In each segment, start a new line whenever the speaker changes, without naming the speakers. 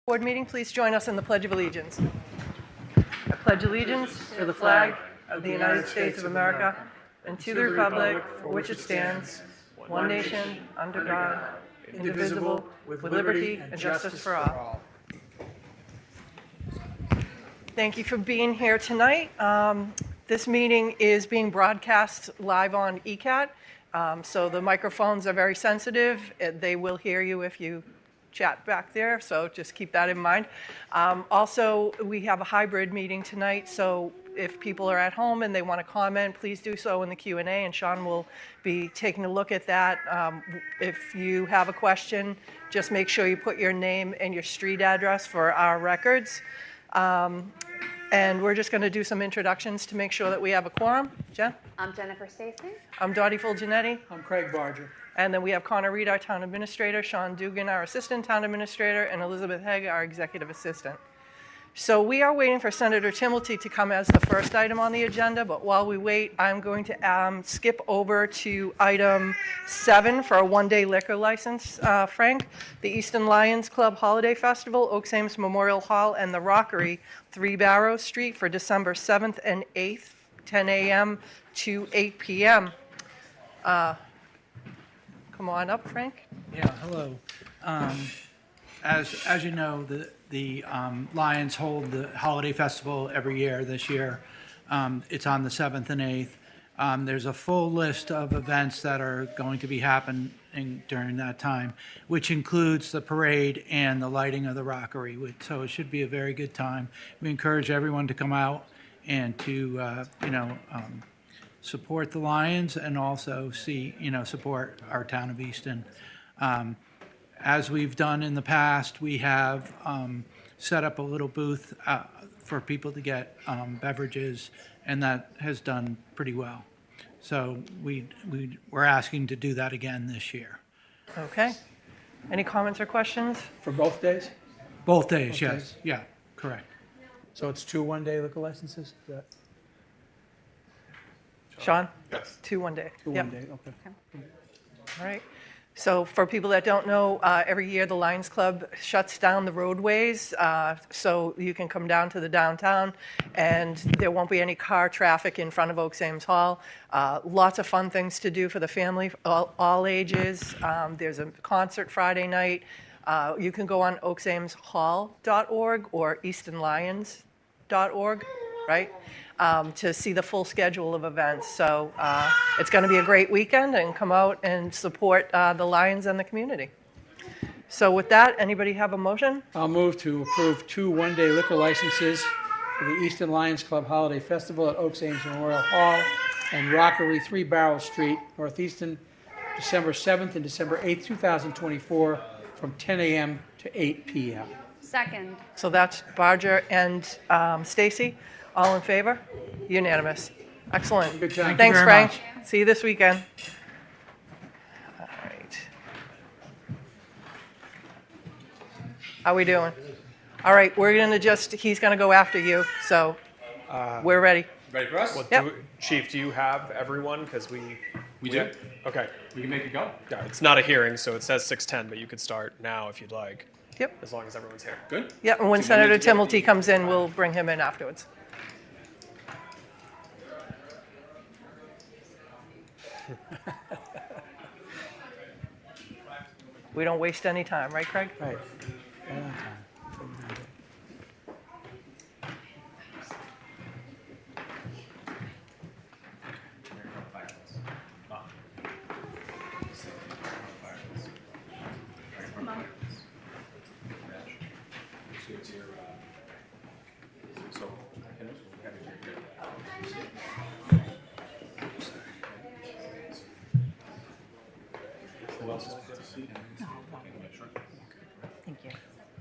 Board meeting, please join us in the Pledge of Allegiance. I pledge allegiance to the flag of the United States of America and to the republic for which it stands, one nation, under God, indivisible, with liberty and justice for all. Thank you for being here tonight. This meeting is being broadcast live on ECAT, so the microphones are very sensitive. They will hear you if you chat back there, so just keep that in mind. Also, we have a hybrid meeting tonight, so if people are at home and they want to comment, please do so in the Q&A, and Sean will be taking a look at that. If you have a question, just make sure you put your name and your street address for our records. And we're just going to do some introductions to make sure that we have a quorum. Jen?
I'm Jennifer Stacy.
I'm Dottie Fulgenetti.
I'm Craig Barger.
And then we have Connor Reed, our town administrator, Sean Dugan, our assistant town administrator, and Elizabeth Haig, our executive assistant. So we are waiting for Senator Timilty to come as the first item on the agenda, but while we wait, I'm going to skip over to item 7 for a one-day liquor license, Frank. The Easton Lions Club Holiday Festival, Oaks Ames Memorial Hall, and the Rockery, 3 Barrow Street for December 7th and 8th, 10 a.m. to 8 p.m. Come on up, Frank.
Yeah, hello. As you know, the Lions hold the holiday festival every year. This year, it's on the 7th and 8th. There's a full list of events that are going to be happening during that time, which includes the parade and the lighting of the Rockery. So it should be a very good time. We encourage everyone to come out and to support the Lions and also support our town of Easton. As we've done in the past, we have set up a little booth for people to get beverages, and that has done pretty well. So we're asking to do that again this year.
Okay. Any comments or questions?
For both days? Both days, yes. Yeah, correct.
So it's 2 one-day liquor licenses? Is that
Sean?
Yes.
2 one day.
2
Yep.
one day? Okay.
All right. So for people that don't know, every year the Lions Club shuts down the roadways, so you can come down to the downtown, and there won't be any car traffic in front of Oaks Ames Hall. Lots of fun things to do for the family, all ages. There's a concert Friday night. You can go on oaksameshall.org or eastonlions.org, right? To see the full schedule of events. So it's going to be a great weekend, and come out and support the Lions and the community. So with that, anybody have a motion?
I'll move to approve 2 one-day liquor licenses for the Easton Lions Club Holiday Festival at Oaks Ames Memorial Hall and Rockery, 3 Barrel Street, Northeastern, December 7th and December 8th, 2024, from 10 a.m. to 8 p.m.
Second.
So that's Barger and Stacy. All in favor? Unanimous. Excellent.
Good job.
Thanks,
very
Frank.
much.
See you this weekend. All right. How we doing? All right, we're going to he's going to go after you, so we're ready.
Ready for us?
Yep.
Chief, do you have everyone? Because we
do.
Okay.
We can make it go.
Yeah, it's not a hearing, so it says 6:10, but you could start now if you'd like.
Yep.
As long as everyone's here.
Good?
Yep, and when
So we
Senator
need to get
Timilty comes in, we'll bring him in afterwards. We don't waste any time, right, Craig?
Right.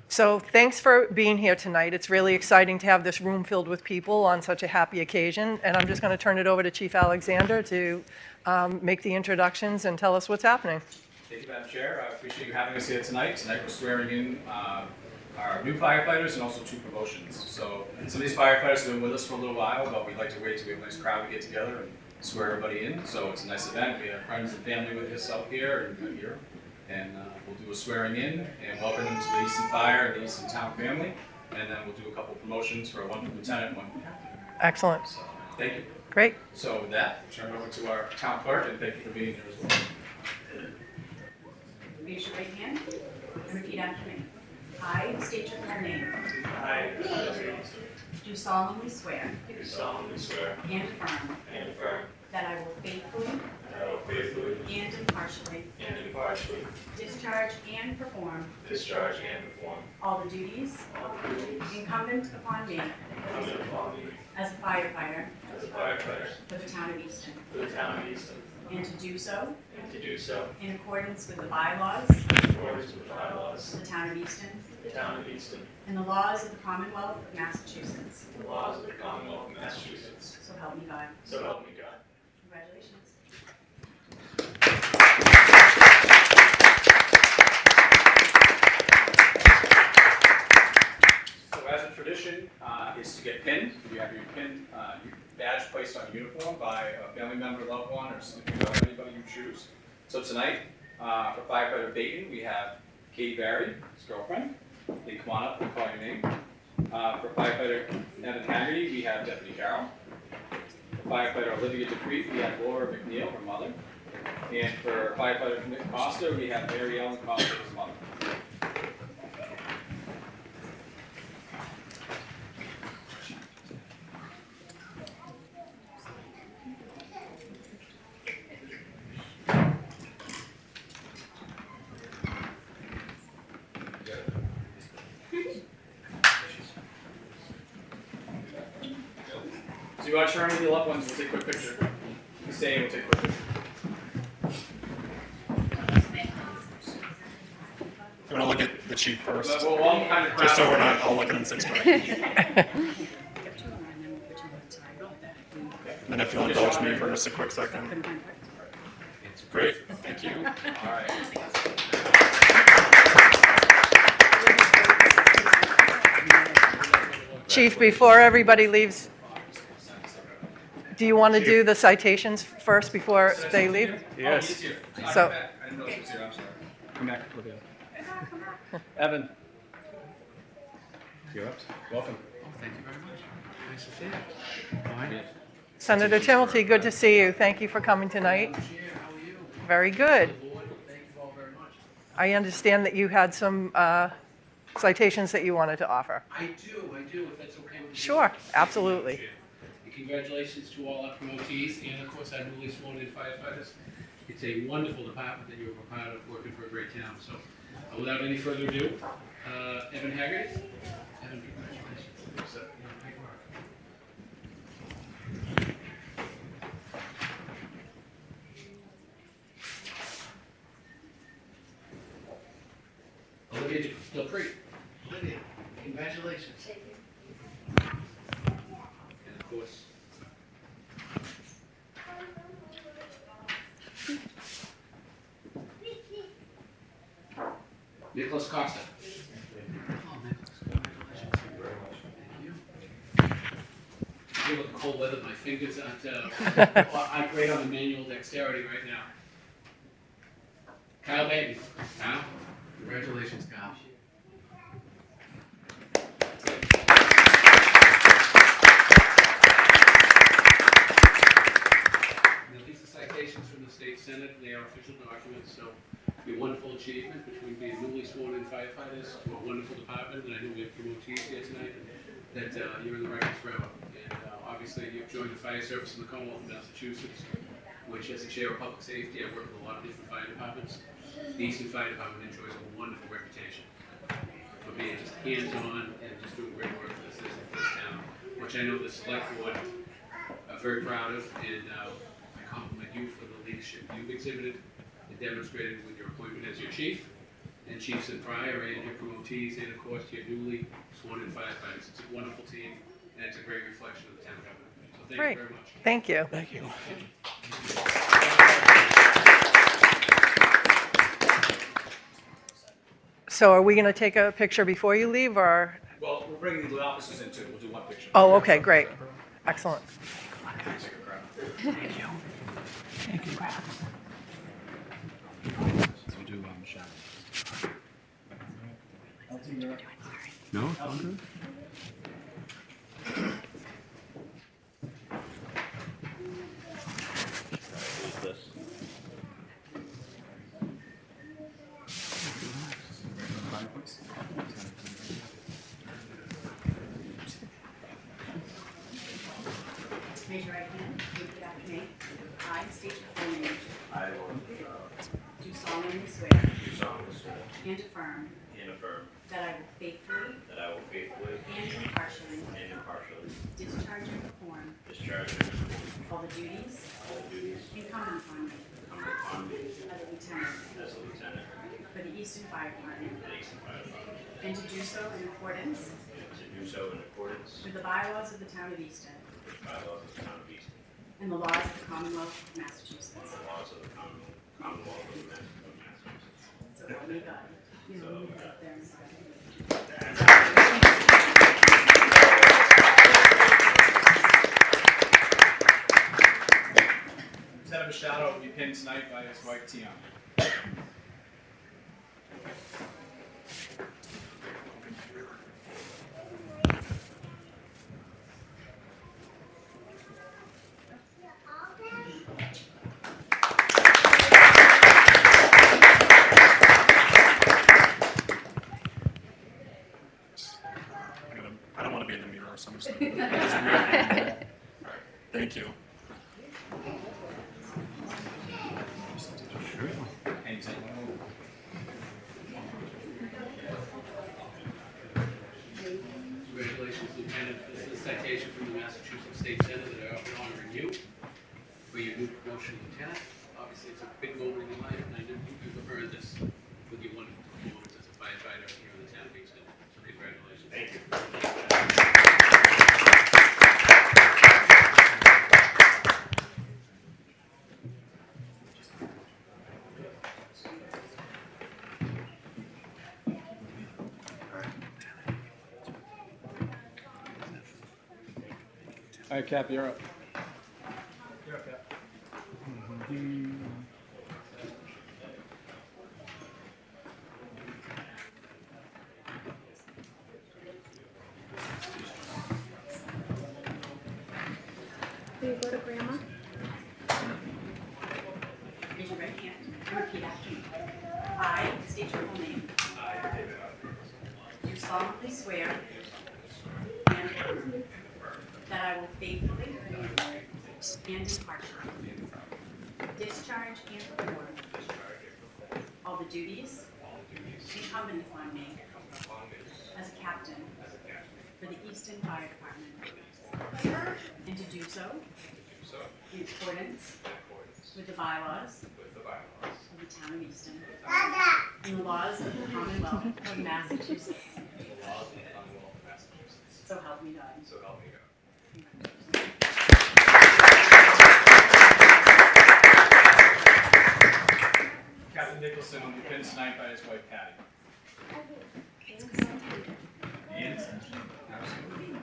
So thanks for being here tonight. It's really exciting to have this room filled with people on such a happy occasion. And I'm just going to turn it over to Chief Alexander to make the introductions and tell us what's happening.
Thank you, Madam Chair. I appreciate you having us here tonight. Tonight we're swearing in our new firefighters and also 2 promotions. So some of these firefighters have been with us for a little while, but we'd like to wait till we have a nice crowd to get together and swear everybody in. So it's a nice event. We have friends and family with us out here and here. and we'll do a swearing in and welcome them to the Easton Fire and the Easton Town family, and then we'll do a couple promotions for one for lieutenant, one for captain.
Excellent.
So, thank you.
Great.
So with that, turn it over to our town clerk, and thank you for being here as well.
Raise your right hand and repeat after me. I state your full name.
I
Do solemnly swear
do solemnly swear
and affirm
and affirm
that I will faithfully
that I will faithfully
and impartially
and impartially
discharge and perform
discharge and perform
all the duties
all the duties
incumbent upon me
incumbent upon me
as a firefighter
as a firefighter
for the Town of Easton,
for the Town of Easton,
and to do so
and to do so
in accordance with the bylaws
in accordance with the bylaws
of the Town of Easton
of the Town of Easton
and the laws of the Commonwealth of Massachusetts.
and the laws of the Commonwealth of Massachusetts.
So help me God.
So help me God.
Congratulations.
So as a tradition is to get pinned. You have your pin badge placed on your uniform by a family member, loved one, or significant other, anybody you choose. So tonight, for firefighter Dayton, we have Katie Barry, his girlfriend. They come on up and call your name. For firefighter Evan Haggerty, we have Deputy Carol. For firefighter Olivia Dupree, we have Laura McNeil, her mother. And for firefighter Nick Costa, we have Mary Ellen Costa, his mother. So you want to turn with your loved ones, we'll take a quick picture. You stay and we'll take a quick picture.
You want to look at the chief first,
Well, one kind of
just so we're not all looking in 6 directions. And if you'll indulge me for just a quick second. Great, thank you.
All right.
Chief, before everybody leaves, do you want to do the citations first before they leave?
Yes. Oh, he's here.
So-
I didn't know he was here, I'm sorry. Come back, Olivia. Evan. You're up. Welcome.
Thank you very much. Nice to see you.
Senator Timilty, good to see you. Thank you for coming tonight.
How are you?
Very good.
Thank you all very much.
I understand that you had some citations that you wanted to offer.
I do, if that's okay with you.
Sure, absolutely.
And congratulations to all our promotees and of course our newly sworn in firefighters. It's a wonderful department that you're a part of, working for a great town. So without any further ado, Evan Haggerty. Evan, congratulations. Great work. Olivia Dupree. Olivia, congratulations. Thank you. And of course, Nicholas Costa. Oh, Nicholas, congratulations. Thank you very much. Thank you. Deal with the cold weather, my fingers aren't great on the manual dexterity right now. Kyle Baby. Kyle, congratulations, Kyle. Now, these are citations from the state senate. They are official documents, so a wonderful achievement between being newly sworn in firefighters to a wonderful department, and I know we have promotees here tonight, that you're in the records forever. And obviously, you've joined the fire service in the Commonwealth of Massachusetts, which as a chair of public safety, I work with a lot of different fire departments. The Easton Fire Department enjoys a wonderful reputation for being just hands-on and just doing great work for the citizens of this town, which I know the select board are very proud of, and I compliment you for the leadership you've exhibited and demonstrated with your appointment as your chief, and chiefs and prior, and your promotees, and of course your newly sworn-in firefighters. It's a wonderful team, and it's a great reflection of the town government. So thank
Great.
you very much.
Thank you.
Thank you.
So are we going to take a picture before you leave, or?
Well, we're bringing the officers in too. We'll do one picture.
Oh, okay, great. Excellent.
Thank you. Thank you.
do Michelle.
No? Okay.
Raise your right hand, repeat after me. I state your full name.
I will
Do solemnly swear
do solemnly swear
and affirm
and affirm
that I will faithfully
that I will faithfully
and impartially
and impartially
discharge and perform
discharge
all the duties
all the duties
incumbent upon me
incumbent upon me
as a lieutenant
as a lieutenant
for the Easton Fire Department,
of the Easton Fire Department,
and to do so in accordance
and to do so in accordance
with the bylaws of the Town of Easton
with the bylaws of the Town of Easton
and the laws of the Commonwealth of Massachusetts.
and the laws of the Commonwealth of Massachusetts.
So help me God. You know, you get up there and stuff.
Lieutenant Machado will be pinned tonight by his wife, Tiana.
I don't want to be in the mirror, so I'm just gonna. Thank you.
And take one over.
Congratulations, Lieutenant. This is a citation from the Massachusetts State Senate that I honoring you for your new promotion, Lieutenant. Obviously, it's a big moment in your life, and I know you've earned this with your wonderful performance as a firefighter here in the town of Easton. So congratulations.
Thank you.
All right, Cap, you're up.
You're up, Cap.
Will you go to Grandma?
Raise your right hand and repeat after me. I state your full name.
I, David Hodges,
Do solemnly swear and affirm that I will faithfully and impartially discharge and perform all the duties incumbent upon me as a captain for the Easton Fire Department, and to do so in accordance with the bylaws of the Town of Easton and the laws of the Commonwealth of Massachusetts. So help me God.
So help me God. Captain Nicholson will be pinned tonight by his wife, Patty. And absolutely.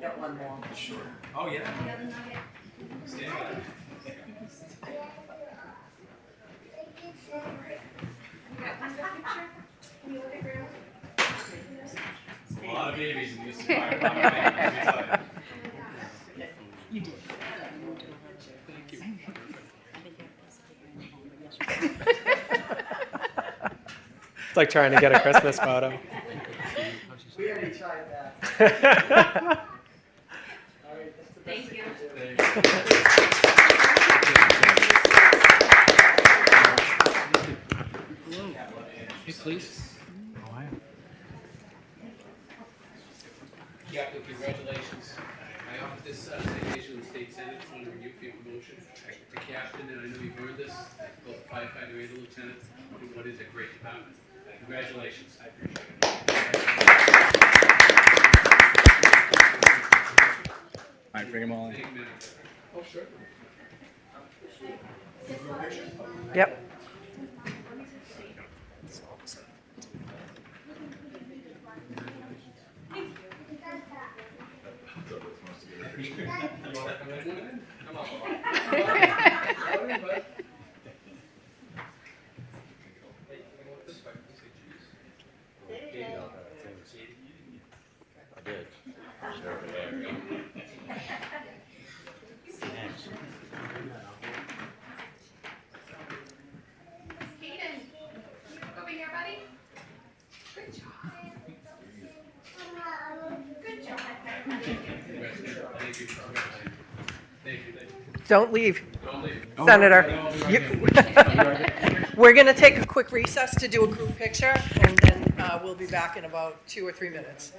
Get one more.
Sure. Oh, yeah. Stand by. A lot of babies in the Easton Fire Department, let me tell you.
It's like trying to get a Christmas photo.
We already tried that.
Thank you.
Hey, please.
Oh, I am.
Captain, congratulations. I offered this citation in the state senate. Senate, honoring you for your promotion to captain, and I know you've earned this, both firefighter and lieutenant, in what is a great department. Congratulations. I appreciate it.
All right, bring them all in.
Take a minute. Oh, sure.
Yep.
Over here, buddy. Good job. Good job.
Thank you. Thank you.
Don't leave,
Don't leave.
Senator. We're going to take a quick recess to do a group picture, and then we'll be back in about 2 or 3 minutes.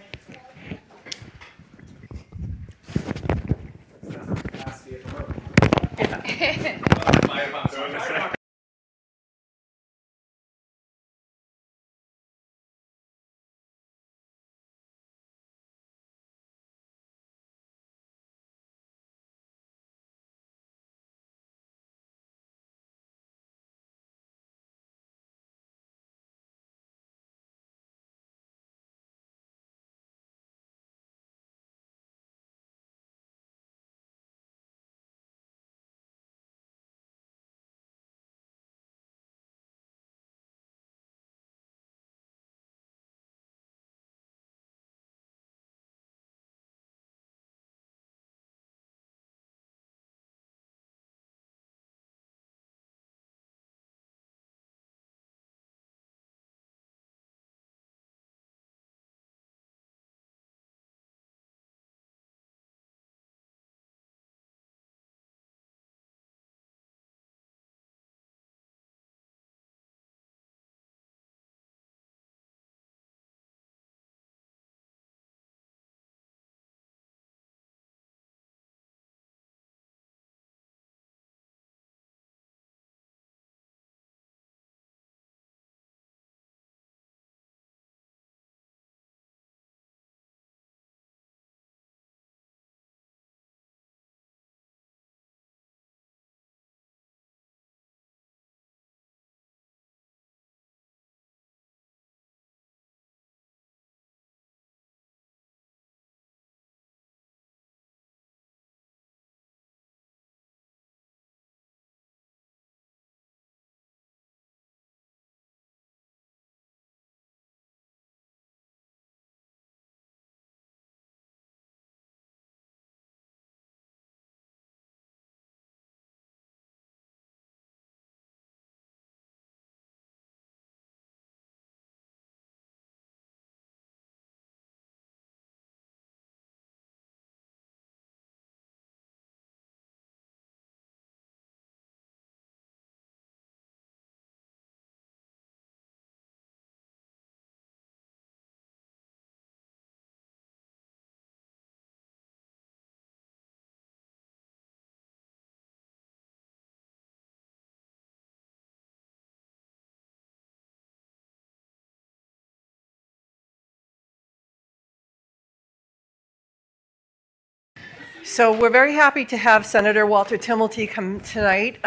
So we're very happy to have Senator Walter Timmelty come tonight,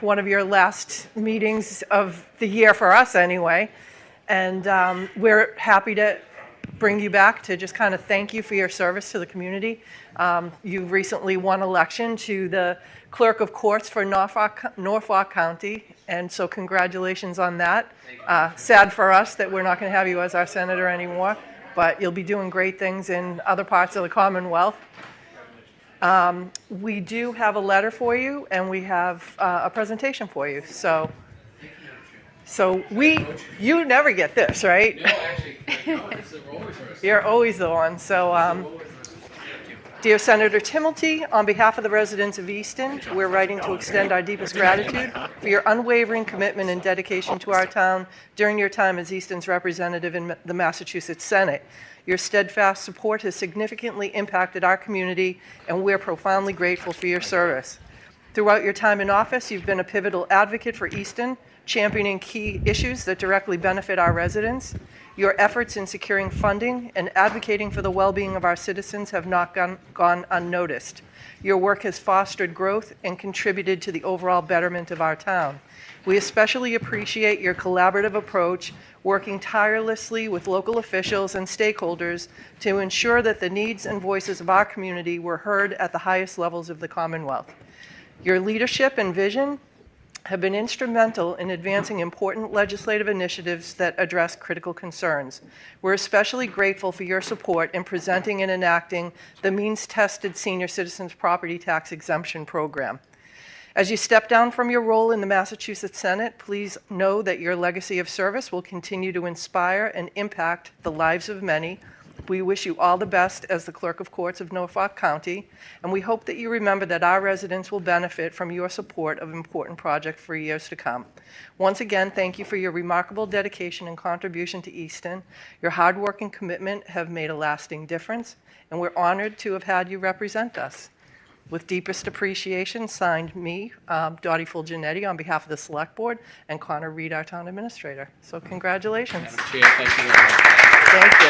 one of your last meetings of the year for us anyway. And we're happy to bring you back to just kind of thank you for your service to the community. You recently won election to the Clerk of Courts for Norfolk County, and so congratulations on that. Sad for us that we're not going to have you as our senator anymore, but you'll be doing great things in other parts of the Commonwealth. We do have a letter for you, and we have a presentation for you. So you never get this, right?
No, actually, no, it's the always first.
You're always the one. So Dear Senator Timilty, on behalf of the residents of Easton, we're writing to extend our deepest gratitude for your unwavering commitment and dedication to our town during your time as Easton's representative in the Massachusetts Senate. Your steadfast support has significantly impacted our community, and we're profoundly grateful for your service. Throughout your time in office, you've been a pivotal advocate for Easton, championing key issues that directly benefit our residents. Your efforts in securing funding and advocating for the well-being of our citizens have not gone unnoticed. Your work has fostered growth and contributed to the overall betterment of our town. We especially appreciate your collaborative approach, working tirelessly with local officials and stakeholders to ensure that the needs and voices of our community were heard at the highest levels of the Commonwealth. Your leadership and vision have been instrumental in advancing important legislative initiatives that address critical concerns. We're especially grateful for your support in presenting and enacting the means-tested senior citizens property tax exemption program. As you step down from your role in the Massachusetts Senate, please know that your legacy of service will continue to inspire and impact the lives of many. We wish you all the best as the Clerk of Courts of Norfolk County, and we hope that you remember that our residents will benefit from your support of important projects for years to come. Once again, thank you for your remarkable dedication and contribution to Easton. Your hard work and commitment have made a lasting difference, and we're honored to have had you represent us. With deepest appreciation, signed me, Dottie Fulgenetti, on behalf of the Select Board, and Connor Reed, our Town Administrator. So congratulations.
Madam Chair, thank you very much.
Thank you.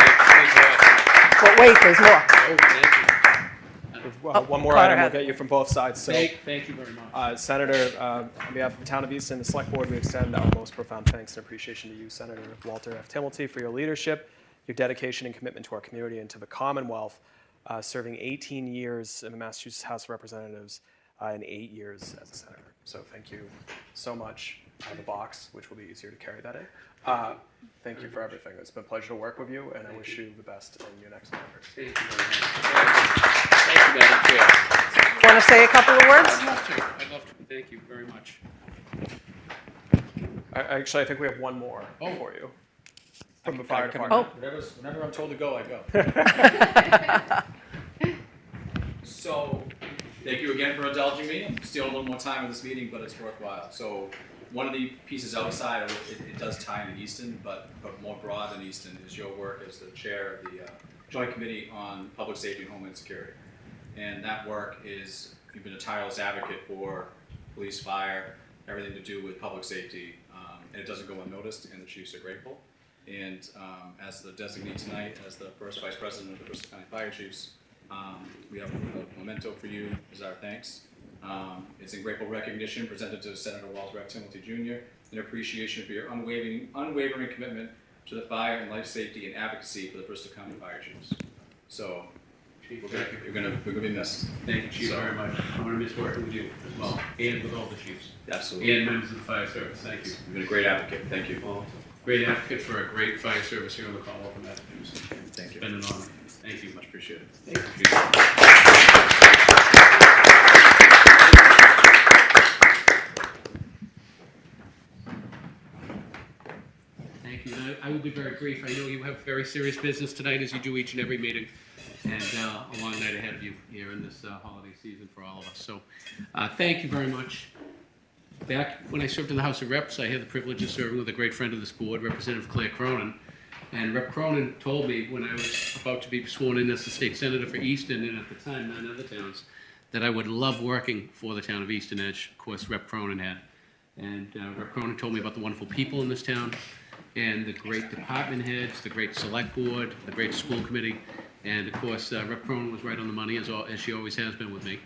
But wait, there's more.
Oh, thank you.
One more
Connor
item we'll
has-
get you from both sides. So,
Thank you very much.
Senator, on behalf of the Town of Easton and the Select Board, we extend our most profound thanks and appreciation to you, Senator Walter F. Timilty, for your leadership, your dedication and commitment to our community and to the Commonwealth, serving 18 years in the Massachusetts House of Representatives and 8 years as a senator. So thank you so much. I have a box, which will be easier to carry that in. Thank you for everything. It's been a pleasure to work with you, and I wish you the best in your next endeavors.
Thank you very much. Thank you, Madam Chair.
Want to say a couple of words?
I'd love to. Thank you very much.
Actually, I think we have one more for you from the fire
Come
department.
on. Whenever I'm told to go, I go. So, thank you again for indulging me. I'm stealing a little more time in this meeting, but it's worthwhile. So, one of the pieces outside of it does tie into Easton, but more broad than Easton is your work as the chair of the Joint Committee on Public Safety and Homeland Security. And that work is, you've been a tireless advocate for police, fire, everything to do with public safety, and it doesn't go unnoticed, and the chiefs are grateful. And as the designee tonight, as the first vice president of the Bristol County Fire Chiefs, we have a memento for you as our thanks. It's in grateful recognition presented to Senator Walter F. Timilty Jr. in appreciation for your unwavering commitment to the fire and life safety and advocacy for the Bristol County Fire Chiefs. So we're gonna be missed.
Thank you, Chief, very much. I'm going to miss working with you as well, and with all the chiefs,
Absolutely.
and members of the fire service. Thank you.
You've been a great advocate. Thank you.
Well, great advocate for a great fire service here in the Commonwealth of Massachusetts.
Thank you.
It's been an honor. Thank you.
Much appreciated.
Thank you, Chief. Thank you. I will be very brief. I know you have very serious business tonight, as you do each and every meeting, and a long night ahead of you here in this holiday season for all of us. So thank you very much. Back when I served in the House of Reps, I had the privilege of serving with a great friend of this board, Representative Claire Cronin. And Rep. Cronin told me when I was about to be sworn in as the state senator for Easton, and at the time 9 other towns, that I would love working for the town of Easton, as of course Rep. Cronin had. And Rep. Cronin told me about the wonderful people in this town, and the great department heads, the great select board, the great school committee, and of course Rep. Cronin was right on the money, as she always has been with me.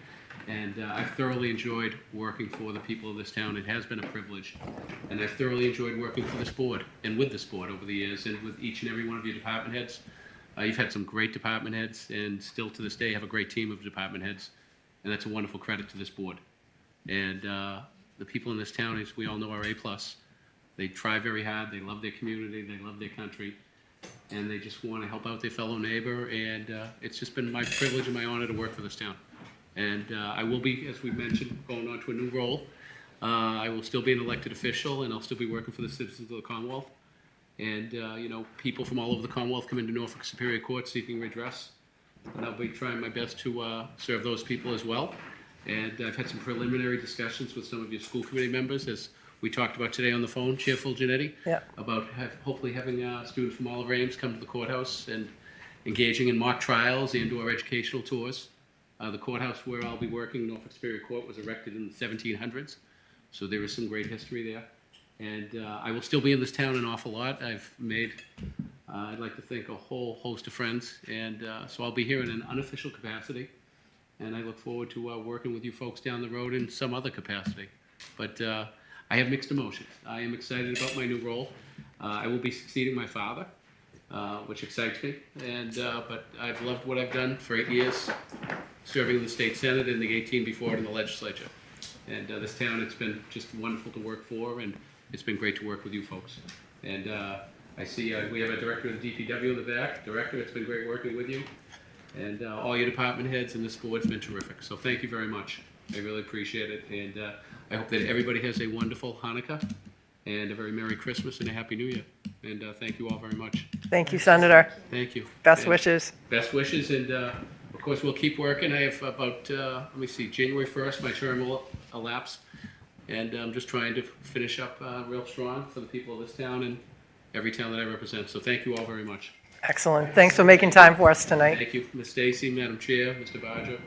And I've thoroughly enjoyed working for the people of this town. It has been a privilege. And I've thoroughly enjoyed working for this board and with this board over the years, and with each and every one of your department heads. You've had some great department heads, and still to this day have a great team of department heads. And that's a wonderful credit to this board. And the people in this town, as we all know, are A+. They try very hard. They love their community. They love their country. And they just want to help out their fellow neighbor. And it's just been my privilege and my honor to work for this town. And I will be, as we mentioned, going on to a new role. I will still be an elected official, and I'll still be working for the citizens of the Commonwealth. And, you know, people from all over the Commonwealth come into Norfolk Superior Court seeking redress. and I'll be trying my best to serve those people as well. And I've had some preliminary discussions with some of your school committee members, as we talked about today on the phone, Chair Fulgenetti,
Yeah.
about hopefully having students from all of Ames come to the courthouse and engaging in mock trials and/or educational tours. The courthouse where I'll be working, Norfolk Superior Court, was erected in the 1700s, so there is some great history there. And I will still be in this town an awful lot. I've made, I'd like to think, a whole host of friends, and so I'll be here in an unofficial capacity, and I look forward to working with you folks down the road in some other capacity. But I have mixed emotions. I am excited about my new role. I will be succeeding my father, which excites me, and but I've loved what I've done for 8 years, serving in the state senate and the 18 before it in the legislature. And this town, it's been just wonderful to work for, and it's been great to work with you folks. And I see we have a director of the DPW in the back. Director, it's been great working with you. And all your department heads and this board's been terrific. So thank you very much. I really appreciate it. And I hope that everybody has a wonderful Hanukkah and a very Merry Christmas and a Happy New Year. And thank you all very much.
Thank you, Senator.
Thank you.
Best
And
wishes.
Best wishes, and of course, we'll keep working. I have about, let me see, January 1st, my term will elapse. And I'm just trying to finish up real strong for the people of this town and every town that I represent. So thank you all very much.
Excellent. Thanks for making time for us tonight.
Thank you, Ms. Stacy, Madam Chair, Mr. Barger,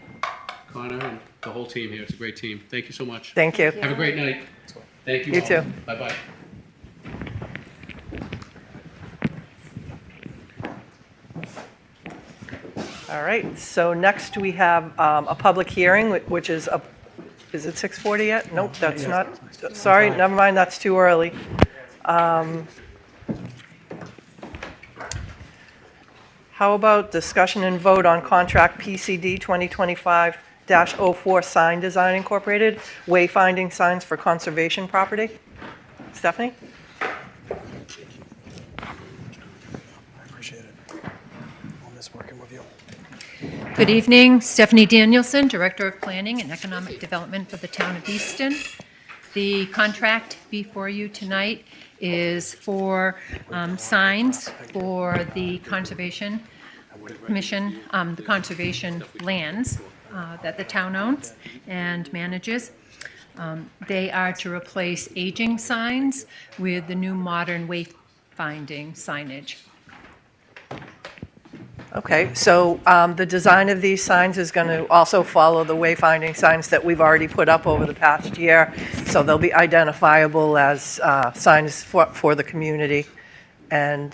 Connor, and the whole team here. It's a great team. Thank you so much.
Thank you.
Have a great night. Thank you
You
all.
too.
Bye-bye.
All right, so next we have a public hearing, which is is it 6:40 yet? Nope, that's not, sorry, never mind, that's too early. How about discussion and vote on contract PCD 2025-04 Sign Design Incorporated, wayfinding signs for conservation property? Stephanie?
I appreciate it. I'll miss working with you.
Good evening, Stephanie Danielson, Director of Planning and Economic Development for the Town of Easton. The contract before you tonight is for signs for the Conservation Commission, the conservation lands that the town owns and manages. They are to replace aging signs with the new modern wayfinding signage.
Okay, so the design of these signs is going to also follow the wayfinding signs that we've already put up over the past year. So they'll be identifiable as signs for the community, and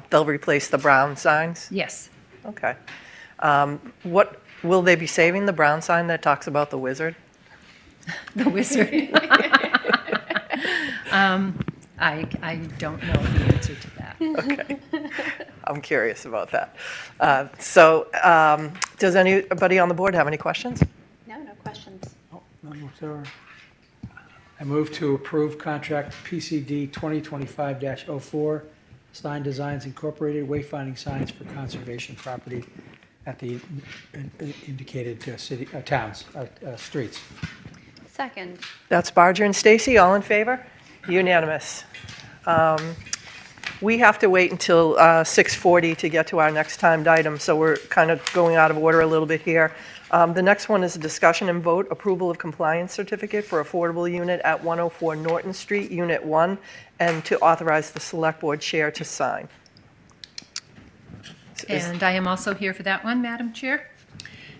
they'll replace the brown signs?
Yes.
Okay. What, will they be saving the brown sign that talks about the wizard?
The wizard. I don't know the answer to that.
Okay. I'm curious about that. Does anybody on the board have any questions?
No questions.
Oh, none whatsoever. I move to approve contract PCD 2025-04, Sign Designs Incorporated, wayfinding signs for conservation property at the indicated streets.
Second.
That's Barger and Stacy, all in favor? Unanimous. We have to wait until 6:40 to get to our next timed item, so we're kind of going out of order a little bit here. The next one is a discussion and vote, approval of compliance certificate for affordable unit at 104 Norton Street, Unit 1, and to authorize the Select Board Chair to sign.
And I am also here for that one, Madam Chair.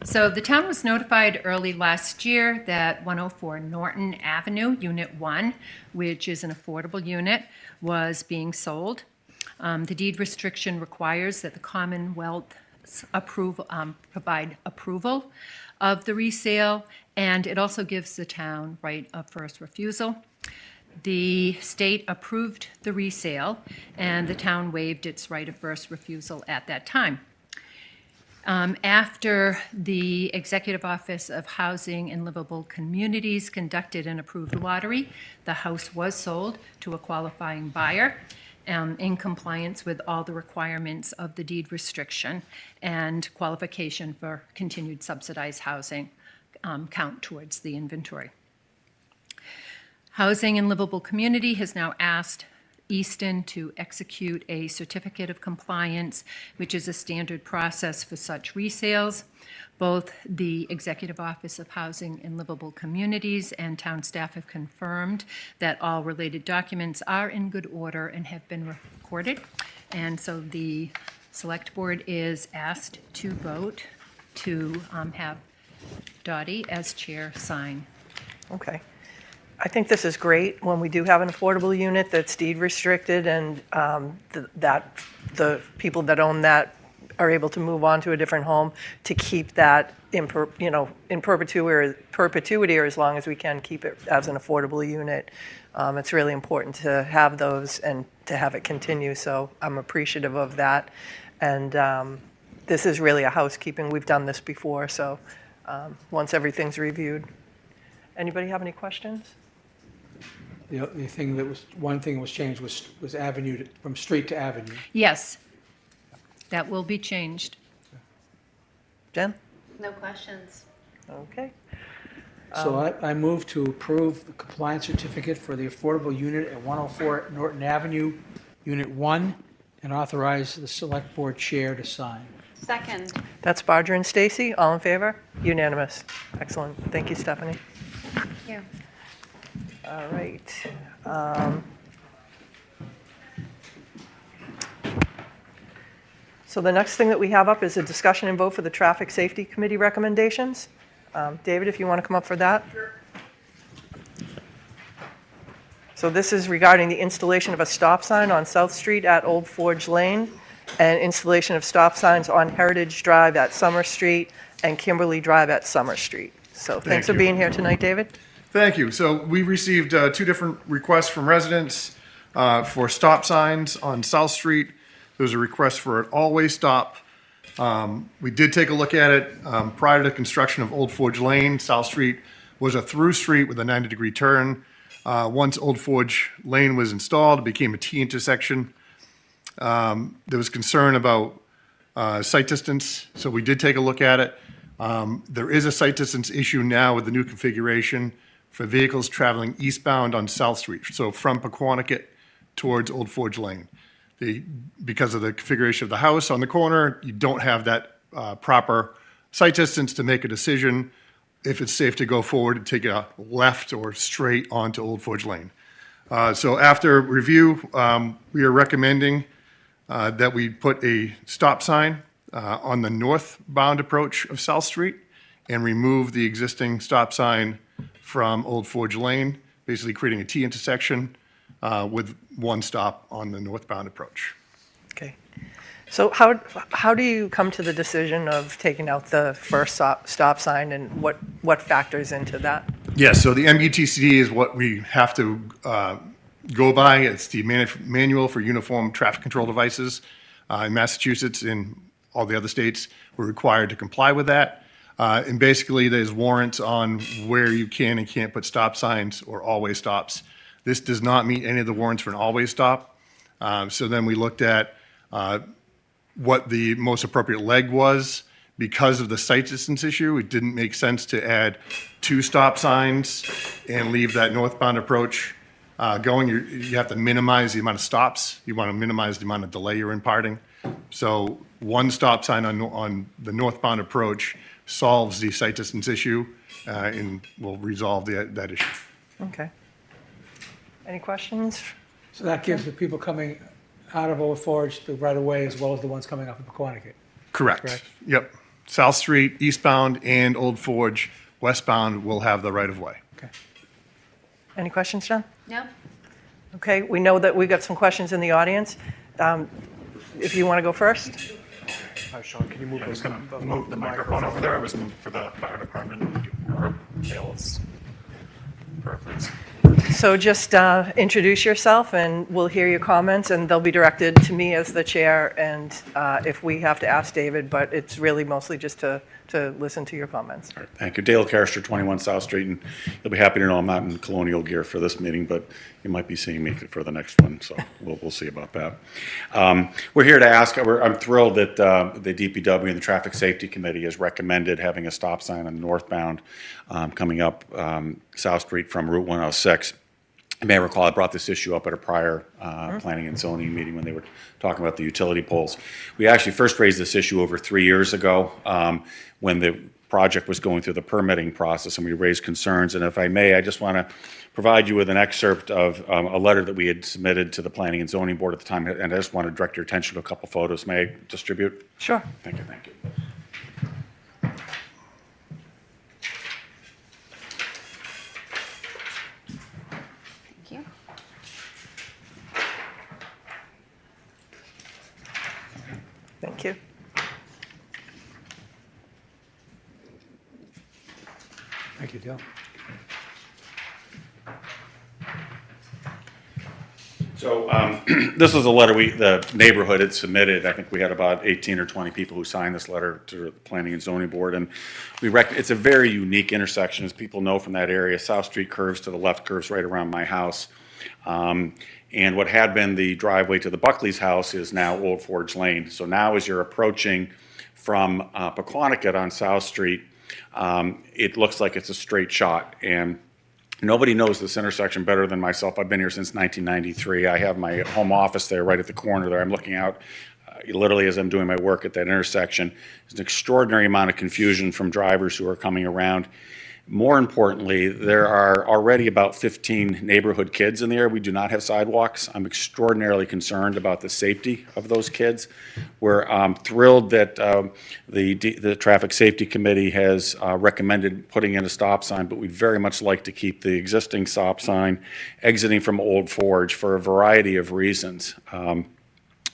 So the town was notified early last year that 104 Norton Avenue, Unit 1, which is an affordable unit, was being sold. The deed restriction requires that the Commonwealth provide approval of the resale, and it also gives the town right of first refusal. The state approved the resale, and the town waived its right of first refusal at that time. After the Executive Office of Housing and Livable Communities conducted an approved lottery, the house was sold to a qualifying buyer in compliance with all the requirements of the deed restriction and qualification for continued subsidized housing count towards the inventory. Housing and Livable Community has now asked Easton to execute a certificate of compliance, which is a standard process for such resales. Both the Executive Office of Housing and Livable Communities and town staff have confirmed that all related documents are in good order and have been recorded. And so the Select Board is asked to vote to have Dottie as chair sign.
Okay. I think this is great when we do have an affordable unit that's deed restricted and that the people that own that are able to move on to a different home, to keep that in perpetuity, or as long as we can keep it as an affordable unit. It's really important to have those and to have it continue, so I'm appreciative of that. And this is really a housekeeping. We've done this before, so once everything's reviewed. Anybody have any questions?
The thing that was, one thing was changed was avenue, from street to avenue.
Yes, that will be changed.
Jen?
No questions.
Okay.
So I move to approve the compliance certificate for the affordable unit at 104 Norton Avenue, Unit 1, and authorize the Select Board Chair to sign.
Second.
That's Barbara and Stacy. All in favor? Unanimous. Excellent. Thank you, Stephanie.
Thank you.
All right. So the next thing that we have up is a discussion and vote for the Traffic Safety Committee recommendations. David, if you want to come up for that. Sure. So this is regarding the installation of a stop sign on South Street at Old Forge Lane and installation of stop signs on Heritage Drive at Summer Street and Kimberly Drive at Summer Street. So thanks for being here tonight, David.
Thank you. So we received two different requests from residents for stop signs on South Street. There's a request for an always stop. We did take a look at it. Prior to construction of Old Forge Lane, South Street was a through street with a 90-degree turn. Once Old Forge Lane was installed, it became a T intersection. There was concern about sight distance, so we did take a look at it. There is a sight distance issue now with the new configuration for vehicles traveling eastbound on South Street, so from Pequannock towards Old Forge Lane. Because of the configuration of the house on the corner, you don't have that proper sight distance to make a decision if it's safe to go forward and take a left or straight onto Old Forge Lane. So after review, we are recommending that we put a stop sign on the northbound approach of South Street and remove the existing stop sign from Old Forge Lane, basically creating a T intersection with one stop on the northbound approach.
Okay. So how do you come to the decision of taking out the first stop sign, and what factors into that?
Yes, so the MUTCD is what we have to go by. It's the manual for uniform traffic control devices. In Massachusetts and all the other states, we're required to comply with that. And basically, there's warrants on where you can and can't put stop signs or always stops. This does not meet any of the warrants for an always stop. So then we looked at what the most appropriate leg was. Because of the sight distance issue, it didn't make sense to add two stop signs and leave that northbound approach going. You have to minimize the amount of stops. You want to minimize the amount of delay you're imparting. So one stop sign on the northbound approach solves the sight distance issue and will resolve that issue.
Okay. Any questions?
So that gives the people coming out of Old Forge the right of way as well as the ones coming up in Pequannock.
Correct. Yep. South Street, eastbound, and Old Forge, westbound, will have the right of way.
Okay.
Any questions, John?
No?
Okay, we know that we got some questions in the audience. If you want to go first.
Sean, can you move
I was
those?
going to move the microphone over there. I was moved for the fire department. Sales purpose.
So just introduce yourself, and we'll hear your comments, and they'll be directed to me as the chair, and if we have to ask David, but it's really mostly just to listen to your comments.
All right, thank you. Dale Carrister, 21 South Street, and you'll be happy to know I'm not in colonial gear for this meeting, but you might be seeing me for the next one, so we'll see about that. We're here to ask, I'm thrilled that the DPW and the Traffic Safety Committee has recommended having a stop sign on northbound coming up South Street from Route 106. You may recall I brought this issue up at a prior planning and zoning meeting when they were talking about the utility poles. We actually first raised this issue over 3 years ago when the project was going through the permitting process, and we raised concerns. And if I may, I just want to provide you with an excerpt of a letter that we had submitted to the Planning and Zoning Board at the time, and I just want to direct your attention to a couple photos. May I distribute?
Sure.
Thank you, thank you.
Thank you.
Thank you.
Thank you, Dale.
So this is a letter the neighborhood had submitted. I think we had about 18 or 20 people who signed this letter to the Planning and Zoning Board. And it's a very unique intersection, as people know from that area. South Street curves to the left, curves right around my house. And what had been the driveway to the Buckley's house is now Old Forge Lane. So now as you're approaching from Pequonnet on South Street, it looks like it's a straight shot. And nobody knows this intersection better than myself. I've been here since 1993. I have my home office there right at the corner there. I'm looking out literally as I'm doing my work at that intersection. There's an extraordinary amount of confusion from drivers who are coming around. More importantly, there are already about 15 neighborhood kids in the area. We do not have sidewalks. I'm extraordinarily concerned about the safety of those kids. We're thrilled that the Traffic Safety Committee has recommended putting in a stop sign, but we'd very much like to keep the existing stop sign exiting from Old Forge for a variety of reasons.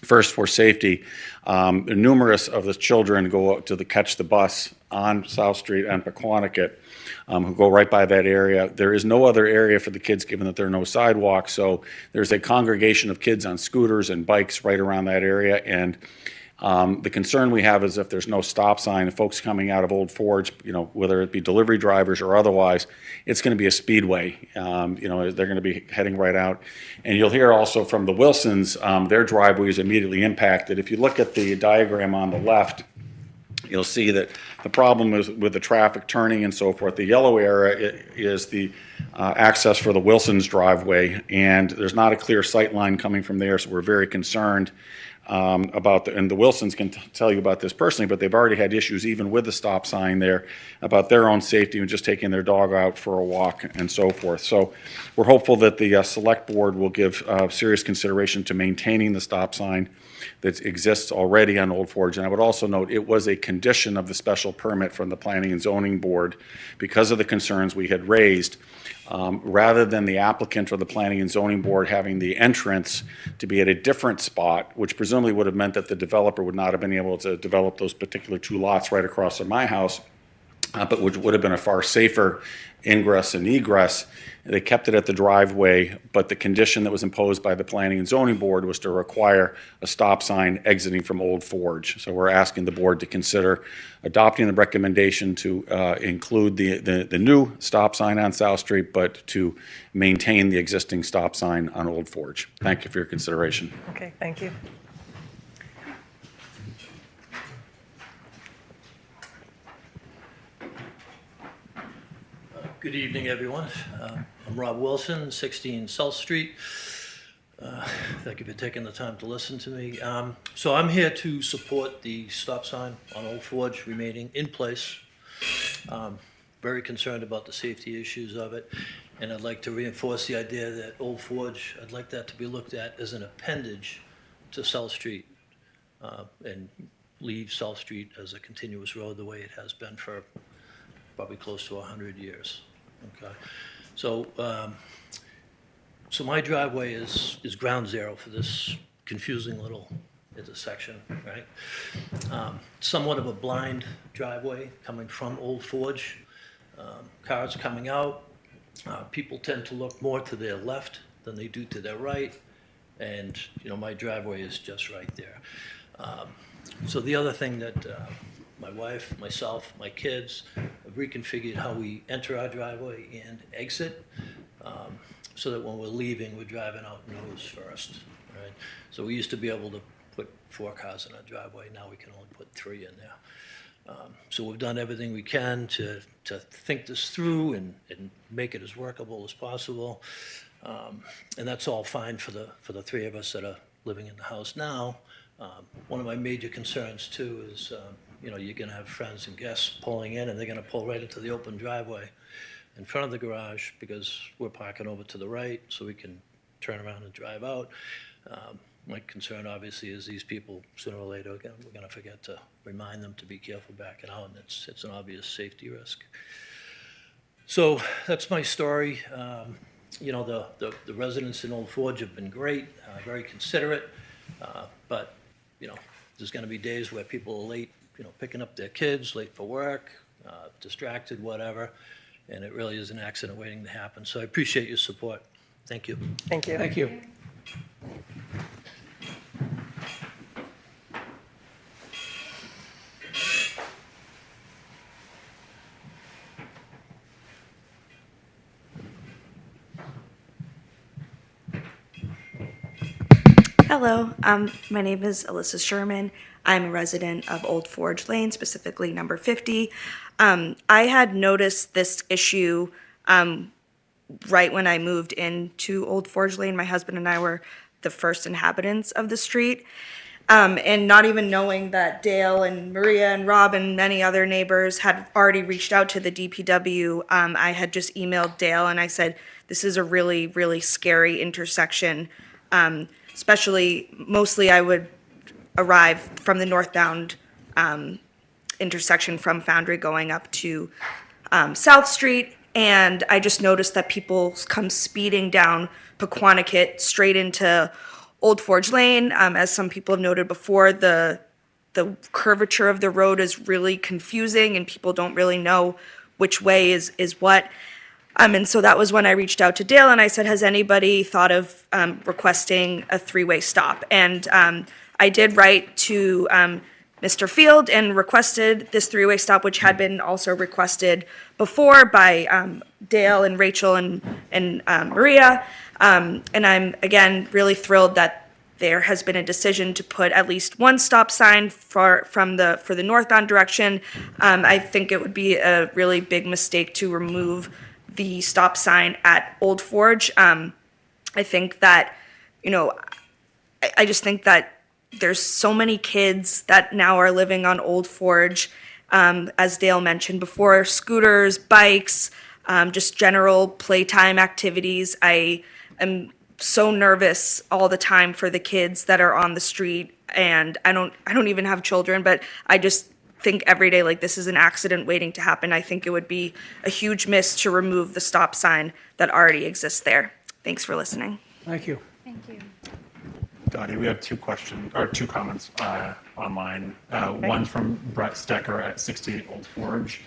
First, for safety, numerous of the children go to catch the bus on South Street and Pequonnet, who go right by that area. There is no other area for the kids, given that there are no sidewalks. So there's a congregation of kids on scooters and bikes right around that area. And the concern we have is if there's no stop sign, folks coming out of Old Forge, whether it be delivery drivers or otherwise, it's going to be a speedway. They're going to be heading right out. And you'll hear also from the Wilsons, their driveway is immediately impacted. If you look at the diagram on the left, you'll see that the problem is with the traffic turning and so forth. The yellow area is the access for the Wilsons driveway, and there's not a clear sight line coming from there, so we're very concerned about and the Wilsons can tell you about this personally, but they've already had issues even with the stop sign there about their own safety and just taking their dog out for a walk and so forth. So we're hopeful that the select board will give serious consideration to maintaining the stop sign that exists already on Old Forge. And I would also note it was a condition of the special permit from the Planning and Zoning Board because of the concerns we had raised. Rather than the applicant or the Planning and Zoning Board having the entrance to be at a different spot, which presumably would have meant that the developer would not have been able to develop those particular two lots right across from my house, but which would have been a far safer ingress and egress. They kept it at the driveway, but the condition that was imposed by the Planning and Zoning Board was to require a stop sign exiting from Old Forge. So we're asking the board to consider adopting the recommendation to include the new stop sign on South Street, but to maintain the existing stop sign on Old Forge. Thank you for your consideration.
Okay, thank you.
Good evening, everyone. I'm Rob Wilson, 16 South Street. Thank you for taking the time to listen to me. So I'm here to support the stop sign on Old Forge remaining in place. Very concerned about the safety issues of it, and I'd like to reinforce the idea that Old Forge, I'd like that to be looked at as an appendage to South Street, and leave South Street as a continuous road the way it has been for probably close to 100 years. Okay, so so my driveway is ground zero for this confusing little intersection, right? Somewhat of a blind driveway coming from Old Forge. Cars coming out, people tend to look more to their left than they do to their right, and my driveway is just right there. So the other thing that my wife, myself, my kids have reconfigured how we enter our driveway and exit, so that when we're leaving, we're driving out nose first, right? So we used to be able to put 4 cars in our driveway. Now we can only put 3 in there. So we've done everything we can to think this through and make it as workable as possible. And that's all fine for the three of us that are living in the house now. One of my major concerns too is, you're gonna have friends and guests pulling in, and they're gonna pull right into the open driveway in front of the garage because we're parking over to the right so we can turn around and drive out. My concern obviously is these people, sooner or later, we're gonna forget to remind them to be careful backing out, and it's an obvious safety risk. So that's my story. The residents in Old Forge have been great, very considerate, but, there's gonna be days where people are late, picking up their kids, late for work, distracted, whatever, and it really is an accident waiting to happen. So I appreciate your support. Thank you.
Thank you.
Thank you.
Hello, my name is Alyssa Sherman. I'm a resident of Old Forge Lane, specifically number 50. I had noticed this issue right when I moved into Old Forge Lane. My husband and I were the first inhabitants of the street. And not even knowing that Dale and Maria and Rob and many other neighbors had already reached out to the DPW, I had just emailed Dale and I said, this is a really, really scary intersection. Mostly I would arrive from the northbound intersection from Foundry going up to South Street, and I just noticed that people come speeding down Pequannock straight into Old Forge Lane. As some people have noted before, the curvature of the road is really confusing, and people don't really know which way is what. And so that was when I reached out to Dale and I said, has anybody thought of requesting a three-way stop? And I did write to Mr. Field and requested this three-way stop, which had been also requested before by Dale and Rachel and Maria. And I'm, again, really thrilled that there has been a decision to put at least one stop sign for the northbound direction. I think it would be a really big mistake to remove the stop sign at Old Forge. I think that, I just think that there's so many kids that now are living on Old Forge, as Dale mentioned before, scooters, bikes, just general playtime activities. I am so nervous all the time for the kids that are on the street, and I don't even have children, but I just think every day like this is an accident waiting to happen. I think it would be a huge miss to remove the stop sign that already exists there. Thanks for listening.
Thank you.
Thank you.
Dottie, we have two comments online. One from Brett Stecker at 68 Old Forge.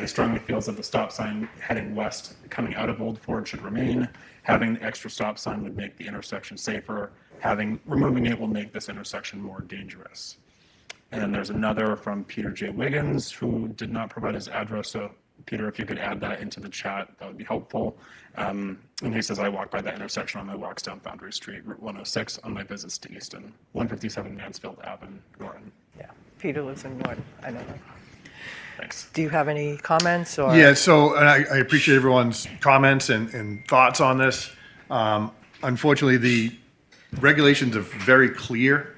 He strongly feels that the stop sign heading west coming out of Old Forge should remain. Having the extra stop sign would make the intersection safer. Removing it will make this intersection more dangerous. And then there's another from Peter J. Wiggins, who did not provide his address. So, Peter, if you could add that into the chat, that would be helpful. And he says, I walk by that intersection on my walks down Foundry Street, Route 106, on my visits to Easton, 157 Mansfield Ave in Norton.
Yeah, Peter lives in Norton, I know that.
Thanks.
Do you have any comments or?
Yeah, so and I appreciate everyone's comments and thoughts on this. Unfortunately, the regulations are very clear.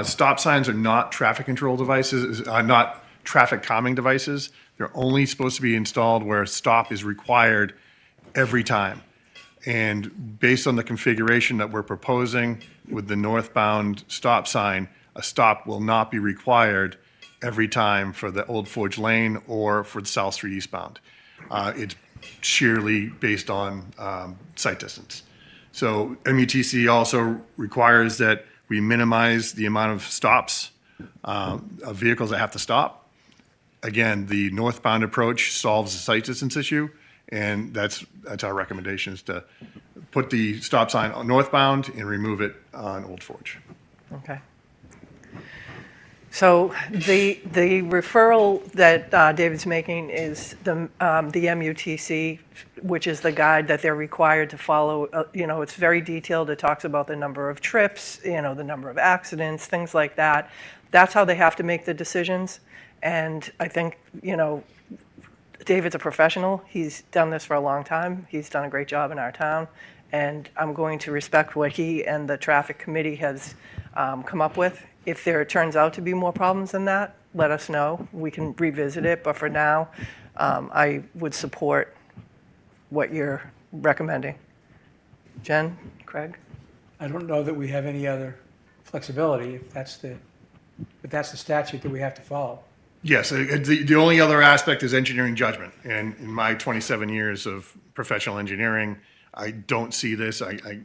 Stop signs are not traffic control devices, not traffic calming devices. They're only supposed to be installed where a stop is required every time. And based on the configuration that we're proposing with the northbound stop sign, a stop will not be required every time for the Old Forge Lane or for the South Street eastbound. It's sheerly based on sight distance. So MUTC also requires that we minimize the amount of stops of vehicles that have to stop. Again, the northbound approach solves the sight distance issue, and that's our recommendation, is to put the stop sign on northbound and remove it on Old Forge.
Okay. So the referral that David's making is the MUTC, which is the guide that they're required to follow. It's very detailed. It talks about the number of trips, the number of accidents, things like that. That's how they have to make the decisions. And I think, David's a professional. He's done this for a long time. He's done a great job in our town. and I'm going to respect what he and the traffic committee has come up with. If there turns out to be more problems than that, let us know. We can revisit it, but for now, I would support what you're recommending. Jen, Craig?
I don't know that we have any other flexibility if that's the statute that we have to follow.
Yes, the only other aspect is engineering judgment. And in my 27 years of professional engineering, I don't see this. I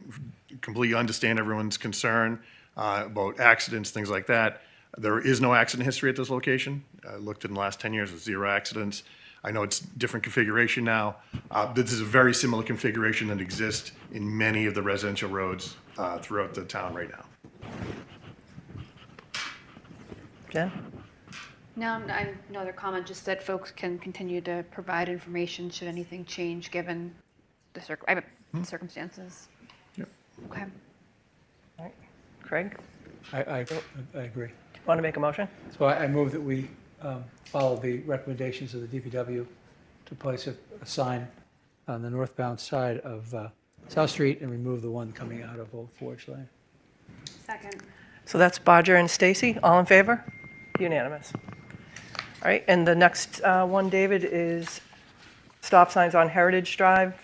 completely understand everyone's concern about accidents, things like that. There is no accident history at this location. I looked in the last 10 years, with 0 accidents. I know it's different configuration now. This is a very similar configuration that exists in many of the residential roads throughout the town right now.
Jen?
No, no other comment, just that folks can continue to provide information should anything change given the circumstances.
Yep.
Okay.
All right. Craig?
I agree.
Want to make a motion?
So I move that we follow the recommendations of the DPW to place a sign on the northbound side of South Street and remove the one coming out of Old Forge Lane.
Second.
So that's Bodger and Stacy. All in favor? Unanimous. All right, and the next one, David, is stop signs on Heritage Drive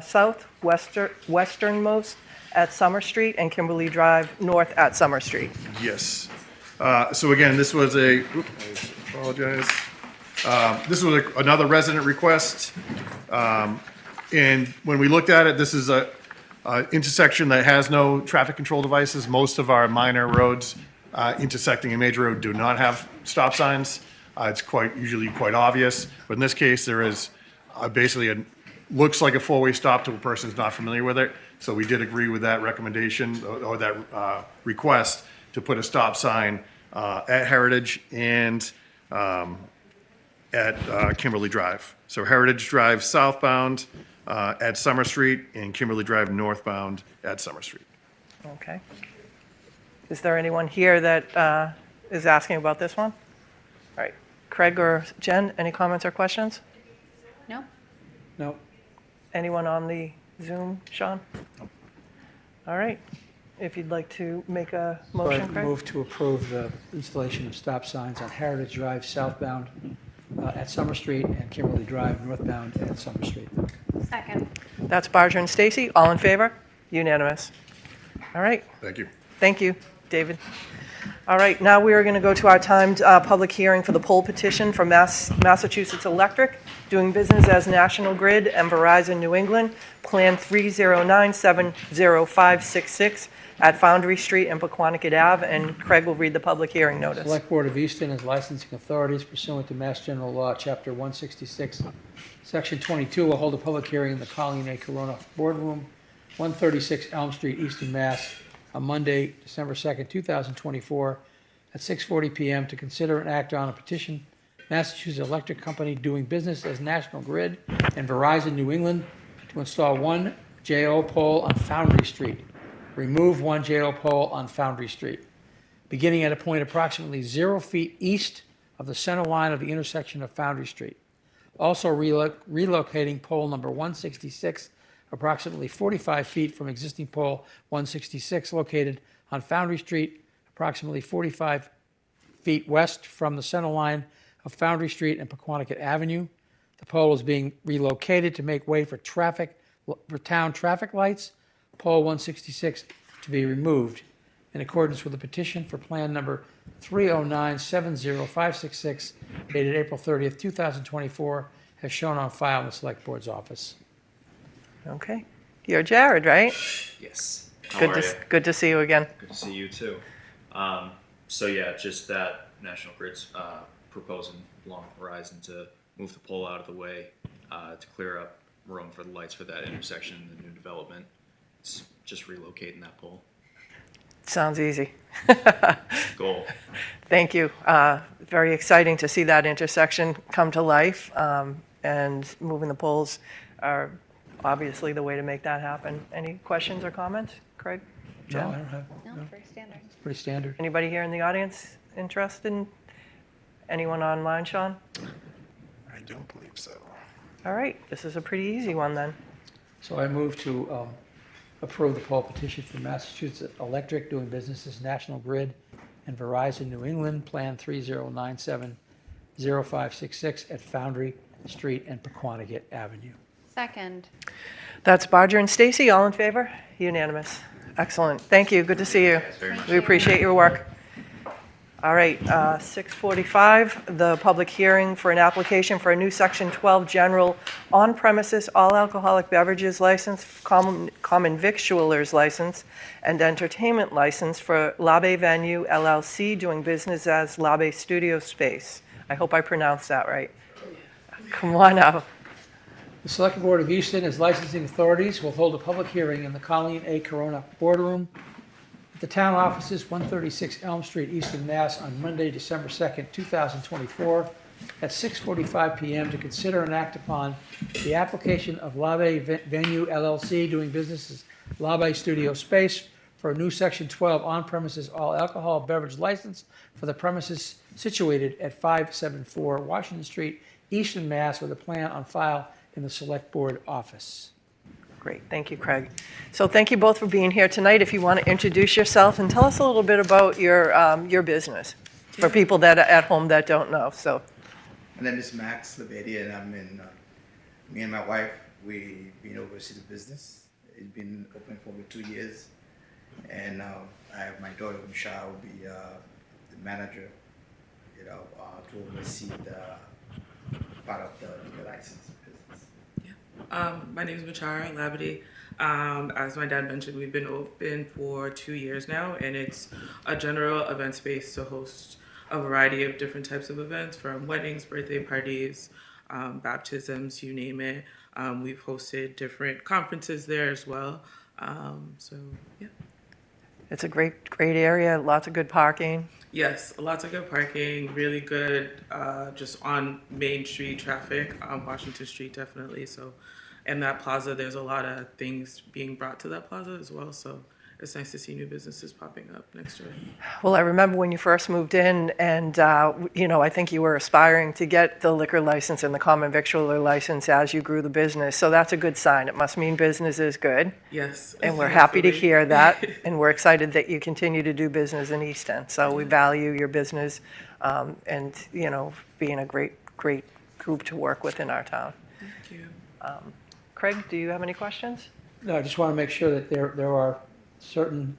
south, westernmost at Summer Street, and Kimberly Drive north at Summer Street.
Yes. So again, this was I apologize. This was another resident request. And when we looked at it, this is a intersection that has no traffic control devices. Most of our minor roads intersecting a major road do not have stop signs. It's usually quite obvious. But in this case, there is basically looks like a four-way stop to a person who's not familiar with it. So we did agree with that recommendation or that request to put a stop sign at Heritage and at Kimberly Drive. So Heritage Drive southbound at Summer Street and Kimberly Drive northbound at Summer Street.
Okay. Is there anyone here that is asking about this one? All right. Craig or Jen, any comments or questions?
No?
No.
Anyone on the Zoom, Sean? All right. If you'd like to make a motion,
So I
Craig?
move to approve the installation of stop signs on Heritage Drive southbound at Summer Street and Kimberly Drive northbound at Summer Street.
Second.
That's Barger and Stacy. All in favor? Unanimous. All right.
Thank you.
Thank you, David. All right, now we are going to go to our timed public hearing for the poll petition for Massachusetts Electric, doing business as National Grid and Verizon New England, Plan 309700566 at Foundry Street and Pequannock Ave, and Craig will read the public hearing notice.
Select Board of Easton as licensing authorities pursuant to Mass General Law, Chapter 166, Section 22, will hold a public hearing in the Colleen A. Corona Boardroom, 136 Elm Street, Easton, Mass., on Monday, December 2nd, 2024, at 6:40 p.m. to consider and act on a petition, Massachusetts Electric Company doing business as National Grid and Verizon New England, to install one JO pole on Foundry Street, remove one JO pole on Foundry Street, beginning at a point approximately 0 feet east of the center line of the intersection of Foundry Street. Also relocating pole number 166 approximately 45 feet from existing pole 166 located on Foundry Street, approximately 45 feet west from the center line of Foundry Street and Pequannock Avenue. The pole is being relocated to make way for town traffic lights. Pole 166 to be removed in accordance with the petition for plan number 309-70566 dated April 30th, 2024, as shown on file in the Select Board's office.
Okay. You're Jared, right?
Yes. How are you?
Good to see you again.
Good to see you too. So yeah, just that National Grid's proposing along Horizon to move the pole out of the way to clear up room for the lights for that intersection in the new development. It's just relocating that pole.
Sounds easy.
Goal.
Thank you. Very exciting to see that intersection come to life, and moving the poles are obviously the way to make that happen. Any questions or comments, Craig?
No,
Jen?
I don't have.
No,
No,
very standard.
it's pretty standard.
Anybody here in the audience interested? Anyone online, Sean?
I don't believe so.
All right, this is a pretty easy one then.
So I move to approve the poll petition for Massachusetts Electric doing business as National Grid and Verizon New England, Plan 30970566 at Foundry Street and Pequannock Avenue.
Second.
That's Barger and Stacy, all in favor? Unanimous. Excellent. Thank you. Good to see you. We appreciate your work. All right, 6:45, the public hearing for an application for a new Section 12 general on-premises all alcoholic beverages license, common victualers license, and entertainment license for Labe Venue LLC doing business as Labe Studio Space. I hope I pronounced that right. Come on out.
The Select Board of Easton, as licensing authorities, will hold a public hearing in the Colleen A. Corona Boardroom at the town offices, 136 Elm Street, Easton, Mass. On Monday, December 2nd, 2024, at 6:45 p.m. to consider and act upon the application of Labe Venue LLC doing business as Labe Studio Space for a new Section 12 on-premises all alcohol beverage license for the premises situated at 574 Washington Street, Easton, Mass. With a plan on file in the Select Board office.
Great, thank you, Craig. So thank you both for being here tonight. If you want to introduce yourself and tell us a little bit about your business for people that are at home that don't know. So,
my name is Max Labedi, and I'm in. Me and my wife, we've been overseas the business. It's been open for over 2 years, and I have my daughter Michelle will be the manager. To oversee the part of the license business.
My name is Machara Labadi. As my dad mentioned, we've been open for 2 years now, and it's a general event space to host a variety of different types of events, from weddings, birthday parties, baptisms, you name it. We've hosted different conferences there as well. Yeah.
it's a great area, lots of good parking.
Yes, lots of good parking, really good just on Main Street traffic, on Washington Street definitely. So, and that plaza, there's a lot of things being brought to that plaza as well. So it's nice to see new businesses popping up next to it.
Well, I remember when you first moved in, and I think you were aspiring to get the liquor license and the common victualler license as you grew the business. So that's a good sign. It must mean business is good.
Yes.
And we're happy to hear that, and we're excited that you continue to do business in Easton. So we value your business, and being a great group to work with in our town.
Thank you.
Craig, do you have any questions?
No, I just want to make sure that there are certain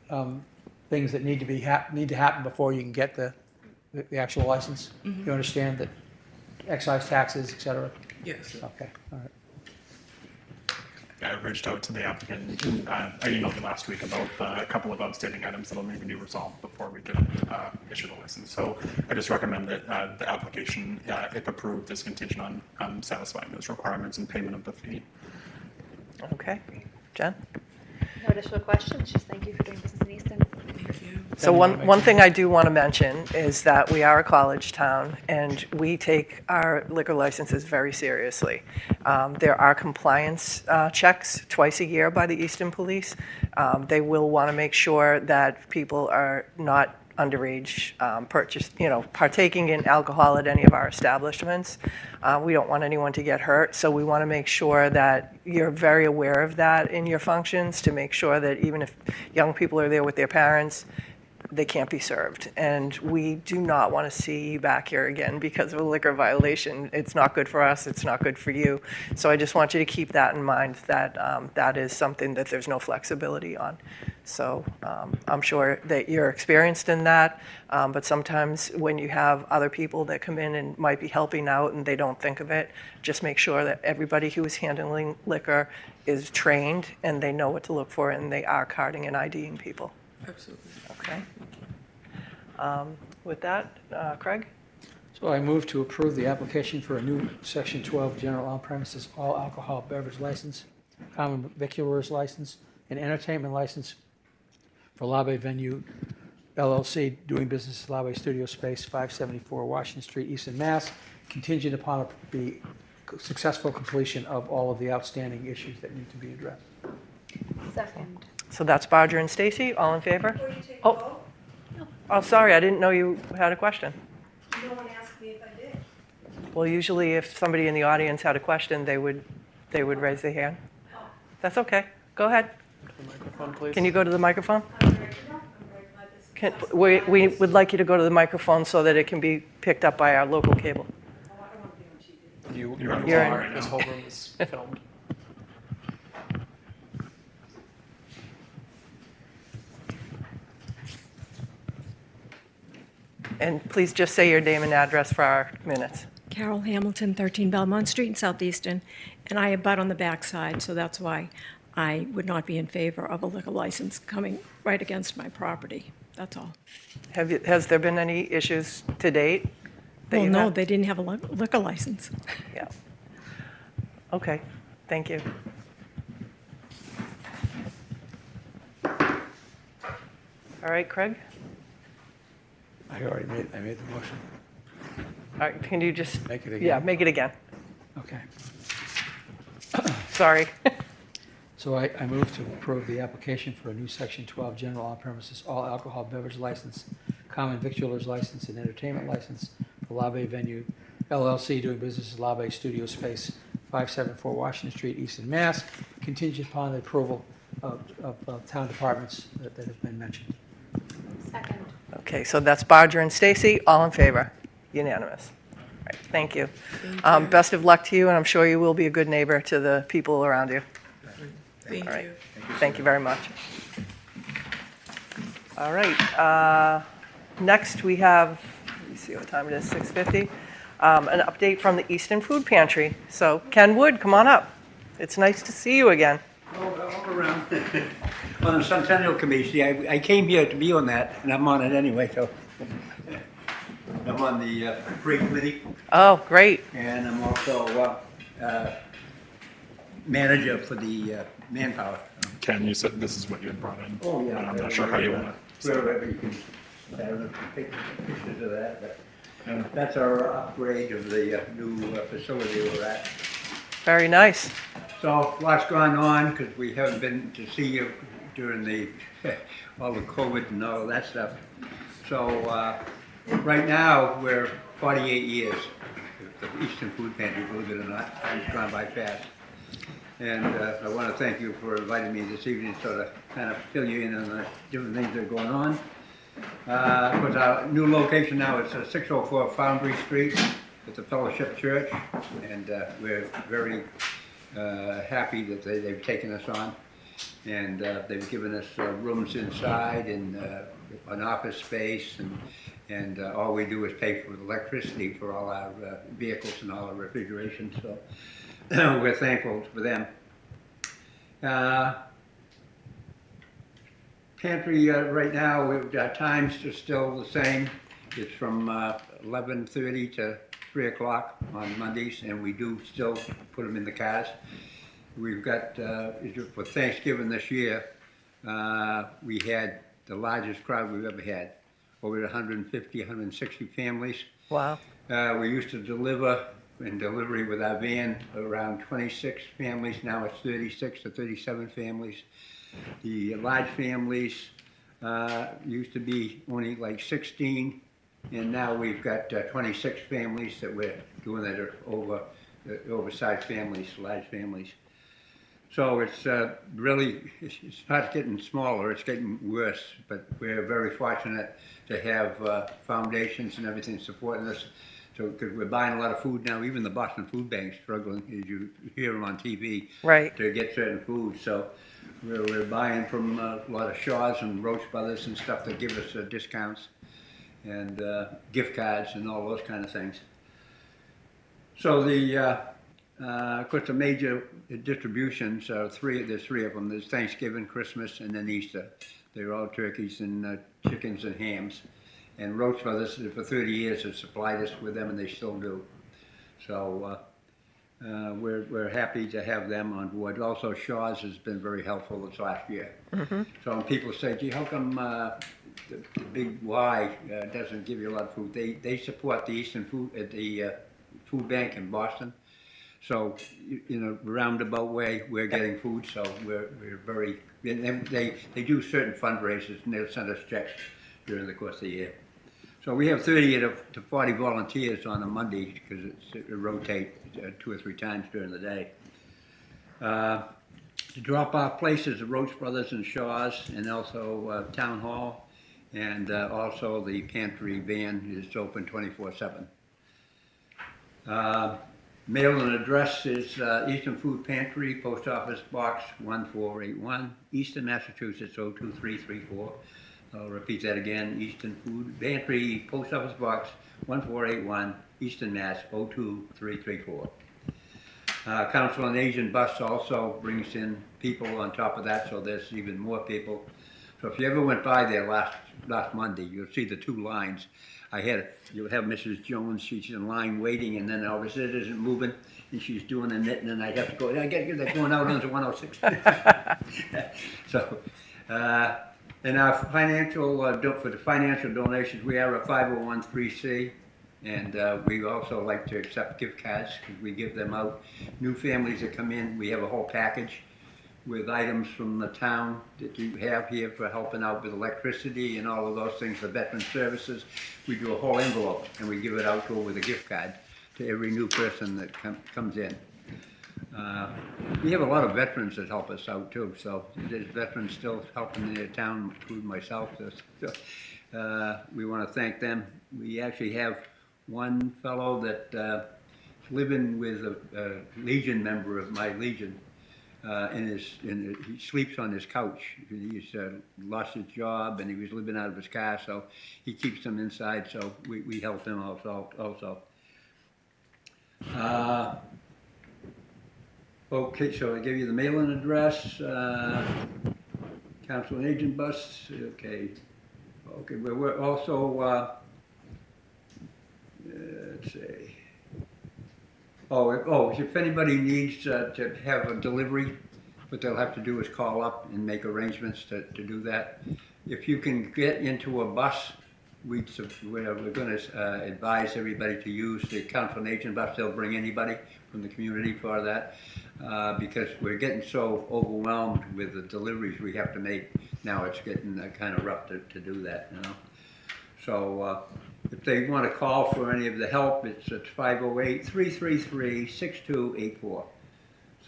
things that need to happen before you can get the actual license.
Mhm.
You understand that excise taxes, et cetera?
Yes.
Okay, all right.
I reached out to the applicant. I emailed you last week about a couple of outstanding items that'll need to be resolved before we can issue the license. So I just recommend that the application, if approved, is contingent on satisfying those requirements and payment of the fee.
Okay. Jen?
No additional questions, just thank you for doing business in Easton.
Thank you.
So one thing I do want to mention is that we are a college town, and we take our liquor licenses very seriously. There are compliance checks twice a year by the Easton Police. They will want to make sure that people are not underage partaking in alcohol at any of our establishments. We don't want anyone to get hurt, so we want to make sure that you're very aware of that in your functions, to make sure that even if young people are there with their parents, they can't be served. And we do not want to see you back here again because of a liquor violation. It's not good for us, it's not good for you. So I just want you to keep that in mind, that that is something that there's no flexibility on. So I'm sure that you're experienced in that, but sometimes when you have other people that come in and might be helping out and they don't think of it, just make sure that everybody who is handling liquor is trained and they know what to look for and they are carding and IDing people.
Absolutely.
Okay. With that, Craig?
So I move to approve the application for a new Section 12 general on-premises all alcohol beverage license, common victualers license, and entertainment license for Labe Venue LLC, doing business as Labe Studio Space, 574 Washington Street, Easton, Mass., contingent upon the successful completion of all of the outstanding issues that need to be addressed.
Second.
So that's Barger and Stacy, all in favor? Oh, sorry, I didn't know you had a question.
No one asked me if I did.
Well, usually if somebody in the audience had a question, they would raise their hand. That's okay. Go ahead.
microphone, please.
Can you go to the microphone? We would like you to go to the microphone so that it can be picked up by our local cable.
You
You're
are.
in.
This whole room is filmed.
And please just say your name and address for our minutes.
Carol Hamilton, 13 Belmont Street in Southeastern, and I abut on the backside, so that's why I would not be in favor of a liquor license coming right against my property. That's all.
Has there been any issues to date?
Well, no, they didn't have a liquor license.
Yeah. Okay, thank you. All right, Craig?
I already made the motion.
All right, can you just?
Make it again?
Yeah, make it again.
Okay.
Sorry.
So I move to approve the application for a new Section 12 general on-premises all alcohol beverage license, common victualer's license, and entertainment license for La Bay Venue LLC doing business as La Bay Studio Space, 574 Washington Street, Easton, Mass, contingent upon the approval of town departments that have been mentioned.
Second.
Okay, so that's Barger and Stacy, all in favor? Unanimous. All right, thank you. Best of luck to you, and I'm sure you will be a good neighbor to the people around you.
Thank
All right.
you.
Thank you very much. All right, next we have, let me see what time it is, 6:50. An update from the Easton Food Pantry. So Ken Wood, come on up. It's nice to see you again.
All around. On the Centennial Committee, I came here to be on that, and I'm on it anyway, so. I'm on the parade committee.
Oh, great.
And I'm also manager for the manpower.
Ken, you said this is what you had brought in.
Oh, yeah.
I'm not sure how you want to.
Wherever you can, I don't know if you take pictures of that, but that's our upgrade of the new facility we're at.
Very nice.
So lots gone on because we haven't been to see you during the all the COVID and all of that stuff. So right now we're 48 years of the Easton Food Pantry, believe it or not. Time's gone by fast. And I want to thank you for inviting me this evening so to kind of fill you in on the different things that are going on. Of course, our new location now is 604 Foundry Street at the Fellowship Church, and we're very happy that they've taken us on, and they've given us rooms inside and an office space, and all we do is pay for electricity for all our vehicles and all our refrigeration, so we're thankful for them. Pantry right now, our times are still the same. It's from 11:30 to 3 o'clock on Mondays, and we do still put them in the cars. We've got, for Thanksgiving this year, we had the largest crowd we've ever had, over 150, 160 families.
Wow.
We used to deliver in delivery with our van around 26 families. Now it's 36 to 37 families. The large families used to be only like 16, and now we've got 26 families that we're doing that are oversized families, large families. So it's really, it's not getting smaller, it's getting worse, but we're very fortunate to have foundations and everything supporting us. So, because we're buying a lot of food now, even the Boston Food Bank's struggling, as you hear them on TV,
right,
to get certain food. So we're buying from a lot of Shaw's and Roach Brothers and stuff that give us discounts and gift cards and all those kind of things. So of course, the major distributions are there's three of them. There's Thanksgiving, Christmas, and then Easter. They're all turkeys and chickens and hams. And Roach Brothers, for 30 years, have supplied us with them, and they still do. So we're happy to have them on board. Also, Shaw's has been very helpful this last year.
Mm-hmm.
So when people say, gee, how come the big Y doesn't give you a lot of food? They support the Easton Food, the Food Bank in Boston. So, in a roundabout way, we're getting food, so we're very, they do certain fundraisers, and they'll send us checks during the course of the year. So we have 30 to 40 volunteers on a Monday, because it rotates 2 or 3 times during the day. The drop-off places, the Roach Brothers and Shaw's, and also Town Hall, and also the pantry van is open 24/7. Mail and address is Easton Food Pantry, Post Office Box 1481, Easton, Massachusetts 02334. I'll repeat that again, Easton Food Pantry, Post Office Box 1481, Easton, Mass 02334. Council on Aging bus also brings in people on top of that, so there's even more people. So if you ever went by there last Monday, you'll see the two lines. You'll have Mrs. Jones, she's in line waiting, and then all of a sudden it isn't moving, and she's doing the knitting, and I have to go, I gotta get that going out onto 106. So, and our financial, for the financial donations, we are a 501(c)(3), and we also like to accept gift cards, because we give them out. New families that come in, we have a whole package with items from the town that you have here for helping out with electricity and all of those things for veteran services. We do a whole envelope and we give it out to her with a gift card to every new person that comes in. We have a lot of veterans that help us out too, so there's veterans still helping the town, including myself. So, we want to thank them. We actually have one fellow that is living with a Legion member of my Legion. He sleeps on his couch. He's lost his job and he was living out of his car, so he keeps them inside, so we help him also. Okay, so I gave you the mailing address, council and agent bus, okay. Okay, we're also, let's see. If anybody needs to have a delivery, what they'll have to do is call up and make arrangements to do that. If you can get into a bus, we're going to advise everybody to use the council and agent bus. They'll bring anybody from the community for that, because we're getting so overwhelmed with the deliveries we have to make. Now it's getting kind of rough to do that, you know. So if they want to call for any of the help, it's 508-333-6284.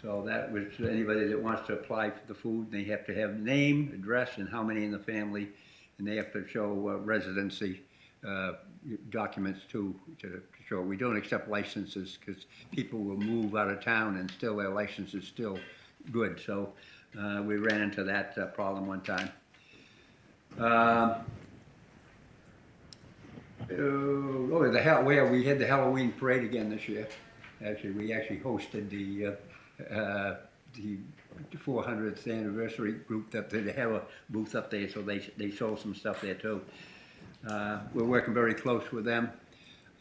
So that was anybody that wants to apply for the food. They have to have name, address, and how many in the family, and they have to show residency documents too to show. We don't accept licenses because people will move out of town and still their license is still good. So we ran into that problem one time. We had the Halloween parade again this year. Actually, we hosted the 400th anniversary group that they have a booth up there, so they sold some stuff there too. We're working very close with them.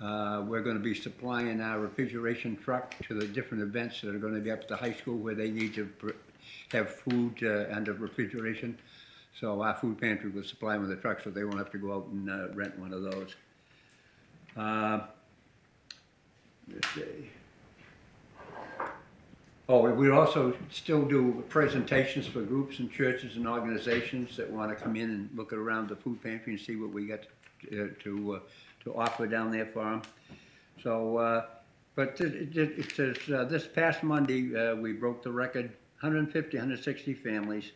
We're going to be supplying our refrigeration truck to the different events that are going to be up at the high school where they need to have food under refrigeration. So our food pantry will supply them with the truck, so they won't have to go out and rent one of those. Let's see. We also still do presentations for groups and churches and organizations that want to come in and look around the food pantry and see what we got to offer down there for them. So, but it says this past Monday we broke the record, 160 families,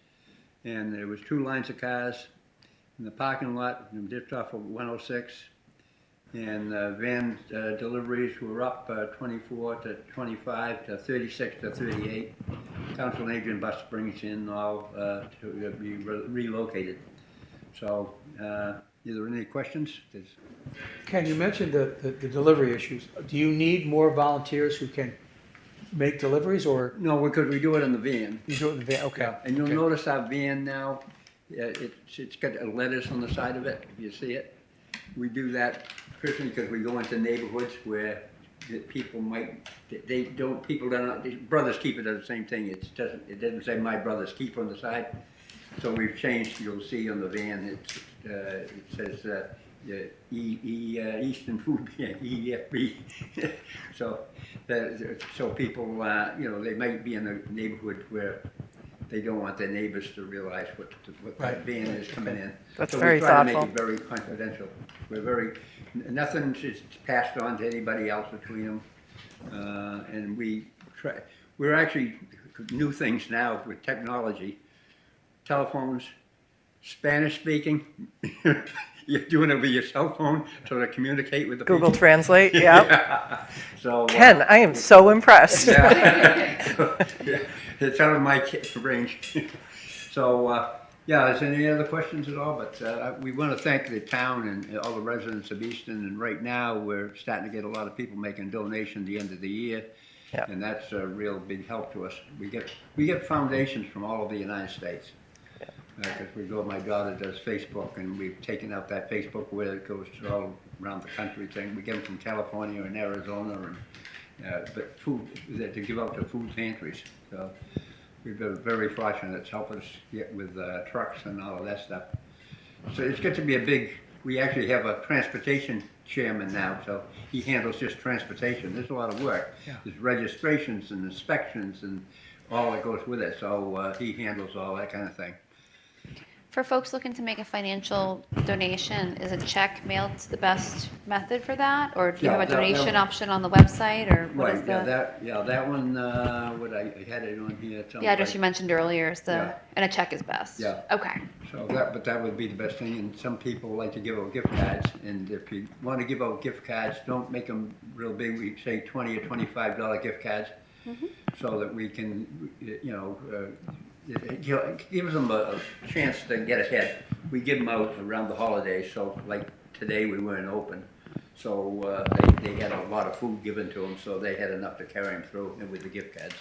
and there was 2 lines of cars in the parking lot just off of 106. And van deliveries were up 24 to 25 to 36 to 38. Council and agent bus brings in all to be relocated. So, are there any questions?
Ken, you mentioned the delivery issues. Do you need more volunteers who can make deliveries, or?
No, because we do it in the van.
You do it in the van, okay.
Yeah. And you'll notice our van now, it's got letters on the side of it, if you see it. We do that personally because we go into neighborhoods where people brothers keep it as the same thing. It doesn't say my brother's keeper on the side. So we've changed, you'll see on the van, it says Easton Food, EFB. So people, they might be in a neighborhood where they don't want their neighbors to realize what that van is coming in.
That's
so
very
we try
thoughtful.
to make it very confidential. Nothing is passed on to anybody else between them. And we're actually new things now with technology. Telephones, Spanish speaking. You're doing it with your cell phone to communicate with the
Google
people.
Translate, yeah.
So
Ken, I am so impressed.
Yeah. Yeah. It's out of my range. So, yeah, is there any other questions at all? But we want to thank the town and all the residents of Easton. And right now, we're starting to get a lot of people making donations at the end of the year.
Yeah.
And that's a real big help to us. We get foundations from all over the United States. Because my daughter does Facebook, and we've taken out that Facebook where it goes to all around the country thing. We get them from California and Arizona, and but food to give out to food pantries. So we've been very fortunate. It's helped us get with trucks and all of that stuff. So it's got to be a big. We actually have a transportation chairman now, so he handles just transportation. There's a lot of work.
Yeah.
There's registrations and inspections and all that goes with it. So he handles all that kind of thing.
For folks looking to make a financial donation, is a check mailed the best method for that? Or do you have a donation option on the website, or what is the?
That one, what I had it on here.
The address you mentioned earlier is the, and a check is best?
Yeah.
Okay.
So that would be the best thing, and some people like to give out gift cards, and if you want to give out gift cards, don't make them real big. We say $20 or $25 gift cards, so that we can, it gives them a chance to get ahead. We give them out around the holidays, so like today we weren't open. So they had a lot of food given to them, so they had enough to carry them through with the gift cards.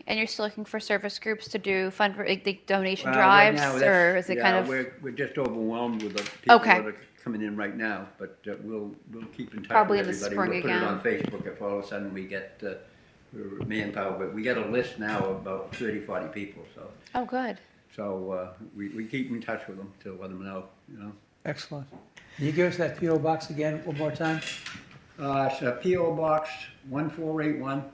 And you're still looking for service groups to do the donation
Well,
drives,
right now,
or is it kind of?
We're just overwhelmed with the people
Okay.
that are coming in right now, but we'll keep in touch
Probably
with
in the
everybody.
spring
We'll
again.
put it on Facebook if all of a sudden we get manpower, but we got a list now of about 30, 40 people, so.
Oh, good.
So we keep in touch with them to let them know,
Excellent. Can you give us that P.O. box again one more time?
It's a P.O. Box 1481,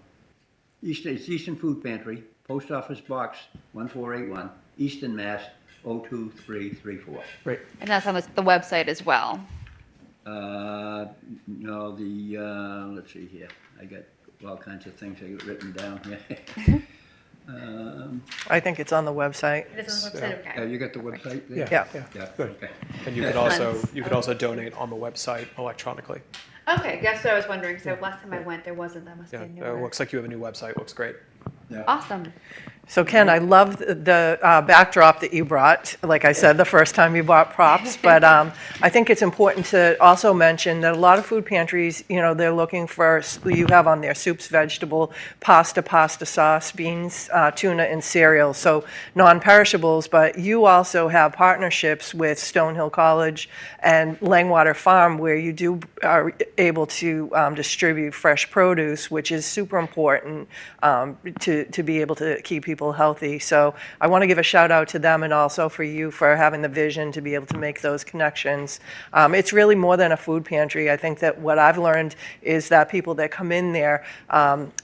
it's Easton Food Pantry, Post Office Box 1481, Easton, Mass. 02334.
Great.
And that's on the website as well.
No, let's see here. I got all kinds of things I got written down here.
I think it's on the website.
It is on the website, okay.
You got the website there?
Yeah.
Good. Okay.
And you could also donate on the website electronically.
Okay, that's what I was wondering. So last time I went, there wasn't. That must
Yeah,
be a
it
newer.
looks like you have a new website. Looks great.
Awesome.
So Ken, I love the backdrop that you brought. Like I said, the first time you bought props, but I think it's important to also mention that a lot of food pantries, they're looking for, you have on there soups, vegetable, pasta sauce, beans, tuna, and cereal. So non-perishables, but you also have partnerships with Stonehill College and Langwater Farm where you are able to distribute fresh produce, which is super important to be able to keep people healthy. So I want to give a shout out to them and also for you for having the vision to be able to make those connections. It's really more than a food pantry. I think that what I've learned is that people that come in there,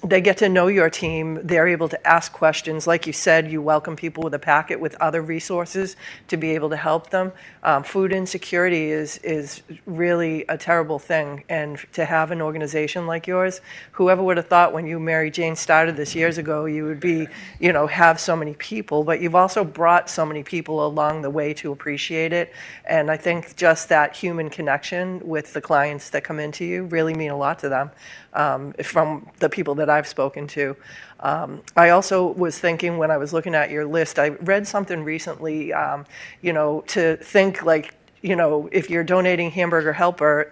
they get to know your team. They're able to ask questions. Like you said, you welcome people with a packet with other resources to be able to help them. Food insecurity is really a terrible thing. And to have an organization like yours, whoever would have thought when you, Mary Jane, started this years ago, you would be, have so many people, but you've also brought so many people along the way to appreciate it. And I think just that human connection with the clients that come into you really mean a lot to them, from the people that I've spoken to. I also was thinking when I was looking at your list, I read something recently, to think like, if you're donating Hamburger Helper,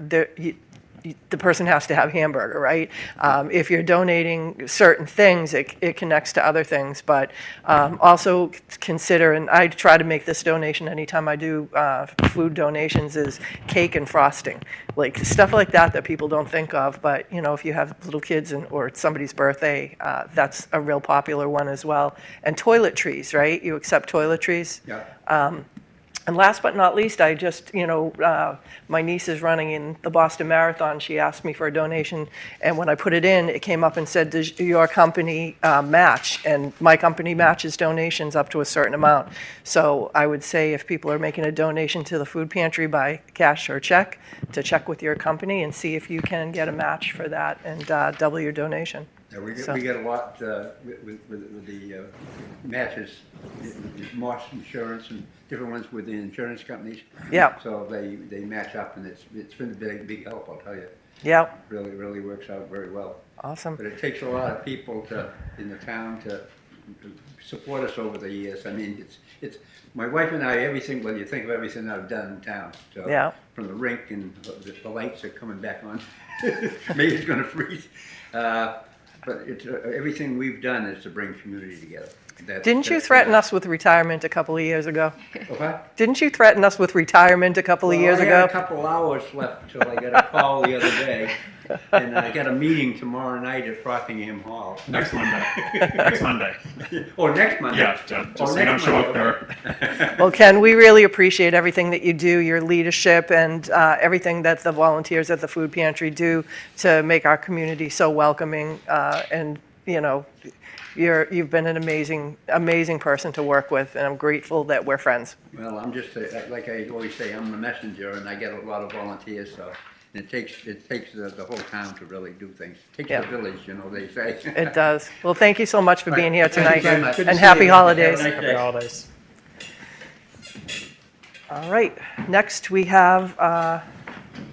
the person has to have hamburger, right? If you're donating certain things, it connects to other things. But also consider, and I try to make this donation anytime I do food donations, is cake and frosting. Like stuff like that people don't think of. But, if you have little kids or it's somebody's birthday, that's a real popular one as well. And toiletries, right? You accept toiletries?
Yeah.
And last but not least, I just, my niece is running in the Boston Marathon. She asked me for a donation, and when I put it in, it came up and said, does your company match? And my company matches donations up to a certain amount. So I would say if people are making a donation to the food pantry by cash or check, to check with your company and see if you can get a match for that and double your donation.
Yeah, we
So-
get a lot with the matches, Moss Insurance and different ones with the insurance companies.
Yeah.
So they match up, and it's been a big help, I'll tell you.
Yeah.
Really works out very well.
Awesome.
But it takes a lot of people in the town to support us over the years. I mean, it's my wife and I, everything, when you think of everything I've done in town. So
Yeah.
from the rink, and the lights are coming back on. Maybe it's gonna freeze. But it's, everything we've done is to bring community together.
Didn't you threaten us with retirement a couple of years ago?
What?
Didn't you threaten us with retirement a couple of years
I
ago?
had a couple hours left till I got a call the other day, and I got a meeting tomorrow night at Frothingham Hall.
Next Monday. Next Monday.
Oh, next Monday?
Yeah, just so you don't show up there.
Well, Ken, we really appreciate everything that you do, your leadership, and everything that the volunteers at the food pantry do to make our community so welcoming. And, you know, you've been an amazing person to work with, and I'm grateful that we're friends.
Well, I'm just, like I always say, I'm the messenger, and I get a lot of volunteers, so it takes the whole town to really do things. It takes
Yeah.
the village, you know, they say.
It does. Well, thank you so much for being here
Thank you
tonight,
very much. Good to
and
see
happy
you.
holidays.
Have a nice day.
Happy holidays.
All right, next we have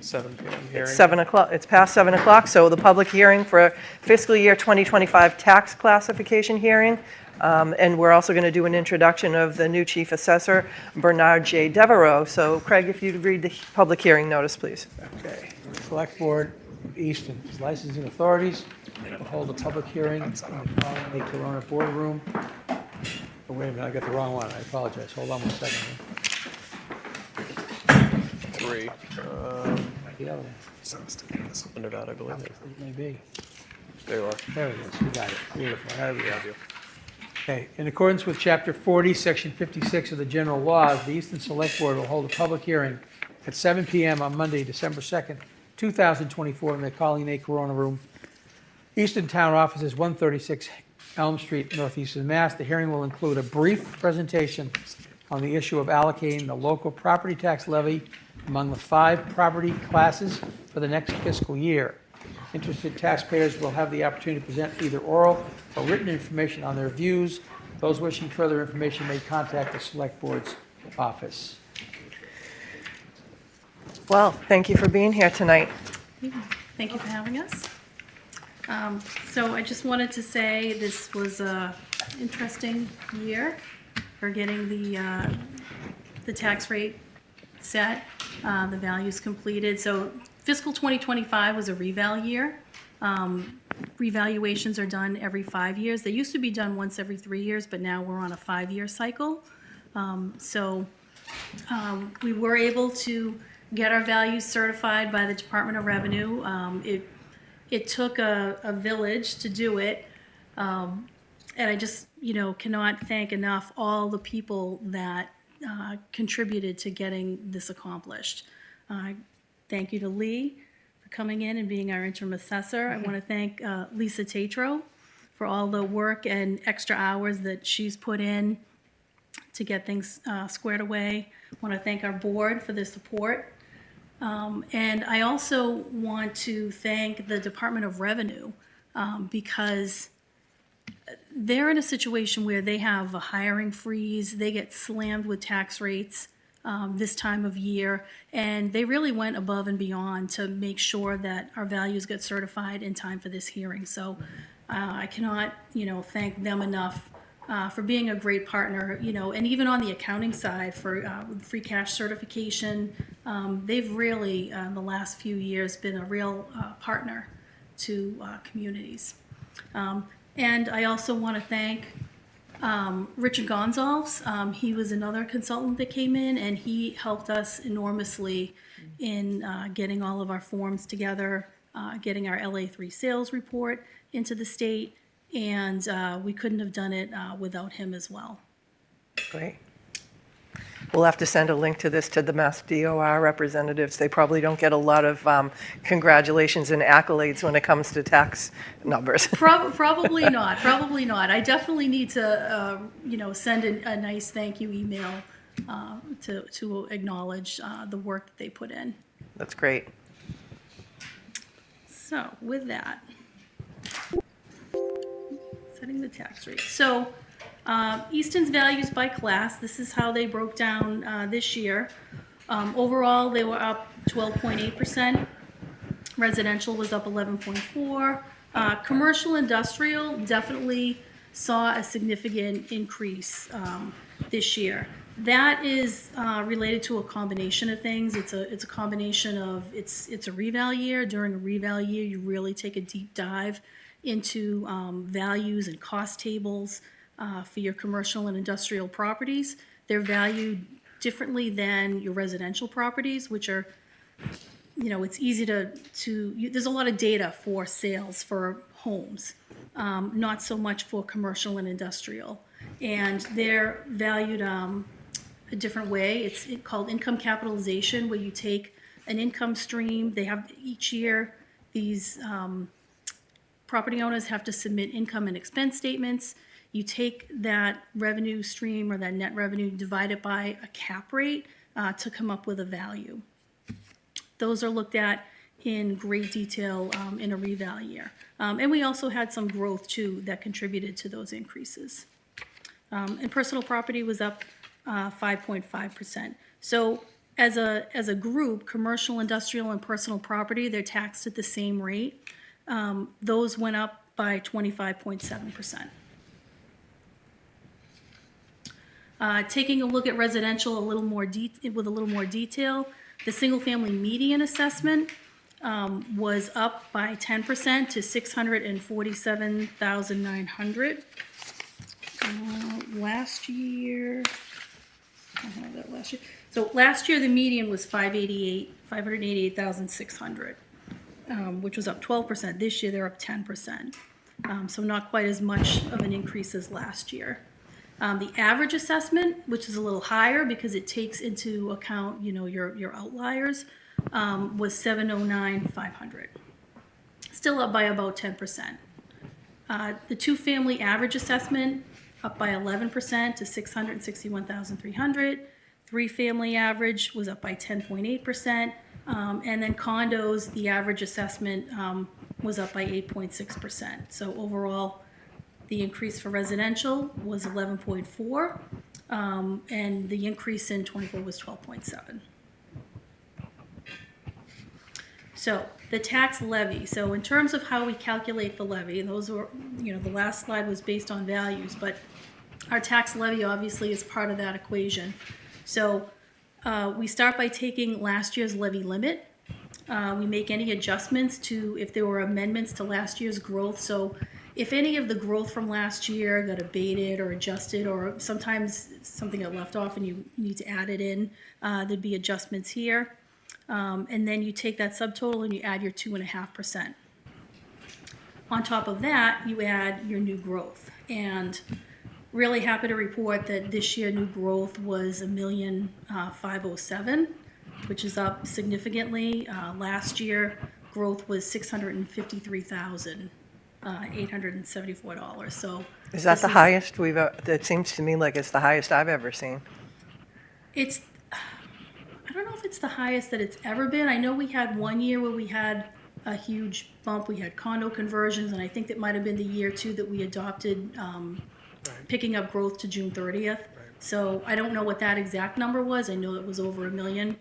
7 p.m. hearing.
It's 7 o'clock. It's past 7 o'clock, so the public hearing for fiscal year 2025 tax classification hearing. And we're also going to do an introduction of the new chief assessor, Bernard J. Devereaux. So Craig, if you'd read the public hearing notice, please.
Okay. Select Board of Easton, licensing authorities will hold a public hearing in the following Corona boardroom. Oh, wait a minute, I got the wrong one. I apologize. Hold on one second.
3.
The other one.
Under that, I believe.
It may be.
There you are.
There it is. We got it. Beautiful. There we go. Okay. In accordance with Chapter 40, Section 56 of the general laws, the Easton Select Board will hold a public hearing at 7 p.m. on Monday, December 2nd, 2024, in the Colleen A. Corona Room. Easton Town Offices, 136 Elm Street, Northeastern Mass. The hearing will include a brief presentation on the issue of allocating the local property tax levy among the 5 property classes for the next fiscal year. Interested taxpayers will have the opportunity to present either oral or written information on their views. Those wishing further information may contact the Select Board's office.
Well, thank you for being here tonight.
Thank you for having us. So I just wanted to say this was a interesting year for getting the tax rate set, the values completed. So fiscal 2025 was a reval year. Revaluations are done every 5 years. They used to be done once every 3 years, but now we're on a 5-year cycle. We were able to get our values certified by the Department of Revenue. It took a village to do it. And I just, cannot thank enough all the people that contributed to getting this accomplished. Thank you to Lee for coming in and being our interim assessor. I want to thank Lisa Tatro for all the work and extra hours that she's put in to get things squared away. I want to thank our board for their support. And I also want to thank the Department of Revenue because they're in a situation where they have a hiring freeze. They get slammed with tax rates this time of year, and they really went above and beyond to make sure that our values get certified in time for this hearing. So I cannot, thank them enough for being a great partner, and even on the accounting side for free cash certification. They've really, in the last few years, been a real partner to communities. And I also want to thank Richard Gonzalez. He was another consultant that came in, and he helped us enormously in getting all of our forms together, getting our LA3 sales report into the state, and we couldn't have done it without him as well.
Great. We'll have to send a link to this to the Mass DOR representatives. They probably don't get a lot of congratulations and accolades when it comes to tax numbers.
Probably not. Probably not. I definitely need to, send a nice thank you email to acknowledge the work that they put in.
That's great.
So with that, cutting the tax rate. So Easton's values by class, this is how they broke down this year. Overall, they were up 12.8%. Residential was up 11.4%. Commercial industrial definitely saw a significant increase this year. That is related to a combination of things. It's a combination of it's a reval year. During a reval year, you really take a deep dive into values and cost tables for your commercial and industrial properties. They're valued differently than your residential properties, which are, it's easy there's a lot of data for sales for homes, not so much for commercial and industrial. And they're valued a different way. It's called income capitalization, where you take an income stream. They have each year, these property owners have to submit income and expense statements. You take that revenue stream or that net revenue, divide it by a cap rate to come up with a value. Those are looked at in great detail in a reval year. And we also had some growth too that contributed to those increases. And personal property was up 5.5%. So as a group, commercial, industrial, and personal property, they're taxed at the same rate. Those went up by 25.7%. Taking a look at residential with a little more detail, the single-family median assessment was up by 10% to $647,900. Last year, I have that last year. So last year the median was $588,600, which was up 12%. This year they're up 10%. So not quite as much of an increase as last year. The average assessment, which is a little higher because it takes into account, your outliers, was $709,500. Still up by about 10%. The two-family average assessment up by 11% to $661,300. Three-family average was up by 10.8%. And then condos, the average assessment was up by 8.6%. So overall, the increase for residential was 11.4, and the increase in 24 was 12.7. So the tax levy. So in terms of how we calculate the levy, and those were, the last slide was based on values, but our tax levy obviously is part of that equation. So we start by taking last year's levy limit. We make any adjustments to if there were amendments to last year's growth. So if any of the growth from last year got abated or adjusted, or sometimes something got left off and you need to add it in, there'd be adjustments here. And then you take that subtotal and you add your 2.5%. On top of that, you add your new growth. And really happy to report that this year new growth was $1,507,000, which is up significantly. Last year growth was $653,874. So
is that the highest we've? It seems to me like it's the highest I've ever seen.
I don't know if it's the highest that it's ever been. I know we had one year where we had a huge bump. We had condo conversions, and I think that might have been the year too that we adopted picking up growth to June 30th. Right. So I don't know what that exact number was. I know it was over $1 million.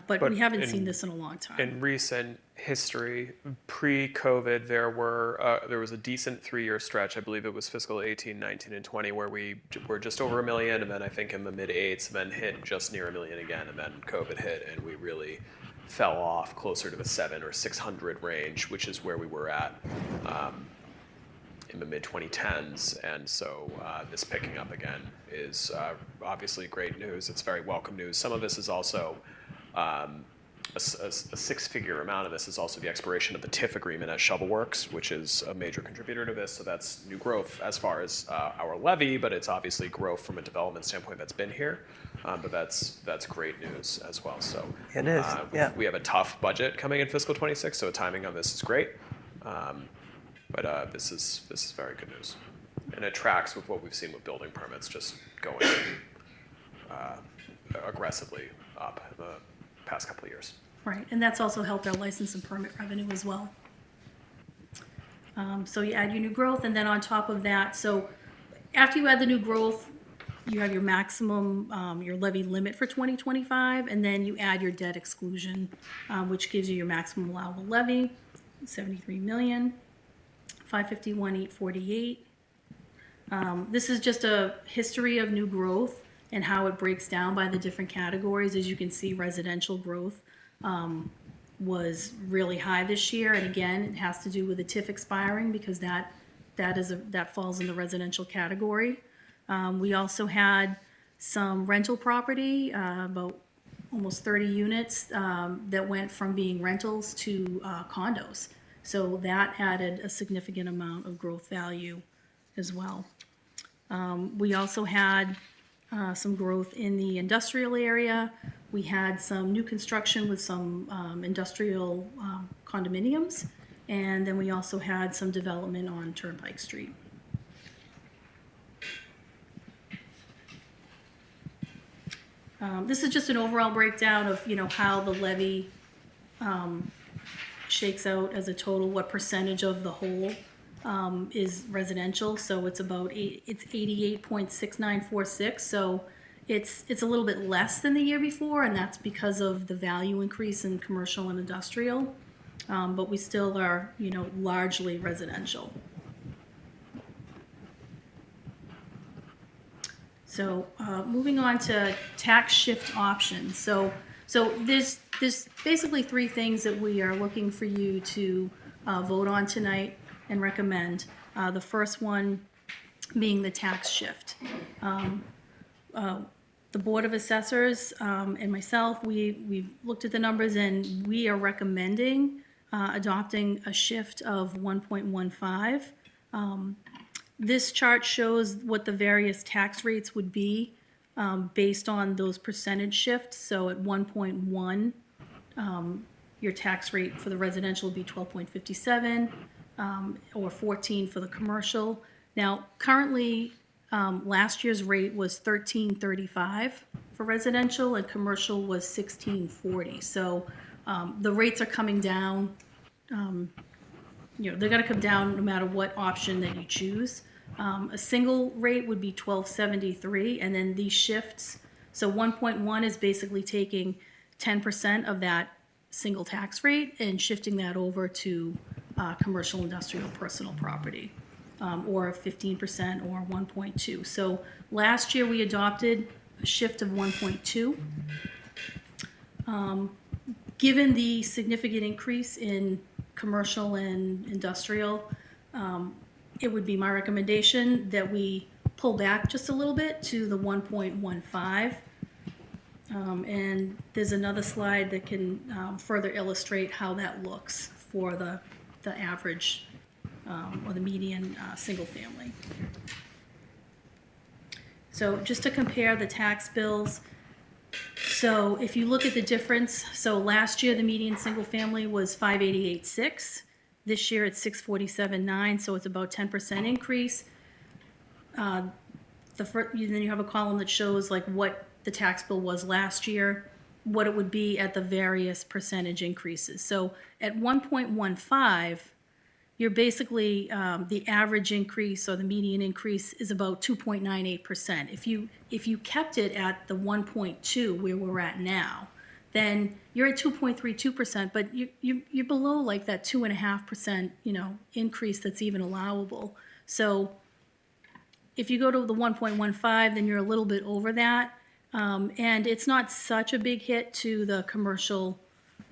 But we haven't seen this in a long time.
In recent history, pre-COVID, there was a decent 3-year stretch. I believe it was fiscal 18, 19, and 20, where we were just over $1 million, and then I think in the mid-8s, and then hit just near $1 million again, and then COVID hit, and we really fell off closer to the 700 or 600 range, which is where we were at in the mid-2010s. And so this picking up again is obviously great news. It's very welcome news. Some of this is also a six-figure amount of this is also the expiration of the TIF agreement at Shovelworks, which is a major contributor to this. So that's new growth as far as our levy, but it's obviously growth from a development standpoint that's been here. But that's great news as well. So
it is. Yeah.
We have a tough budget coming in fiscal 26, so timing on this is great. But this is very good news, and it tracks with what we've seen with building permits just going aggressively up in the past couple of years.
Right, and that's also helped our license and permit revenue as well. So you add your new growth, and then on top of that, so after you add the new growth, you have your maximum, your levy limit for 2025, and then you add your debt exclusion, which gives you your maximum allowable levy, 73,551,848. This is just a history of new growth and how it breaks down by the different categories. As you can see, residential growth was really high this year, and again, it has to do with the TIF expiring because that falls in the residential category. We also had some rental property, about almost 30 units that went from being rentals to condos. So that added a significant amount of growth value as well. We also had some growth in the industrial area. We had some new construction with some industrial condominiums, and then we also had some development on Turnpike Street. This is just an overall breakdown of, how the levy shakes out as a total, what percentage of the whole is residential. So it's about it's 88.6946. So it's a little bit less than the year before, and that's because of the value increase in commercial and industrial. But we still are, largely residential. So moving on to tax shift options. So there's basically three things that we are looking for you to vote on tonight and recommend. The first one being the tax shift. The Board of Assessors and myself, we've looked at the numbers, and we are recommending adopting a shift of 1.15. This chart shows what the various tax rates would be based on those percentage shifts. So at 1.1, your tax rate for the residential would be 12.57 or 14 for the commercial. Now, currently, last year's rate was 13.35 for residential, and commercial was 16.40. So the rates are coming down. They're going to come down no matter what option that you choose. A single rate would be 12.73, and then these shifts. So 1.1 is basically taking 10% of that single tax rate and shifting that over to commercial, industrial, personal property, or 15% or 1.2. So last year we adopted a shift of 1.2. Given the significant increase in commercial and industrial, it would be my recommendation that we pull back just a little bit to the 1.15. And there's another slide that can further illustrate how that looks for the average or the median single family. So just to compare the tax bills, so if you look at the difference, so last year the median single family was 588.6. This year it's 647.9, so it's about 10% increase. Then you have a column that shows like what the tax bill was last year, what it would be at the various percentage increases. So at 1.15, you're basically, the average increase or the median increase is about 2.98%. If you kept it at the 1.2 where we're at now, then you're at 2.32%, but you're below like that 2.5%, increase that's even allowable. So if you go to the 1.15, then you're a little bit over that. And it's not such a big hit to the commercial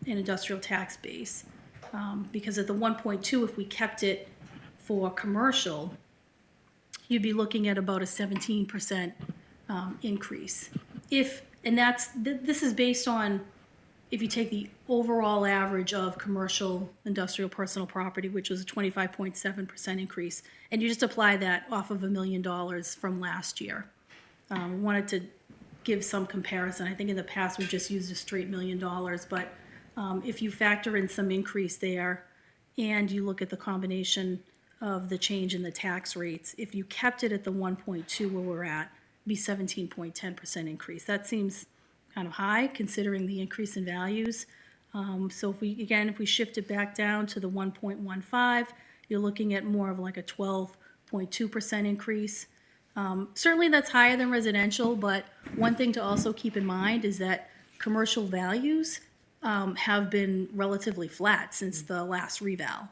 and industrial tax base. Because at the 1.2, if we kept it for commercial, you'd be looking at about a 17% increase. This is based on if you take the overall average of commercial, industrial, personal property, which was a 25.7% increase, and you just apply that off of $1 million from last year. Wanted to give some comparison. I think in the past we've just used a straight $1 million, but if you factor in some increase there and you look at the combination of the change in the tax rates, if you kept it at the 1.2 where we're at, it'd be 17.10% increase. That seems kind of high considering the increase in values. So if we shift it back down to the 1.15, you're looking at more of like a 12.2% increase. Certainly that's higher than residential, but one thing to also keep in mind is that commercial values have been relatively flat since the last reval.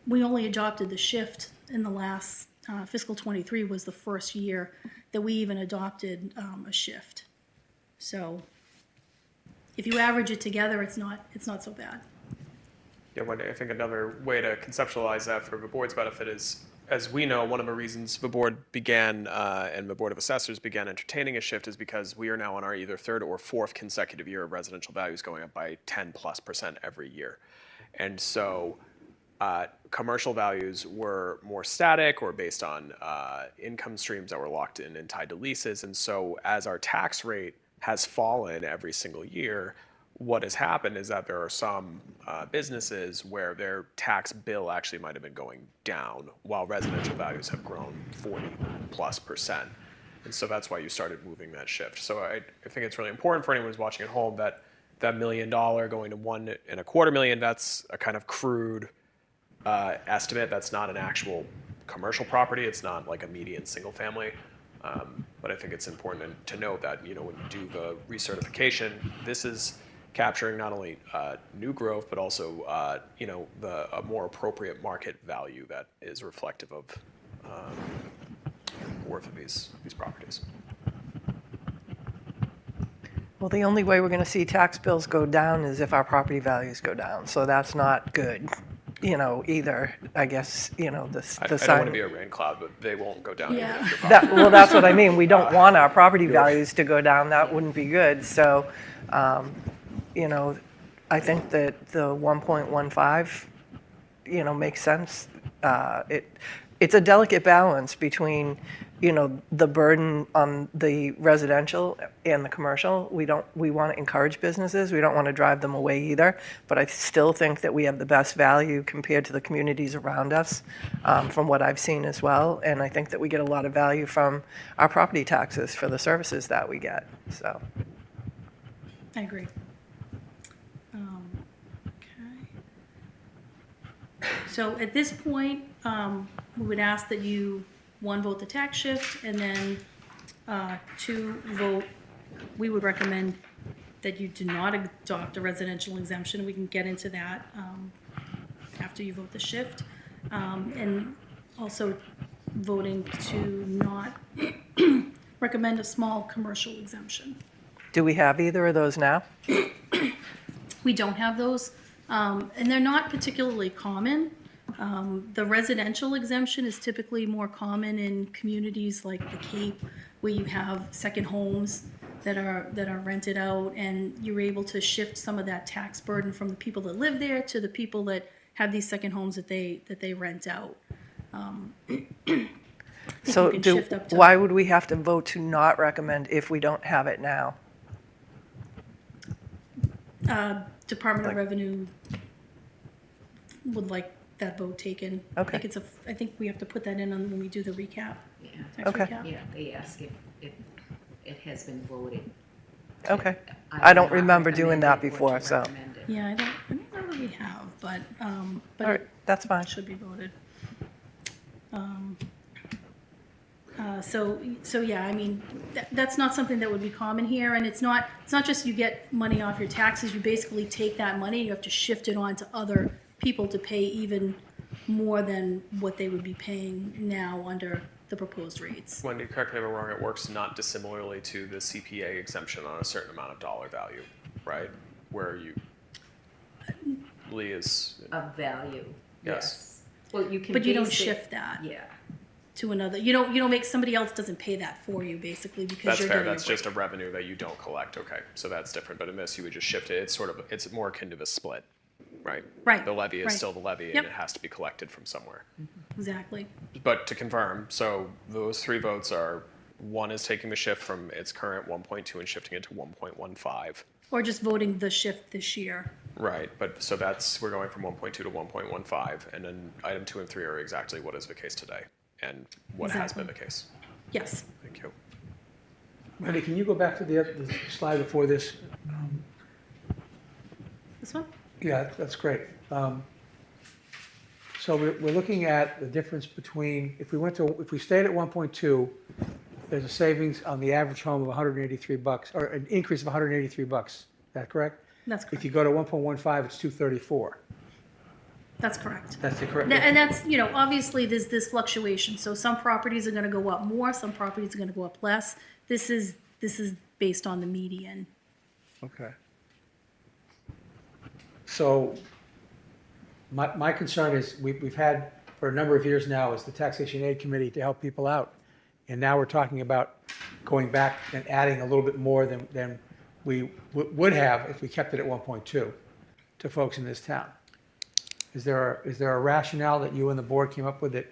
We only adopted the shift in the last fiscal 23 was the first year that we even adopted a shift. So if you average it together, it's not so bad.
Yeah, Wendy, I think another way to conceptualize that for the board's benefit is, as we know, one of the reasons the board began and the Board of Assessors began entertaining a shift is because we are now on our either third or fourth consecutive year of residential values going up by 10+% every year. And so commercial values were more static or based on income streams that were locked in and tied to leases. And so as our tax rate has fallen every single year, what has happened is that there are some businesses where their tax bill actually might have been going down while residential values have grown 40+%. And so that's why you started moving that shift. So I think it's really important for anyone who's watching at home that that $1 million going to $1.25 million, that's a kind of crude estimate. That's not an actual commercial property. It's not like a median single family. But I think it's important to note that, when you do the recertification, this is capturing not only new growth, but also, a more appropriate market value that is reflective of worth of these properties.
Well, the only way we're going to see tax bills go down is if our property values go down. So that's not good, either. I guess,
I don't want to be a rain cloud, but they won't go down.
Yeah.
Even if your
Well, that's what I mean. We don't want our property values to go down. That wouldn't be good. So, I think that the 1.15, makes sense. It's a delicate balance between, the burden on the residential and the commercial. We want to encourage businesses. We don't want to drive them away either. But I still think that we have the best value compared to the communities around us, from what I've seen as well. And I think that we get a lot of value from our property taxes for the services that we get. So.
I agree. Okay. So at this point, we would ask that you, 1, vote the tax shift, and then 2, vote, we would recommend that you do not adopt a residential exemption. We can get into that after you vote the shift. And also voting to not recommend a small commercial exemption.
Do we have either of those now?
We don't have those, and they're not particularly common. The residential exemption is typically more common in communities like the Cape, where you have second homes that are rented out, and you're able to shift some of that tax burden from the people that live there to the people that have these second homes that they rent out.
So why would we have to vote to not recommend if we don't have it now?
Department of Revenue would like that vote taken.
Okay.
I think we have to put that in when we do the recap.
Yeah.
Next
Okay.
recap.
Yeah, they ask if it has been voted.
Okay. I don't remember doing that before, so.
Yeah, I don't know that we have, but
All right, that's fine.
it should be voted. So yeah, I mean, that's not something that would be common here, and it's not just you get money off your taxes. You basically take that money, you have to shift it on to other people to pay even more than what they would be paying now under the proposed rates.
Wendy, correct me if I'm wrong, it works not dissimilarly to the CPA exemption on a certain amount of dollar value, right? Where Lee is...
Of value,
yes.
Well, you can
But you don't
base it-
shift that.
Yeah.
To another, you don't make, somebody else doesn't pay that for you, basically, because
That's
you're
fair.
getting
That's just a revenue that you don't collect. Okay, so that's different. But in this, you would just shift it. It's more akin to the split, right?
Right,
The levy is
right.
still the levy,
Yep.
and it has to be collected from somewhere.
Exactly.
But to confirm, so those 3 votes are: 1 is taking the shift from its current 1.2 and shifting it to 1.15.
Or just voting the shift this year.
Right, but so we're going from 1.2 to 1.15, and then item 2 and 3 are exactly what is the case today, and what has
Exactly.
been the case.
Yes.
Thank you.
Wendy, can you go back to the slide before this?
This one?
Yeah, that's great. So we're looking at the difference between, if we stayed at 1.2, there's a savings on the average home of $183, or an increase of $183. Is that correct?
That's correct.
If you go to 1.15, it's 234.
That's correct.
That's the correct.
And that's, obviously there's this fluctuation. So some properties are gonna go up more, some properties are gonna go up less. This is based on the median.
Okay. So my concern is we've had for a number of years now is the Taxation Aid Committee to help people out. And now we're talking about going back and adding a little bit more than we would have if we kept it at 1.2 to folks in this town. Is there a rationale that you and the board came up with that,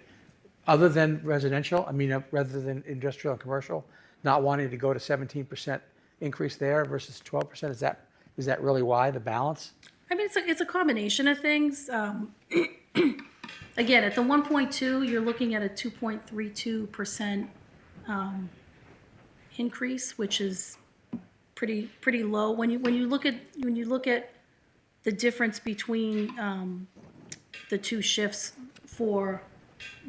other than residential, rather than industrial and commercial, not wanting to go to 17% increase there versus 12%? Is that really why, the balance?
It's a combination of things. Again, at the 1.2, you're looking at a 2.32% increase, which is pretty low. When you look at the difference between the two shifts for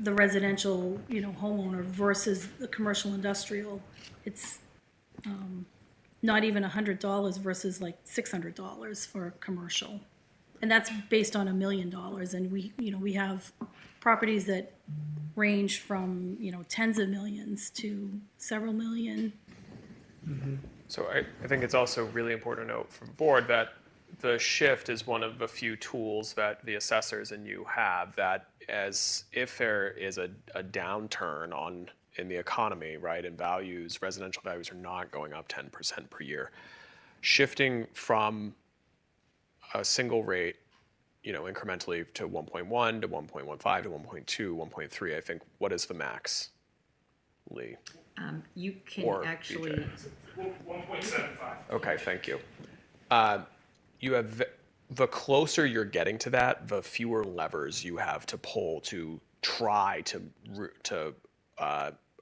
the residential, homeowner versus the commercial industrial, it's not even $100 versus like $600 for commercial. And that's based on $1 million. And we have properties that range from, tens of millions to several million.
Mm-hmm. So I think it's also really important to note from the board that the shift is one of the few tools that the assessors and you have that, as if there is a downturn in the economy, right, and values, residential values are not going up 10% per year. Shifting from a single rate, incrementally to 1.1 to 1.15 to 1.2, 1.3, I think, what is the max, Lee?
You can
Or
actually.
BJ? 1.75. Okay, thank you. You have, the closer you're getting to that, the fewer levers you have to pull to try to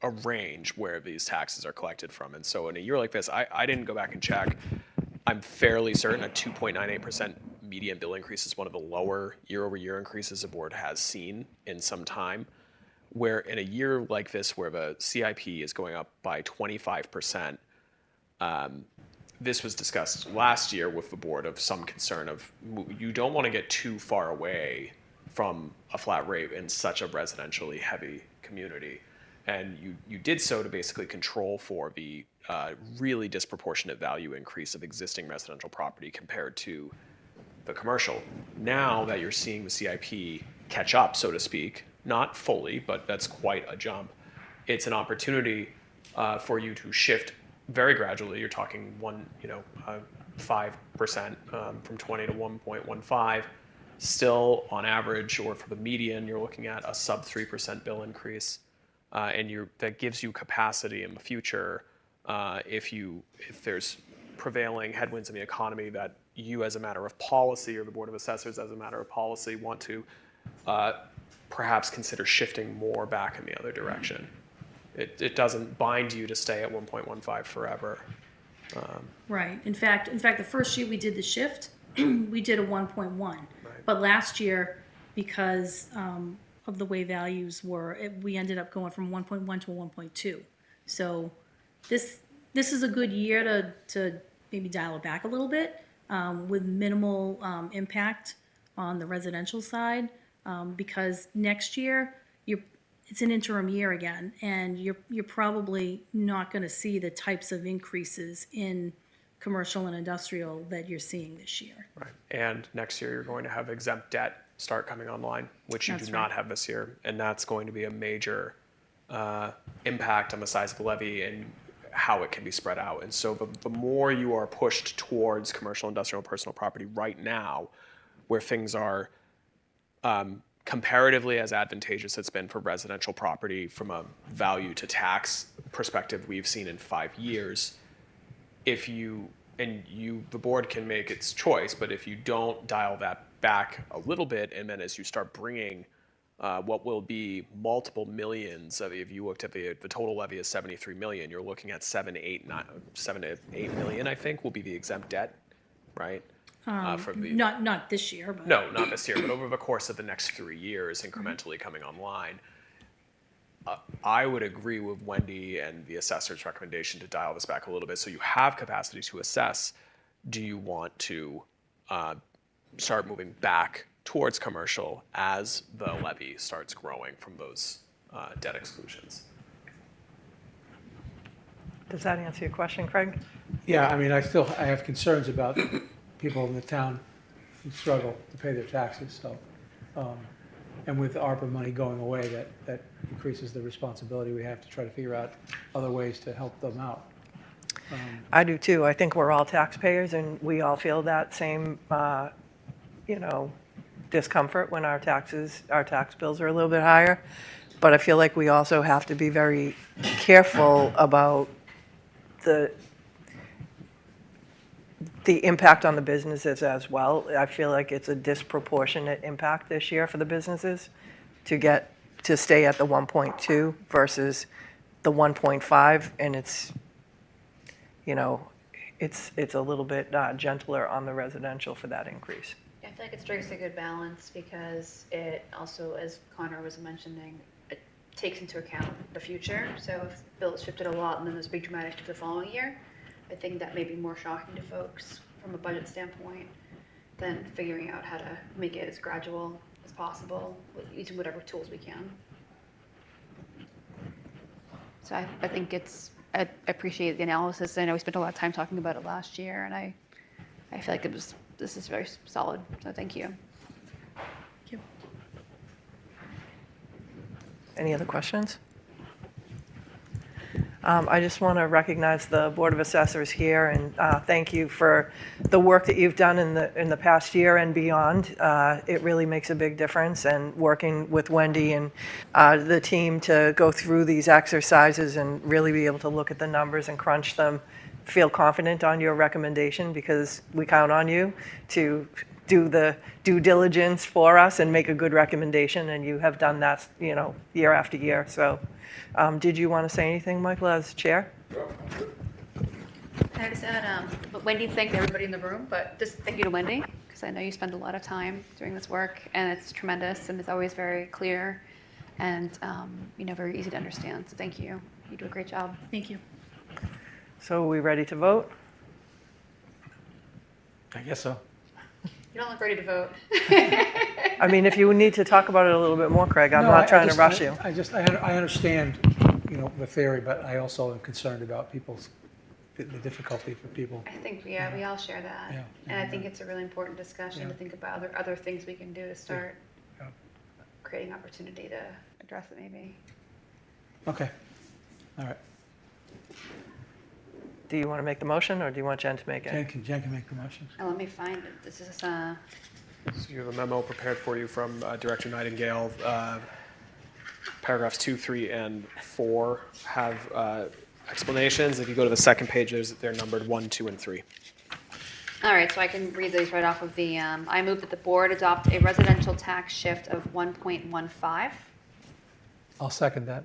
arrange where these taxes are collected from. And so in a year like this, I didn't go back and check. I'm fairly certain a 2.98% median bill increase is one of the lower year-over-year increases the board has seen in some time. Where in a year like this, where the CIP is going up by 25%, this was discussed last year with the board of some concern of you don't want to get too far away from a flat rate in such a residentially heavy community. And you did so to basically control for the really disproportionate value increase of existing residential property compared to the commercial. Now that you're seeing the CIP catch up, so to speak, not fully, but that's quite a jump, it's an opportunity for you to shift very gradually. You're talking 5% from 20 to 1.15. Still, on average, or for the median, you're looking at a sub 3% bill increase, and that gives you capacity in the future if there's prevailing headwinds in the economy that you, as a matter of policy, or the Board of Assessors, as a matter of policy, want to perhaps consider shifting more back in the other direction. It doesn't bind you to stay at 1.15 forever.
Right. In fact, the first year we did the shift, we did a 1.1. Right. But last year, because of the way values were, we ended up going from 1.1 to a 1.2. So this is a good year to maybe dial it back a little bit with minimal impact on the residential side, because next year it's an interim year again, and you're probably not going to see the types of increases in commercial and industrial that you're seeing this year.
Right. And next year you're going to have exempt debt start coming online, which you do not have this year, and that's going to be a major impact on the size of the levy and how it can be spread out. And so the more you are pushed towards commercial, industrial, and personal property right now, where things are comparatively as advantageous it's been for residential property from a value to tax perspective we've seen in 5 years, the board can make its choice, but if you don't dial that back a little bit, and then as you start bringing what will be multiple millions, if you looked at the total levy is 73 million, you're looking at 7 to 8 million, I think, will be the exempt debt, right? from the
Not this year, but.
No, not this year, but over the course of the next 3 years, incrementally coming online. I would agree with Wendy and the assessor's recommendation to dial this back a little bit so you have capacity to assess. Do you want to start moving back towards commercial as the levy starts growing from those debt exclusions?
Does that answer your question, Craig?
Yeah, I mean, I have concerns about people in the town who struggle to pay their taxes, so, and with ARPA money going away, that increases the responsibility we have to try to figure out other ways to help them out.
I do too. I think we're all taxpayers and we all feel that same, discomfort when our tax bills are a little bit higher. But I feel like we also have to be very careful about the impact on the businesses as well. I feel like it's a disproportionate impact this year for the businesses to stay at the 1.2 versus the 1.5, and it's a little bit gentler on the residential for that increase.
I feel like it strikes a good balance because it also, as Connor was mentioning, it takes into account the future. So if bills shifted a lot and then there's a big dramatic shift the following year, I think that may be more shocking to folks from a budget standpoint than figuring out how to make it as gradual as possible using whatever tools we can. So I think I appreciate the analysis. I know we spent a lot of time talking about it last year, and I feel like this is very solid, so thank you.
Thank you.
Any other questions? I just want to recognize the Board of Assessors here and thank you for the work that you've done in the past year and beyond. It really makes a big difference, and working with Wendy and the team to go through these exercises and really be able to look at the numbers and crunch them, feel confident on your recommendation because we count on you to do the due diligence for us and make a good recommendation, and you have done that, year after year. So did you want to say anything, Michael, as chair?
I just add, Wendy thanked everybody in the room, but just thank you to Wendy, because I know you spend a lot of time doing this work, and it's tremendous, and it's always very clear and, very easy to understand. So thank you. You do a great job.
Thank you.
So are we ready to vote?
I guess so.
You don't look ready to vote.
I mean, if you need to talk about it a little bit more, Craig, I'm not trying to rush you.
I understand, the theory, but I also am concerned about the difficulty for people.
I think, we all share that.
Yeah.
And I think it's a really important discussion to think about other things we can do to start creating opportunity to address it maybe.
Okay. All right.
Do you want to make the motion, or do you want Jen to make it?
Jen can make the motion.
Oh, let me find it. This is,
So you have a memo prepared for you from Director Nightingale. Paragraphs 2, 3, and 4 have explanations. If you go to the second page, they're numbered 1, 2, and 3.
all right, so I can read these right off of the, I move that the board adopt a residential tax shift of 1.15.
I'll second that.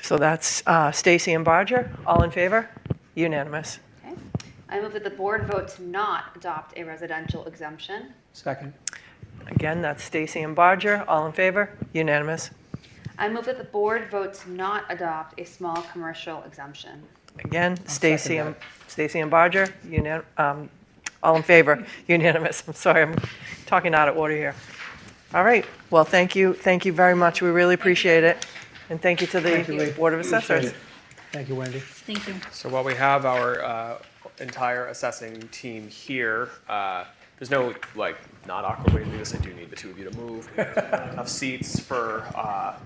So that's Stacy and Barger. All in favor? Unanimous.
Okay. I move that the board vote to not adopt a residential exemption.
Second.
Again, that's Stacy and Barger. All in favor? Unanimous.
I move that the board vote to not adopt a small commercial exemption.
Again, Stacy and Barger. All in favor? Unanimous. I'm sorry, I'm talking out of order here. All right. Well, thank you. Thank you very much. We really appreciate it. And thank you to the Board of Assessors.
Thank you, Wendy.
Thank you.
So while we have our entire assessing team here, there's no not awkward way to do this. I do need the two of you to move. Enough seats for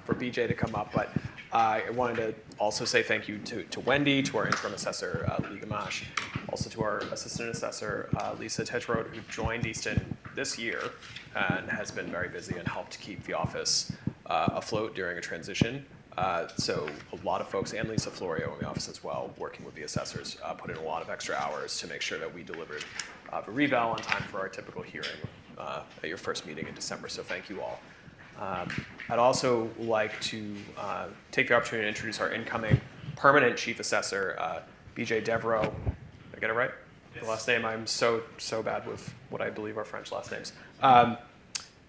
BJ to come up, but I wanted to also say thank you to Wendy, to our interim assessor Lee Gamache, also to our assistant assessor Lisa Tetrode, who joined Easton this year and has been very busy and helped keep the office afloat during a transition. So a lot of folks, and Lisa Florio in the office as well, working with the assessors, put in a lot of extra hours to make sure that we delivered the reval on time for our typical hearing at your first meeting in December. So thank you all. I'd also like to take the opportunity to introduce our incoming permanent chief assessor, BJ Devereaux. Did I get it right? the last name. I'm so bad with what I believe are French last names.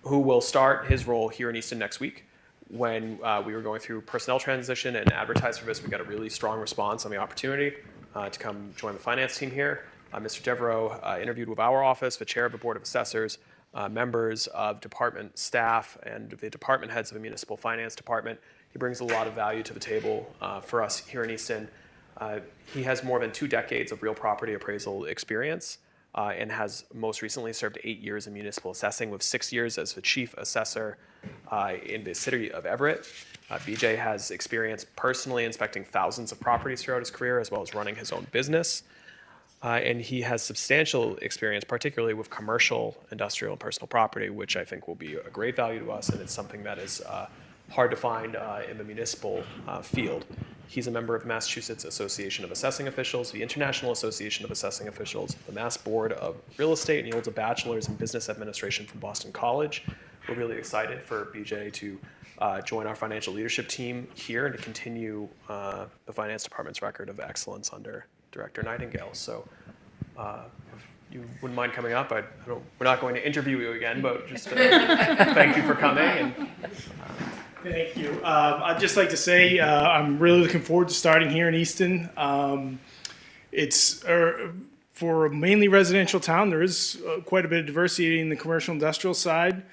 Who will start his role here in Easton next week. When we were going through personnel transition and advertised for this, we got a really strong response on the opportunity to come join the finance team here. Mr. Devereaux interviewed with our office, the chair of the Board of Assessors, members of department staff, and the department heads of the municipal finance department. He brings a lot of value to the table for us here in Easton. He has more than 2 decades of real property appraisal experience and has most recently served 8 years in municipal assessing with 6 years as the chief assessor in the city of Everett. BJ has experience personally inspecting thousands of properties throughout his career, as well as running his own business. And he has substantial experience, particularly with commercial, industrial, and personal property, which I think will be a great value to us, and it's something that is hard to find in the municipal field. He's a member of the Massachusetts Association of Assessing Officials, the International Association of Assessing Officials, the Mass Board of Real Estate, and he holds a bachelor's in business administration from Boston College. We're really excited for BJ to join our financial leadership team here and to continue the finance department's record of excellence under Director Nightingale. So if you wouldn't mind coming up, we're not going to interview you again, but just thank you for coming. And,
Thank you. I'd just like to say I'm really looking forward to starting here in Easton. It's for a mainly residential town. There is quite a bit of diversity in the commercial industrial side,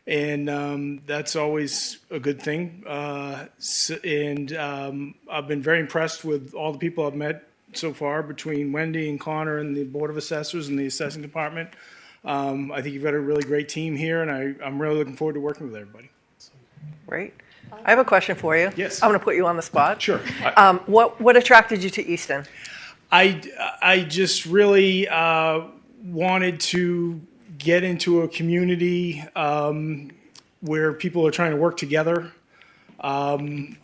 and that's always a good thing. I've been very impressed with all the people I've met so far between Wendy and Connor and the Board of Assessors and the assessing department. I think you've got a really great team here, and I'm really looking forward to working with everybody.
Great. I have a question for you.
Yes.
I'm going to put you on the spot.
Sure.
What attracted you to Easton?
I just really wanted to get into a community where people are trying to work together. I've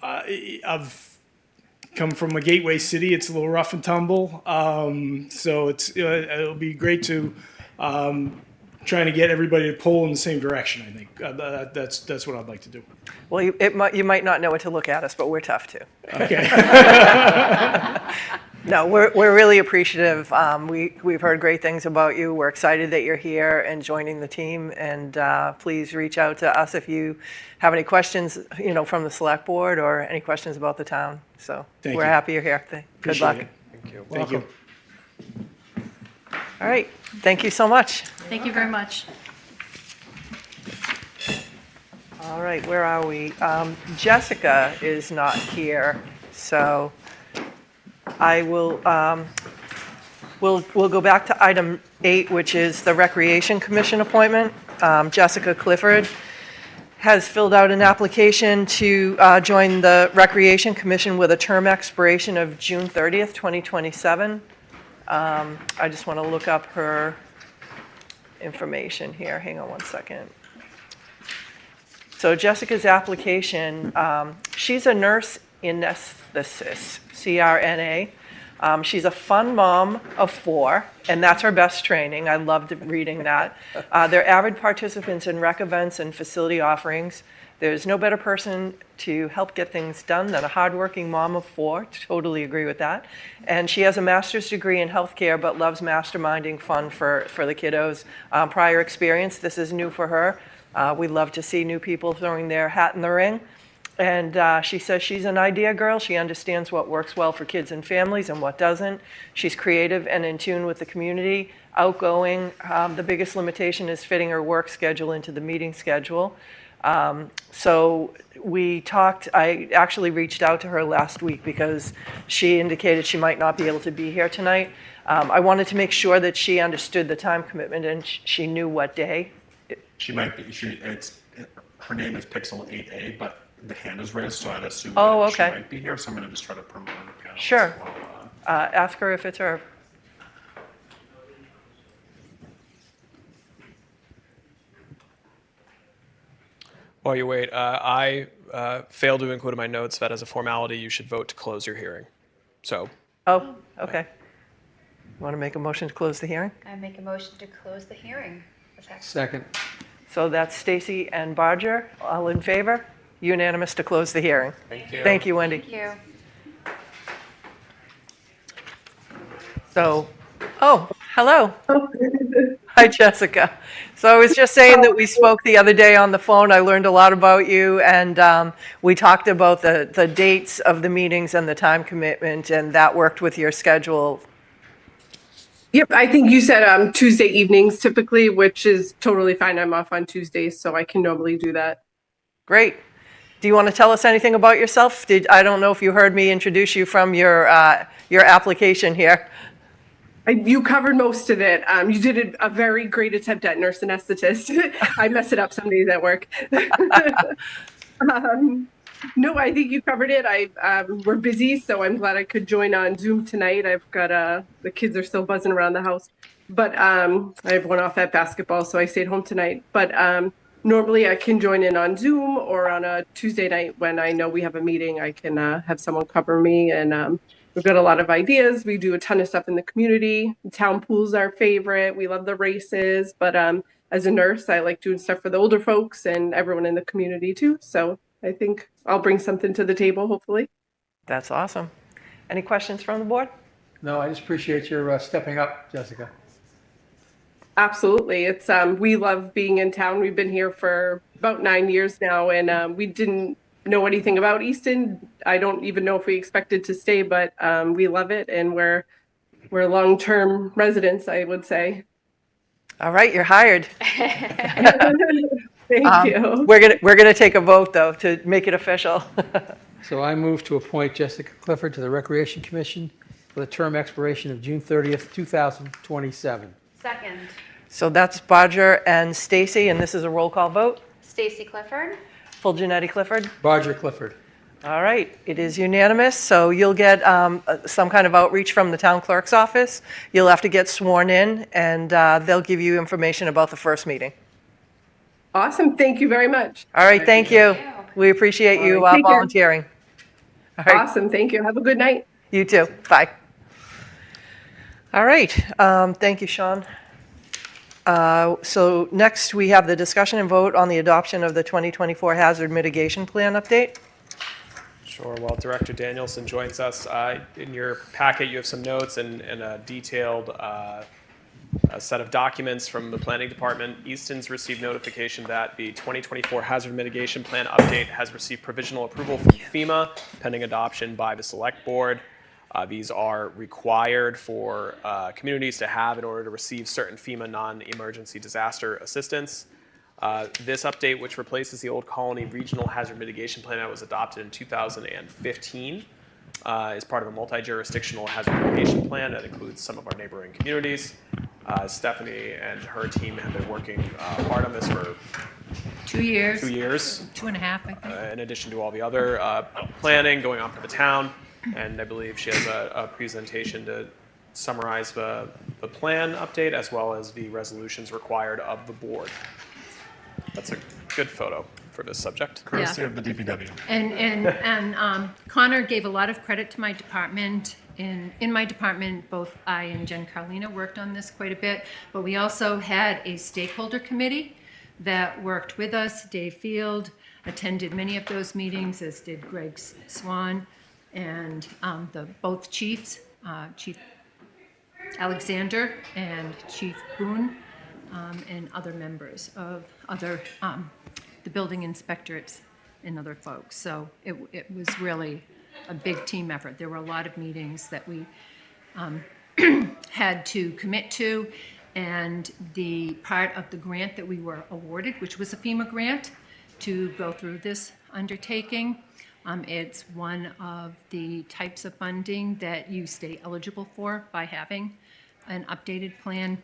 come from a gateway city. It's a little rough and tumble, so it'll be great to trying to get everybody to pull in the same direction. I think that's what I'd like to do.
Well, you might not know it to look at us, but we're tough too.
Okay.
No, we're really appreciative. We've heard great things about you. We're excited that you're here and joining the team. And please reach out to us if you have any questions, from the select board or any questions about the town. So
Thank
we're
you.
happy you're here. Good
Appreciate
luck.
it.
Thank you.
Thank you.
All right. Thank you so much.
Thank you very much.
All right, where are we? Jessica is not here, so I will. We'll go back to item 8, which is the Recreation Commission appointment. Jessica Clifford has filled out an application to join the Recreation Commission with a term expiration of June 30th, 2027. I just want to look up her information here. Hang on one second. So Jessica's application, she's a nurse anesthetist, CRNA. She's a fun mom of 4, and that's her best training. I loved reading that. They're avid participants in rec events and facility offerings. There's no better person to help get things done than a hardworking mom of 4. Totally agree with that. And she has a master's degree in healthcare, but loves masterminding fun for the kiddos. Prior experience, this is new for her. We love to see new people throwing their hat in the ring. And she says she's an idea girl. She understands what works well for kids and families and what doesn't. She's creative and in tune with the community, outgoing. The biggest limitation is fitting her work schedule into the meeting schedule. So we talked, I actually reached out to her last week because she indicated she might not be able to be here tonight. I wanted to make sure that she understood the time commitment and she knew what day.
She might be. Her name is Pixel 8A, but the hand is raised, so I'd assume
she
might be here. So I'm going to just try to promote her.
Sure. Ask her if it's her.
While you wait, I failed to include in my notes that as a formality, you should vote to close your hearing. So.
Oh, okay. You want to make a motion to close the hearing?
I make a motion to close the hearing.
Second.
So that's Stacy and Barger. All in favor? Unanimous to close the hearing.
Thank you.
Thank you, Wendy.
Thank you.
So, Hello. Hi, Jessica. So I was just saying that we spoke the other day on the phone. I learned a lot about you, and we talked about the dates of the meetings and the time commitment, and that worked with your schedule.
Yep, I think you said Tuesday evenings typically, which is totally fine. I'm off on Tuesdays, so I can normally do that.
Great. Do you want to tell us anything about yourself? I don't know if you heard me introduce you from your application here.
You covered most of it. You did a very great attempt at nurse anesthetist. I mess it up some days at work. No, I think you covered it. We're busy, so I'm glad I could join on Zoom tonight. I've got the kids are still buzzing around the house, but I have one off at basketball, so I stayed home tonight. But normally I can join in on Zoom or on a Tuesday night when I know we have a meeting. I can have someone cover me, and we've got a lot of ideas. We do a ton of stuff in the community. Town pool's our favorite. We love the races, but as a nurse, I like doing stuff for the older folks and everyone in the community too. So I think I'll bring something to the table, hopefully.
That's awesome. Any questions from the board?
No, I just appreciate your stepping up, Jessica.
Absolutely. It's we love being in town. We've been here for about 9 years now, and we didn't know anything about Easton. I don't even know if we expected to stay, but we love it, and we're long-term residents, I would say.
All right, you're hired.
Thank you.
We're gonna take a vote though to make it official.
So I move to appoint Jessica Clifford to the Recreation Commission for the term expiration of June 30th, 2027.
Second.
So that's Bodger and Stacy, and this is a roll call vote.
Stacy Clifford.
Full Janetti Clifford.
Bodger Clifford.
All right, it is unanimous. So you'll get some kind of outreach from the town clerk's office. You'll have to get sworn in, and they'll give you information about the first meeting.
Awesome. Thank you very much.
All right, thank you. We appreciate you
Take care.
volunteering. All right.
Awesome. Thank you. Have a good night.
You too. Bye. All right. Thank you, Sean. So next we have the discussion and vote on the adoption of the 2024 Hazard Mitigation Plan update.
Sure. Well, Director Danielson joins us. In your packet, you have some notes and a detailed a set of documents from the Planning Department. Easton's received notification that the 2024 Hazard Mitigation Plan update has received provisional approval from FEMA, pending adoption by the Select Board. These are required for communities to have in order to receive certain FEMA non-emergency disaster assistance. This update, which replaces the Old Colony Regional Hazard Mitigation Plan that was adopted in 2015, is part of a multi-jurisdictional hazard mitigation plan that includes some of our neighboring communities. Stephanie and her team have been working hard on this for
2 years.
2 years.
2.5, I think.
In addition to all the other planning going on for the town. And I believe she has a presentation to summarize the plan update as well as the resolutions required of the board. That's a good photo for this subject.
Courtesy of the DPW.
And Connor gave a lot of credit to my department. In my department, both I and Jen Carlina worked on this quite a bit, but we also had a stakeholder committee that worked with us. Dave Field attended many of those meetings, as did Greg Swan, and both chiefs, Chief Alexander and Chief Boone, and other members of the building inspectorates and other folks. So it was really a big team effort. There were a lot of meetings that we had to commit to, and the part of the grant that we were awarded, which was a FEMA grant, to go through this undertaking. It's one of the types of funding that you stay eligible for by having an updated plan.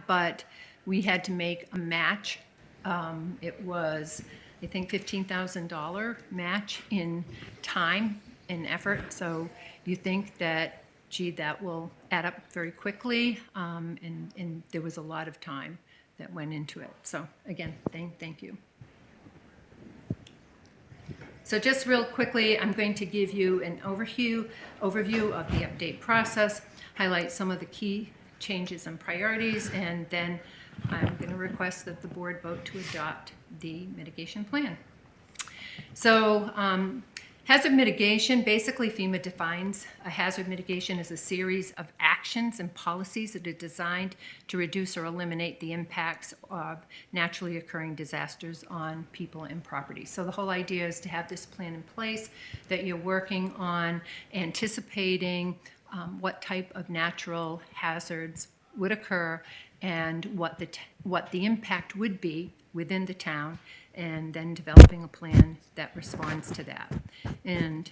But we had to make a match. It was, I think, $15,000 match in time and effort. So you think that, gee, that will add up very quickly. And there was a lot of time that went into it. So again, thank you. So just real quickly, I'm going to give you an overview of the update process, highlight some of the key changes and priorities, and then I'm going to request that the board vote to adopt the mitigation plan. So Hazard mitigation, basically FEMA defines a hazard mitigation as a series of actions and policies that are designed to reduce or eliminate the impacts of naturally occurring disasters on people and property. So the whole idea is to have this plan in place that you're working on anticipating what type of natural hazards would occur and what the impact would be within the town, and then developing a plan that responds to that. And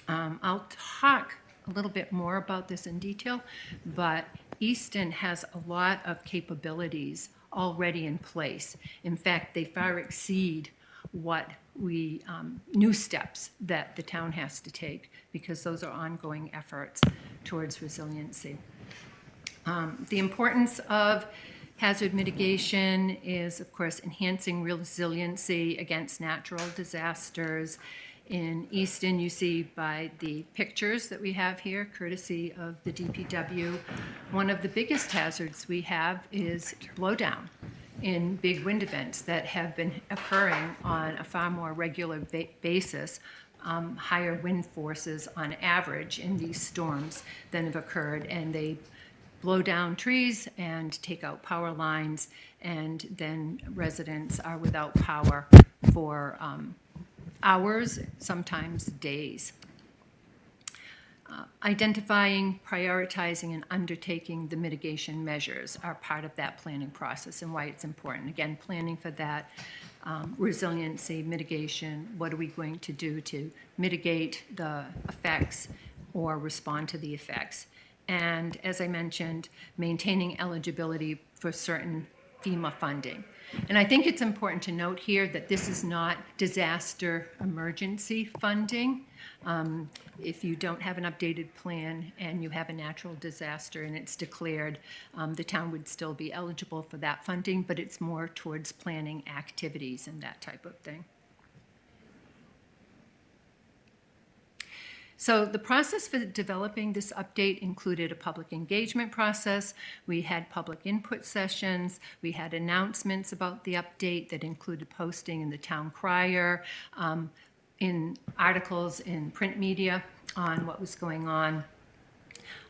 I'll talk a little bit more about this in detail, but Easton has a lot of capabilities already in place. In fact, they far exceed what new steps that the town has to take, because those are ongoing efforts towards resiliency. The importance of hazard mitigation is, of course, enhancing resiliency against natural disasters. In Easton, you see by the pictures that we have here, courtesy of the DPW, one of the biggest hazards we have is blowdown in big wind events that have been occurring on a far more regular basis. Higher wind forces on average in these storms than have occurred, and they blow down trees and take out power lines, and then residents are without power for hours, sometimes days. Identifying, prioritizing, and undertaking the mitigation measures are part of that planning process, and why it's important. Again, planning for that resiliency, mitigation, what are we going to do to mitigate the effects or respond to the effects. And as I mentioned, maintaining eligibility for certain FEMA funding. And I think it's important to note here that this is not disaster emergency funding. If you don't have an updated plan and you have a natural disaster and it's declared, the town would still be eligible for that funding, but it's more towards planning activities and that type of thing. So the process for developing this update included a public engagement process. We had public input sessions. We had announcements about the update that included posting in the town crier, in articles in print media on what was going on.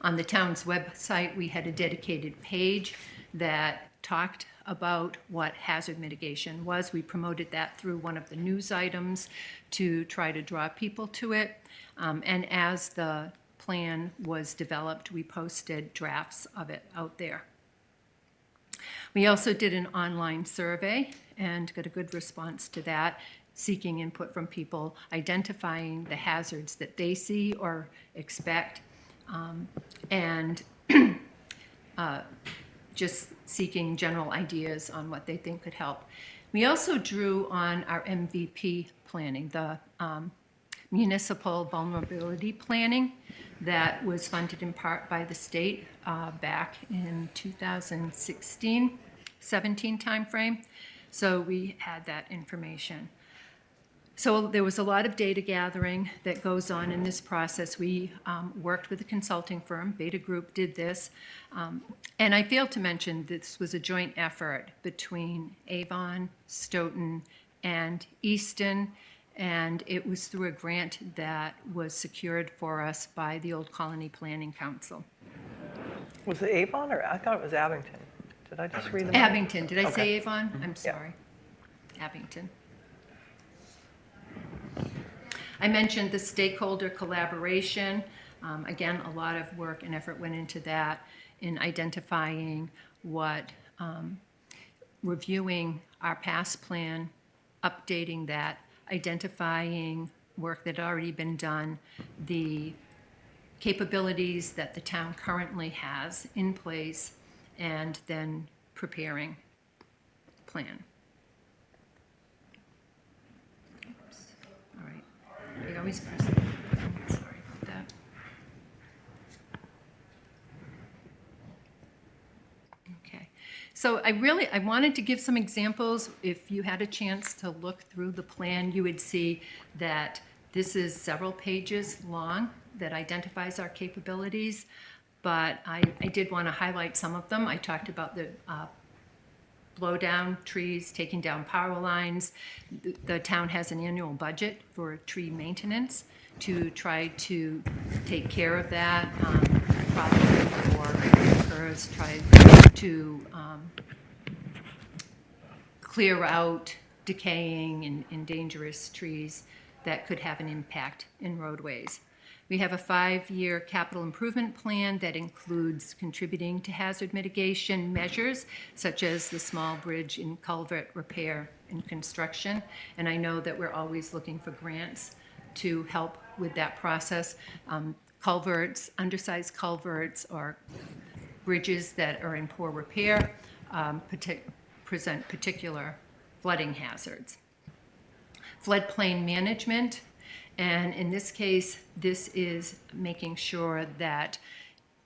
On the town's website, we had a dedicated page that talked about what hazard mitigation was. We promoted that through one of the news items to try to draw people to it. And as the plan was developed, we posted drafts of it out there. We also did an online survey and got a good response to that, seeking input from people, identifying the hazards that they see or expect, and just seeking general ideas on what they think could help. We also drew on our MVP planning, the municipal vulnerability planning that was funded in part by the state back in 2016-17 timeframe. So we had that information. So there was a lot of data gathering that goes on in this process. We worked with a consulting firm, Beta Group did this. And I failed to mention this was a joint effort between Avon, Stoughton, and Easton. And it was through a grant that was secured for us by the Old Colony Planning Council.
Was it Avon, or I thought it was Abington? Did I just read them?
Abington. Did I say
Okay.
Avon? I'm sorry. Yeah. Abington. I mentioned the stakeholder collaboration. Again, a lot of work and effort went into that in identifying what, reviewing our past plan, updating that, identifying work that had already been done, the capabilities that the town currently has in place, and then preparing a plan. Oops. All right. I always press the button. Sorry about that. Okay. So I wanted to give some examples. If you had a chance to look through the plan, you would see that this is several pages long that identifies our capabilities, but I did want to highlight some of them. I talked about the blow down trees, taking down power lines. The town has an annual budget for tree maintenance to try to take care of that. Probably for occurs, try to clear out decaying and dangerous trees that could have an impact in roadways. We have a 5-year capital improvement plan that includes contributing to hazard mitigation measures, such as the small bridge and culvert repair and construction. And I know that we're always looking for grants to help with that process. Culverts, undersized culverts, or bridges that are in poor repair present particular flooding hazards. Floodplain management. And in this case, this is making sure that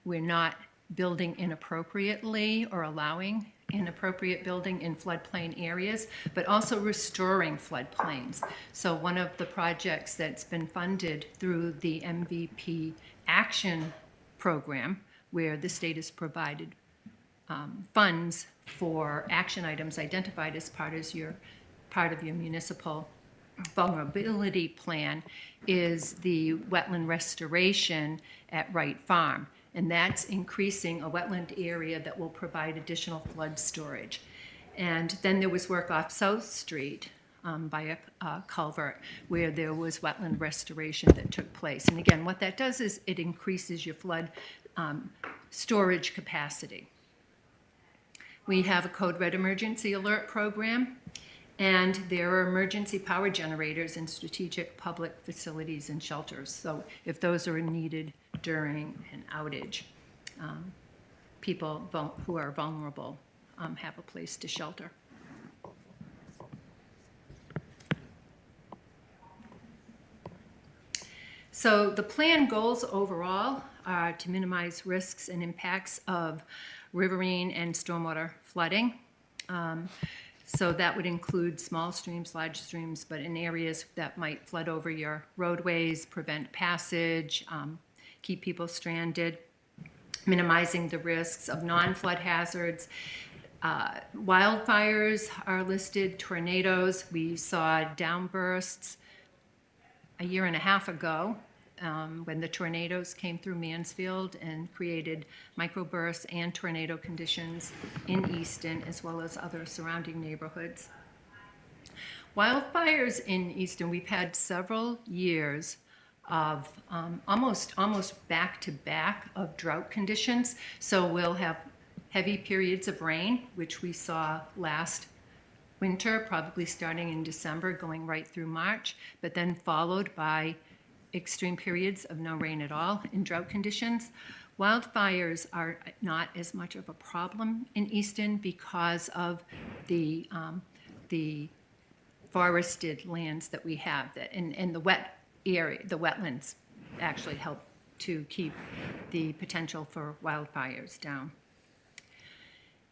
we're not building inappropriately or allowing inappropriate building in floodplain areas, but also restoring floodplains. So one of the projects that's been funded through the MVP Action Program, where the state has provided funds for action items identified as part of your municipal vulnerability plan, is the wetland restoration at Wright Farm. And that's increasing a wetland area that will provide additional flood storage. And then there was work off South Street by a culvert where there was wetland restoration that took place. And again, what that does is it increases your flood storage capacity. We have a Code Red Emergency Alert Program, and there are emergency power generators in strategic public facilities and shelters. So if those are needed during an outage, people who are vulnerable have a place to shelter. So the plan goals overall are to minimize risks and impacts of riverine and stormwater flooding. So that would include small streams, large streams, but in areas that might flood over your roadways, prevent passage, keep people stranded, minimizing the risks of non-flood hazards. Wildfires are listed, tornadoes. We saw downbursts a year and a half ago when the tornadoes came through Mansfield and created microbursts and tornado conditions in Easton, as well as other surrounding neighborhoods. Wildfires in Easton, we've had several years of almost back-to-back of drought conditions. So we'll have heavy periods of rain, which we saw last winter, probably starting in December, going right through March, but then followed by extreme periods of no rain at all in drought conditions. Wildfires are not as much of a problem in Easton because of the forested lands that we have, that and the wet area, the wetlands actually help to keep the potential for wildfires down.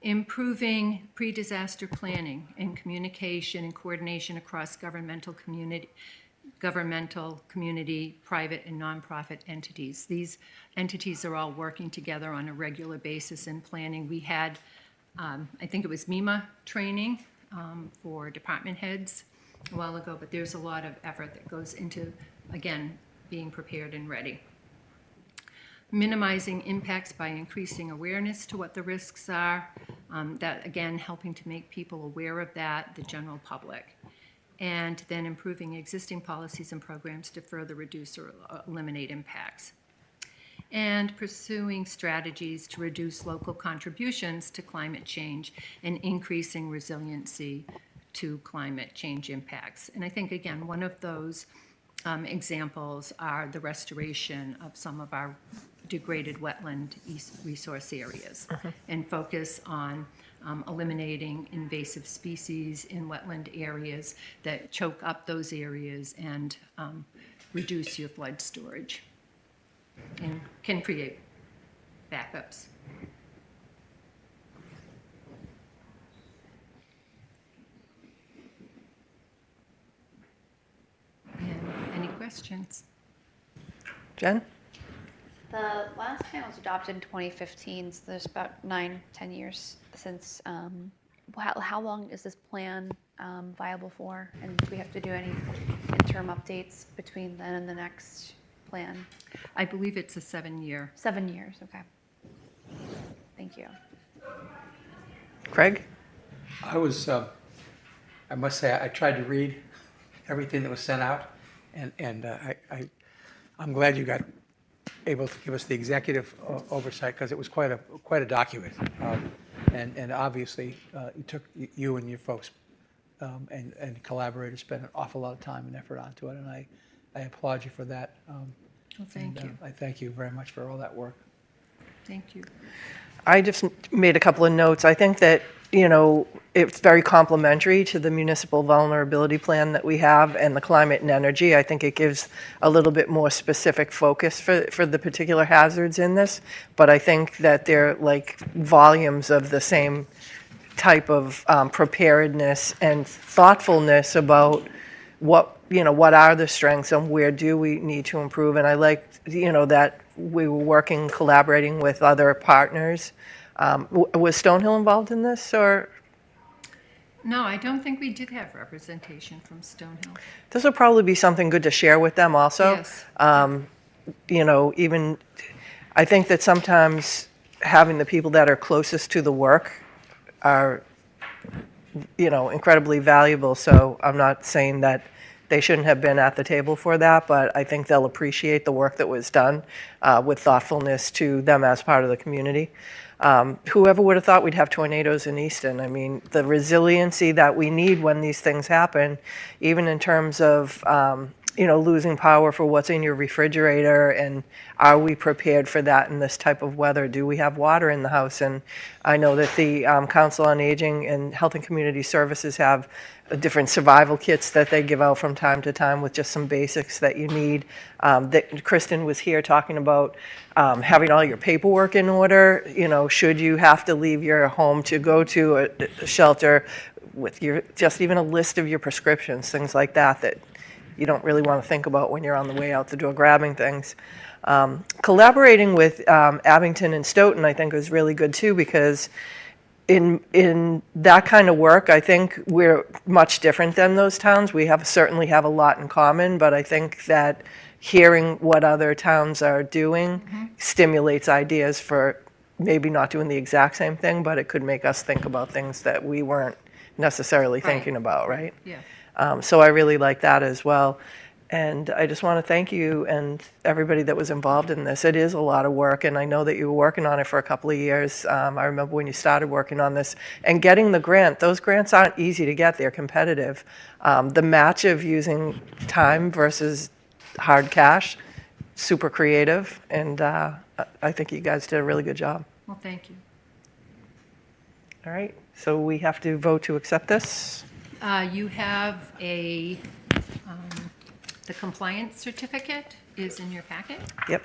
Improving pre-disaster planning and communication and coordination across governmental, community, private, and nonprofit entities. These entities are all working together on a regular basis in planning. We had, I think it was MEMA training for department heads a while ago, but there's a lot of effort that goes into, again, being prepared and ready. Minimizing impacts by increasing awareness to what the risks are. That, again, helping to make people aware of that, the general public. And then improving existing policies and programs to further reduce or eliminate impacts. And pursuing strategies to reduce local contributions to climate change and increasing resiliency to climate change impacts. And I think, again, one of those examples are the restoration of some of our degraded wetland resource areas and focus on eliminating invasive species in wetland areas that choke up those areas and reduce your flood storage and can create backups. And any questions?
Jen?
The last plan was adopted in 2015, so there's about 9-10 years since how long is this plan viable for? And do we have to do any interim updates between then and the next plan?
I believe it's a 7-year.
7 years, okay. Thank you.
Craig?
I was, I must say, I tried to read everything that was sent out, and I'm glad you got able to give us the executive oversight, because it was quite a document. And obviously, it took you and your folks and collaborators spent an awful lot of time and effort onto it, and I applaud you for that.
Well, thank you.
I thank you very much for all that work.
Thank you.
I just made a couple of notes. I think that, it's very complementary to the municipal vulnerability plan that we have and the climate and energy. I think it gives a little bit more specific focus for the particular hazards in this. But I think that they're like volumes of the same type of preparedness and thoughtfulness about what are the strengths and where do we need to improve. And I liked, that we were collaborating with other partners. Was Stonehill involved in this, or?
No, I don't think we did have representation from Stonehill.
This will probably be something good to share with them also.
Yes.
Even, I think that sometimes having the people that are closest to the work are, incredibly valuable. So I'm not saying that they shouldn't have been at the table for that, but I think they'll appreciate the work that was done with thoughtfulness to them as part of the community. Whoever would have thought we'd have tornadoes in Easton? I mean, the resiliency that we need when these things happen, even in terms of, losing power for what's in your refrigerator, and are we prepared for that in this type of weather? Do we have water in the house? And I know that the Council on Aging and Health and Community Services have different survival kits that they give out from time to time with just some basics that you need. That Kristen was here talking about having all your paperwork in order. Should you have to leave your home to go to a shelter with just even a list of your prescriptions, things like that you don't really want to think about when you're on the way out the door grabbing things. Collaborating with Abington and Stoughton, I think, was really good too, because in that kind of work, I think we're much different than those towns. We certainly have a lot in common, but I think that hearing what other towns are doing stimulates ideas for maybe not doing the exact same thing, but it could make us think about things that we weren't necessarily thinking about, right?
Yeah.
So I really like that as well. And I just want to thank you and everybody that was involved in this. It is a lot of work, and I know that you were working on it for a couple of years. I remember when you started working on this and getting the grant. Those grants aren't easy to get. They're competitive. The match of using time versus hard cash, super creative, and I think you guys did a really good job.
Well, thank you.
All right, so we have to vote to accept this.
You have the compliance certificate is in your packet.
Yep.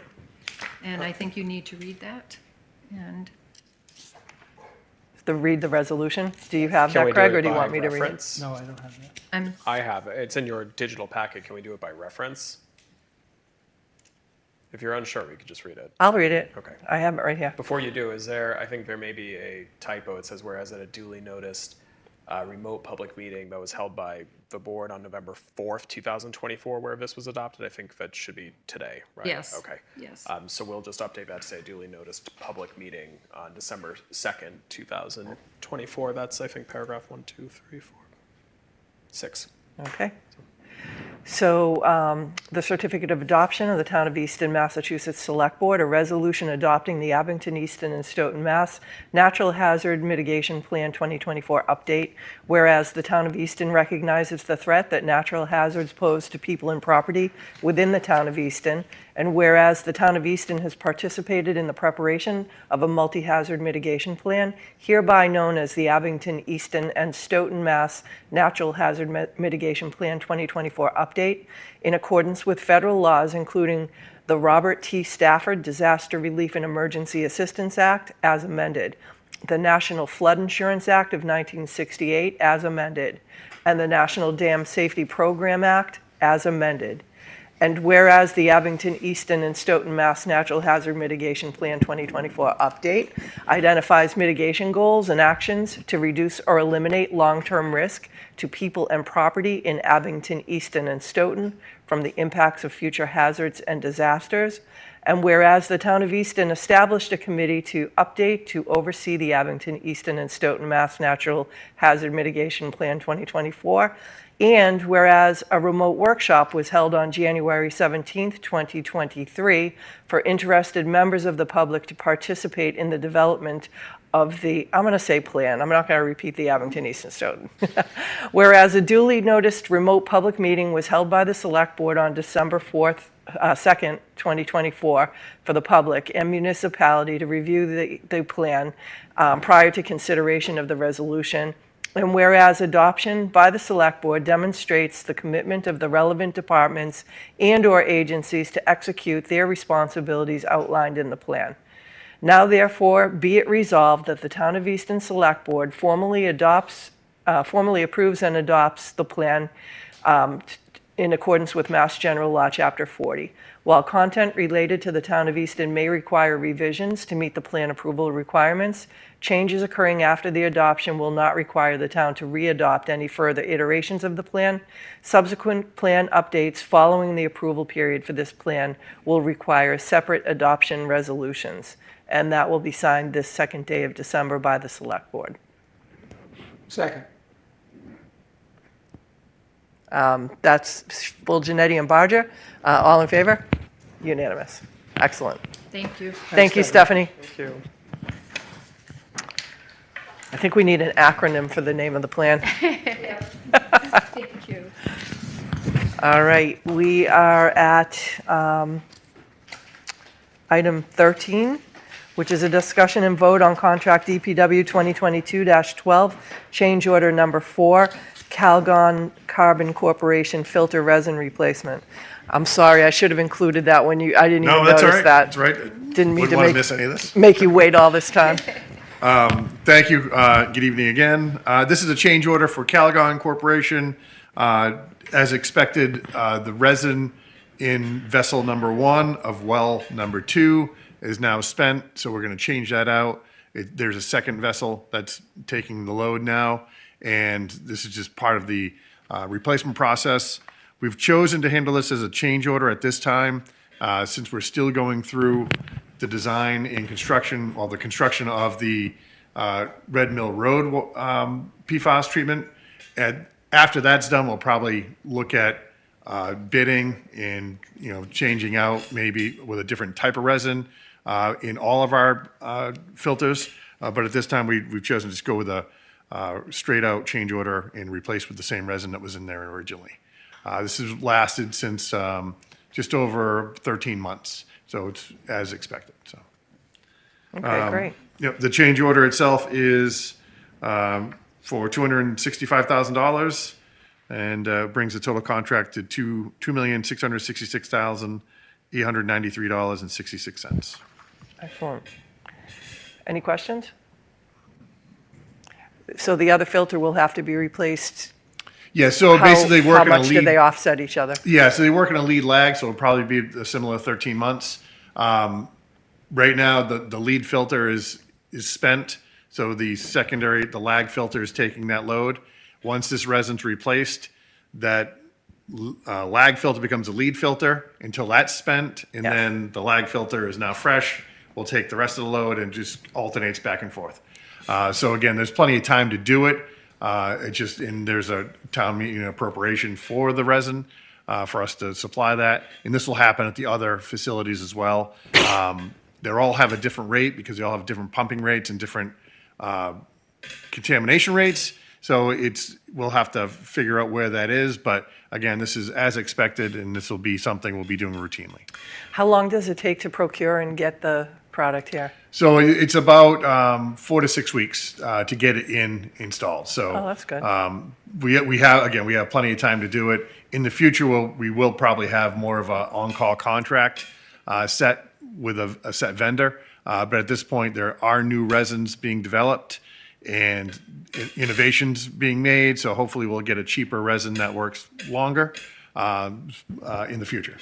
And I think you need to read that. And
Read the resolution. Do you have
Can we
that, Craig,
do it
or do you
by
want me to read it?
reference?
No, I don't have that.
I have it. It's in your digital packet. Can we do it by reference? If you're unsure, we could just read it.
I'll read it.
Okay.
I have it right here.
Before you do, I think there may be a typo. It says, whereas at a duly noticed remote public meeting that was held by the board on November 4th, 2024, where this was adopted. I think that should be today, right?
Yes.
Okay.
Yes.
So we'll just update that to say duly noticed public meeting on December 2nd, 2024. That's, I think, paragraph 1, 2, 3, 4, 6.
Okay. So the certificate of adoption of the Town of Easton, Massachusetts Select Board, a resolution adopting the Abington, Easton, and Stoughton, Mass. Natural Hazard Mitigation Plan 2024 update. Whereas the Town of Easton recognizes the threat that natural hazards pose to people and property within the Town of Easton, and whereas the Town of Easton has participated in the preparation of a multi-hazard mitigation plan, hereby known as the Abington, Easton, and Stoughton, Mass. Natural Hazard Mitigation Plan 2024 update, in accordance with federal laws, including the Robert T. Stafford Disaster Relief and Emergency Assistance Act, as amended, the National Flood Insurance Act of 1968, as amended, and the National Dam Safety Program Act, as amended, And whereas the Abington, Easton, and Stoughton, Mass. Natural Hazard Mitigation Plan 2024 update identifies mitigation goals and actions to reduce or eliminate long-term risk to people and property in Abington, Easton, and Stoughton from the impacts of future hazards and disasters. And whereas the Town of Easton established a committee to update, to oversee the Abington, Easton, and Stoughton, Mass. Natural Hazard Mitigation Plan 2024, and whereas a remote workshop was held on January 17th, 2023, for interested members of the public to participate in the development of the, I'm going to say plan, I'm not going to repeat the Abington, Easton, Stoughton. Whereas a duly noticed remote public meeting was held by the Select Board on December 2nd, 2024, for the public and municipality to review the plan prior to consideration of the resolution. And whereas adoption by the Select Board demonstrates the commitment of the relevant departments and/or agencies to execute their responsibilities outlined in the plan. Now therefore be it resolved that the Town of Easton Select Board formally approves and adopts the plan in accordance with Mass General Law, Chapter 40. While content related to the Town of Easton may require revisions to meet the plan approval requirements, changes occurring after the adoption will not require the town to re-adopt any further iterations of the plan. Subsequent plan updates following the approval period for this plan will require separate adoption resolutions, and that will be signed this second day of December by the Select Board.
Second.
That's full Janetti and Barger. All in favor? Unanimous. Excellent.
Thank you.
Thank you, Stephanie.
Thank you.
I think we need an acronym for the name of the plan.
Thank you.
All right, we are at item 13, which is a discussion and vote on contract DPW 2022-12, change order number 4, Calgon Carbon Corporation filter resin replacement. I'm sorry, I should have included that when I didn't even notice that.
That's right.
Didn't mean
Wouldn't
to
want to miss any of this.
make you wait all this time.
Thank you. Good evening again. This is a change order for Calgon Corporation. As expected, the resin in vessel number 1 of well number 2 is now spent, so we're going to change that out. There's a second vessel that's taking the load now, and this is just part of the replacement process. We've chosen to handle this as a change order at this time, since we're still going through the design and construction, the construction of the Red Mill Road PFAS treatment. And after that's done, we'll probably look at bidding and changing out maybe with a different type of resin in all of our filters. But at this time, we've chosen to just go with a straight out change order and replace with the same resin that was in there originally. This has lasted since just over 13 months, so it's as expected. So,
Okay, great.
Yep, the change order itself is for $265,000 and brings the total contract to $2,666,893.66.
Excellent. Any questions? So the other filter will have to be replaced.
Yeah, so basically work
how
in a
much
lead.
do they offset each other?
Yeah, so they work in a lead lag, so it'll probably be a similar 13 months. Right now, the lead filter is spent, so the lag filter is taking that load. Once this resin's replaced, that lag filter becomes a lead filter until that's spent, and then the lag filter is now fresh. We'll take the rest of the load and just alternates back and forth. So again, there's plenty of time to do it. There's a town meeting appropriation for the resin for us to supply that, and this will happen at the other facilities as well. They all have a different rate because they all have different pumping rates and different contamination rates. So we'll have to figure out where that is. But again, this is as expected, and this will be something we'll be doing routinely.
How long does it take to procure and get the product here?
So it's about 4 to 6 weeks to get it installed. So
that's good.
We have plenty of time to do it. In the future, we will probably have more of an on-call contract set with a set vendor. But at this point, there are new resins being developed and innovations being made. So hopefully we'll get a cheaper resin that works longer. in the future.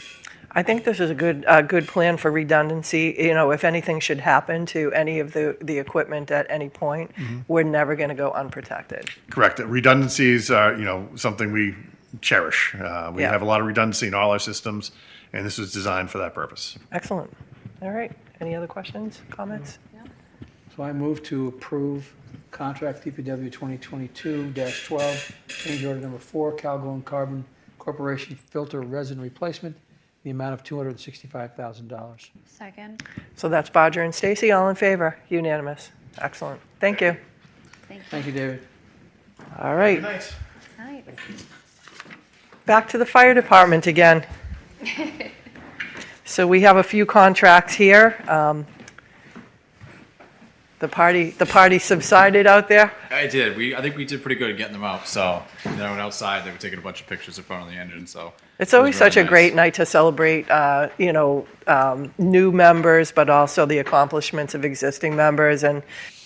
I think this is a good plan for redundancy. You know, if anything should happen to any of the equipment at any point, we're never going to go unprotected.
Correct. Redundancies are, something we cherish. We
Yeah.
have a lot of redundancy in all our systems, and this was designed for that purpose.
Excellent. All right. Any other questions, comments?
So I move to approve contract DPW 2022-12, change order number 4, Calgon Carbon Corporation filter resin replacement, the amount of $265,000.
Second.
So that's Bodger and Stacy. All in favor? Unanimous. Excellent. Thank you.
Thank you, David.
All right.
Night.
Back to the fire department again. So we have a few contracts here. The party subsided out there.
I did. I think we did pretty good at getting them out. So when I went outside, they were taking a bunch of pictures in front of the engine. So
It's always
it was
such a
really
great
nice.
night to celebrate, new members, but also the accomplishments of existing members, and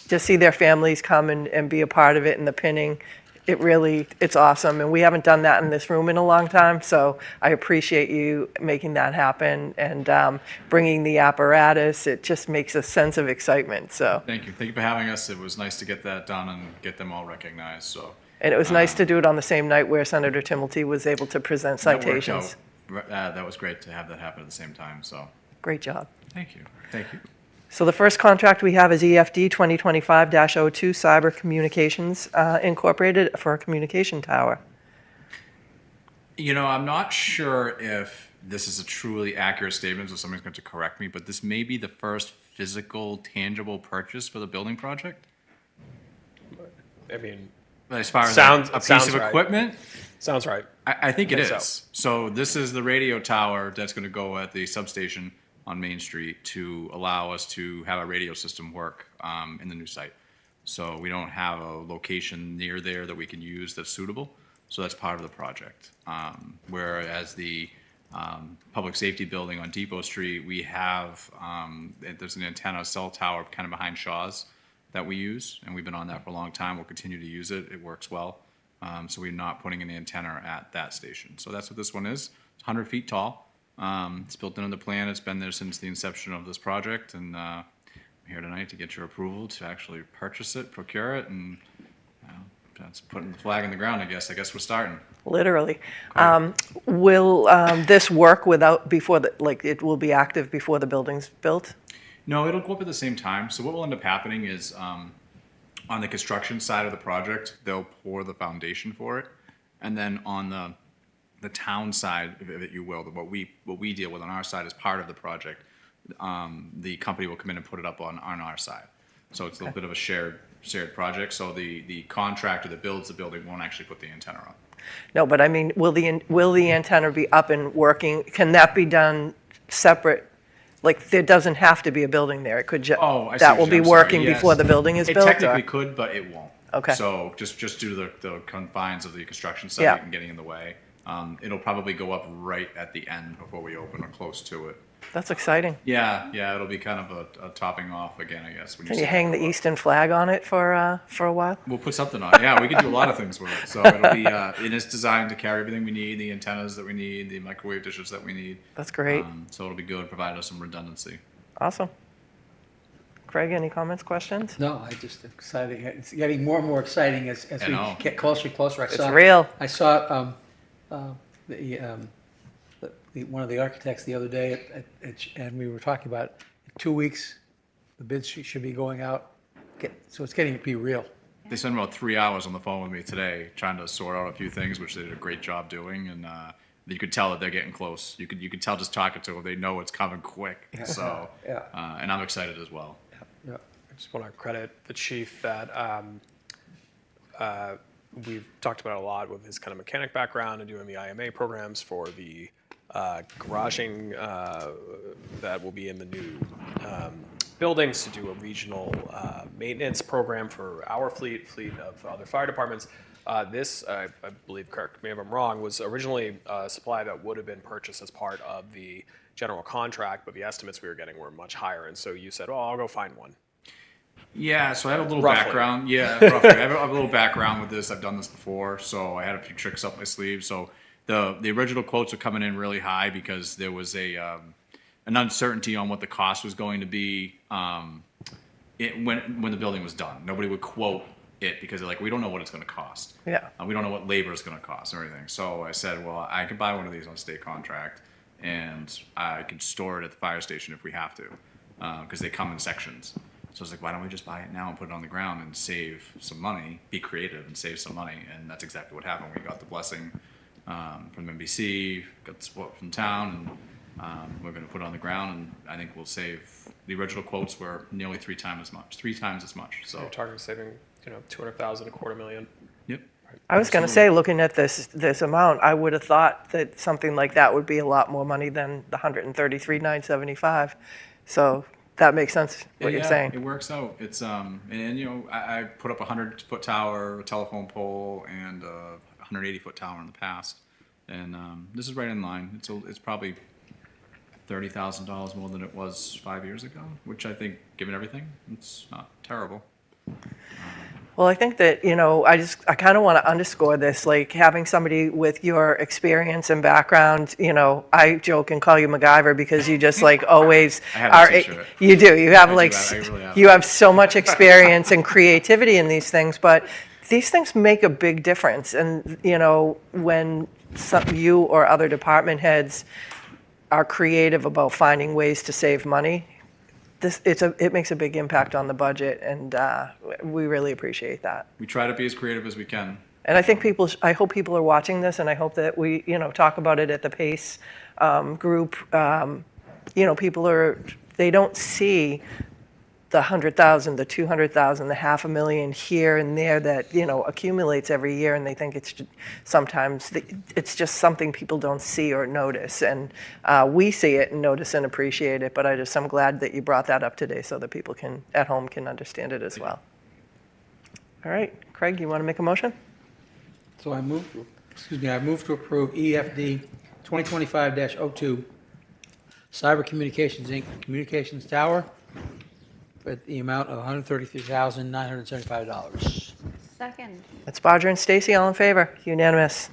to see their families come and be a part of it, and the pinning. It's awesome, and we haven't done that in this room in a long time, so I appreciate you making that happen and bringing the apparatus. It just makes a sense of excitement, so.
Thank you. Thank you for having us. It was nice to get that done and get them all recognized. So
And it was nice to do it on the same night where Senator Timilty was able to present citations.
That worked out. That was great to have that happen at the same time. So
Great job.
thank you. Thank you.
So the first contract we have is EFD 2025-02 Cyber Communications Incorporated for a communication tower.
I'm not sure if this is a truly accurate statement, so somebody's going to correct me, but this may be the first physical, tangible purchase for the building project.
I mean,
But as far as
sounds-
a
it
piece
sounds
of
right.
equipment,
Sounds right.
I think it
Think
is.
so.
So this is the radio tower that's going to go at the substation on Main Street to allow us to have a radio system work in the new site. So we don't have a location near there that we can use that's suitable. So that's part of the project. Whereas the public safety building on Depot Street, we have, there's an antenna cell tower kind of behind Shaw's that we use, and we've been on that for a long time. We'll continue to use it. It works well. So we're not putting an antenna at that station. So that's what this one is. It's 100 feet tall. It's built into the plan. It's been there since the inception of this project, and I'm here tonight to get your approval to actually purchase it, procure it, and that's putting the flag in the ground, I guess. I guess we're starting.
Literally. Will this work it will be active before the building's built?
No, it'll go up at the same time. So what will end up happening is on the construction side of the project, they'll pour the foundation for it, and then on the town side, if you will, what we deal with on our side as part of the project, the company will come in and put it up on our side. So it's a little bit of a shared project. So the contractor that builds the building won't actually put the antenna up.
No, but I mean, will the antenna be up and working? Can that be done separate? Like, there doesn't have to be a building there. It could just,
I see
that
what
will
you're-
be
I'm sorry.
working
Yes.
before the building is built?
It technically
or-
could, but it won't.
Okay.
So just due to the confines of the construction site
Yeah.
and getting in the way, it'll probably go up right at the end before we open or close to it.
That's exciting.
Yeah, it'll be kind of a topping off again, I guess. When
Can
see
you
it
hang
go
the
up.
Easton flag on it for a while?
We'll put something on it. Yeah, we can do a lot of things with it. So it'll be, it is designed to carry everything we need, the antennas that we need, the microwave dishes that we need.
That's great.
So it'll be good, provide us some redundancy.
Awesome. Craig, any comments, questions?
No, I just exciting. It's getting more and more exciting as
I
we
know.
get closer and closer.
It's real.
I saw one of the architects the other day, and we were talking about in 2 weeks, the bids should be going out. So it's getting to be real.
They spent about 3 hours on the phone with me today trying to sort out a few things, which they did a great job doing, and you could tell that they're getting close. You could tell just talking to them, they know it's coming quick.
Yeah.
So,
Yeah.
And I'm excited as well.
Yeah.
I just want to credit the chief that we've talked about a lot with his kind of mechanic background and doing the IMA programs for the garaging that will be in the new buildings to do a regional maintenance program for our fleet of other fire departments. This, I believe, correct me if I'm wrong, was originally a supply that would have been purchased as part of the general contract, but the estimates we were getting were much higher. And so you said, oh, I'll go find one.
Yeah, so I have a little
Roughly.
background. Yeah, roughly. I have a little background with this. I've done this before, so I had a few tricks up my sleeve. So the original quotes were coming in really high because there was an uncertainty on what the cost was going to be when the building was done. Nobody would quote it because they're like, we don't know what it's going to cost.
Yeah.
We don't know what labor is going to cost or anything. So I said, well, I could buy one of these on state contract, and I could store it at the fire station if we have to, because they come in sections. So I was like, why don't we just buy it now and put it on the ground and save some money, be creative and save some money. And that's exactly what happened. We got the blessing from NBC, got the support from town, and we're going to put it on the ground. And I think we'll save, the original quotes were nearly three times as much. So
You're targeting saving, $200,000, $250,000.
Yep.
I was going to say, looking at this amount, I would have thought that something like that would be a lot more money than the $133,975. So that makes sense, what you're saying.
It works out. It's I put up a 100-foot tower, a telephone pole, and a 180-foot tower in the past, and this is right in line. It's probably $30,000 more than it was 5 years ago, which I think, given everything, it's not terrible.
Well, I think that, I kind of want to underscore this, like having somebody with your experience and background, I joke and call you MacGyver because you just like always
I have a t-shirt.
You do. You have I
really have.
You have so much experience and creativity in these things, but these things make a big difference. And, when you or other department heads are creative about finding ways to save money, it makes a big impact on the budget, and we really appreciate that.
We try to be as creative as we can.
And I think I hope people are watching this, and I hope that we, talk about it at the PACE group. People they don't see the 100,000, the 200,000, the $500,000 here and there that, accumulates every year, and they think sometimes it's just something people don't see or notice. And we see it and notice and appreciate it, but I'm glad that you brought that up today so that people at home can understand it as well. All right, Craig, you want to make a motion?
So I move to approve EFD 2025-02, Cyber Communications Inc., Communications Tower, at the amount of $133,975.
Second.
That's Bodger and Stacy, all in favor, unanimous.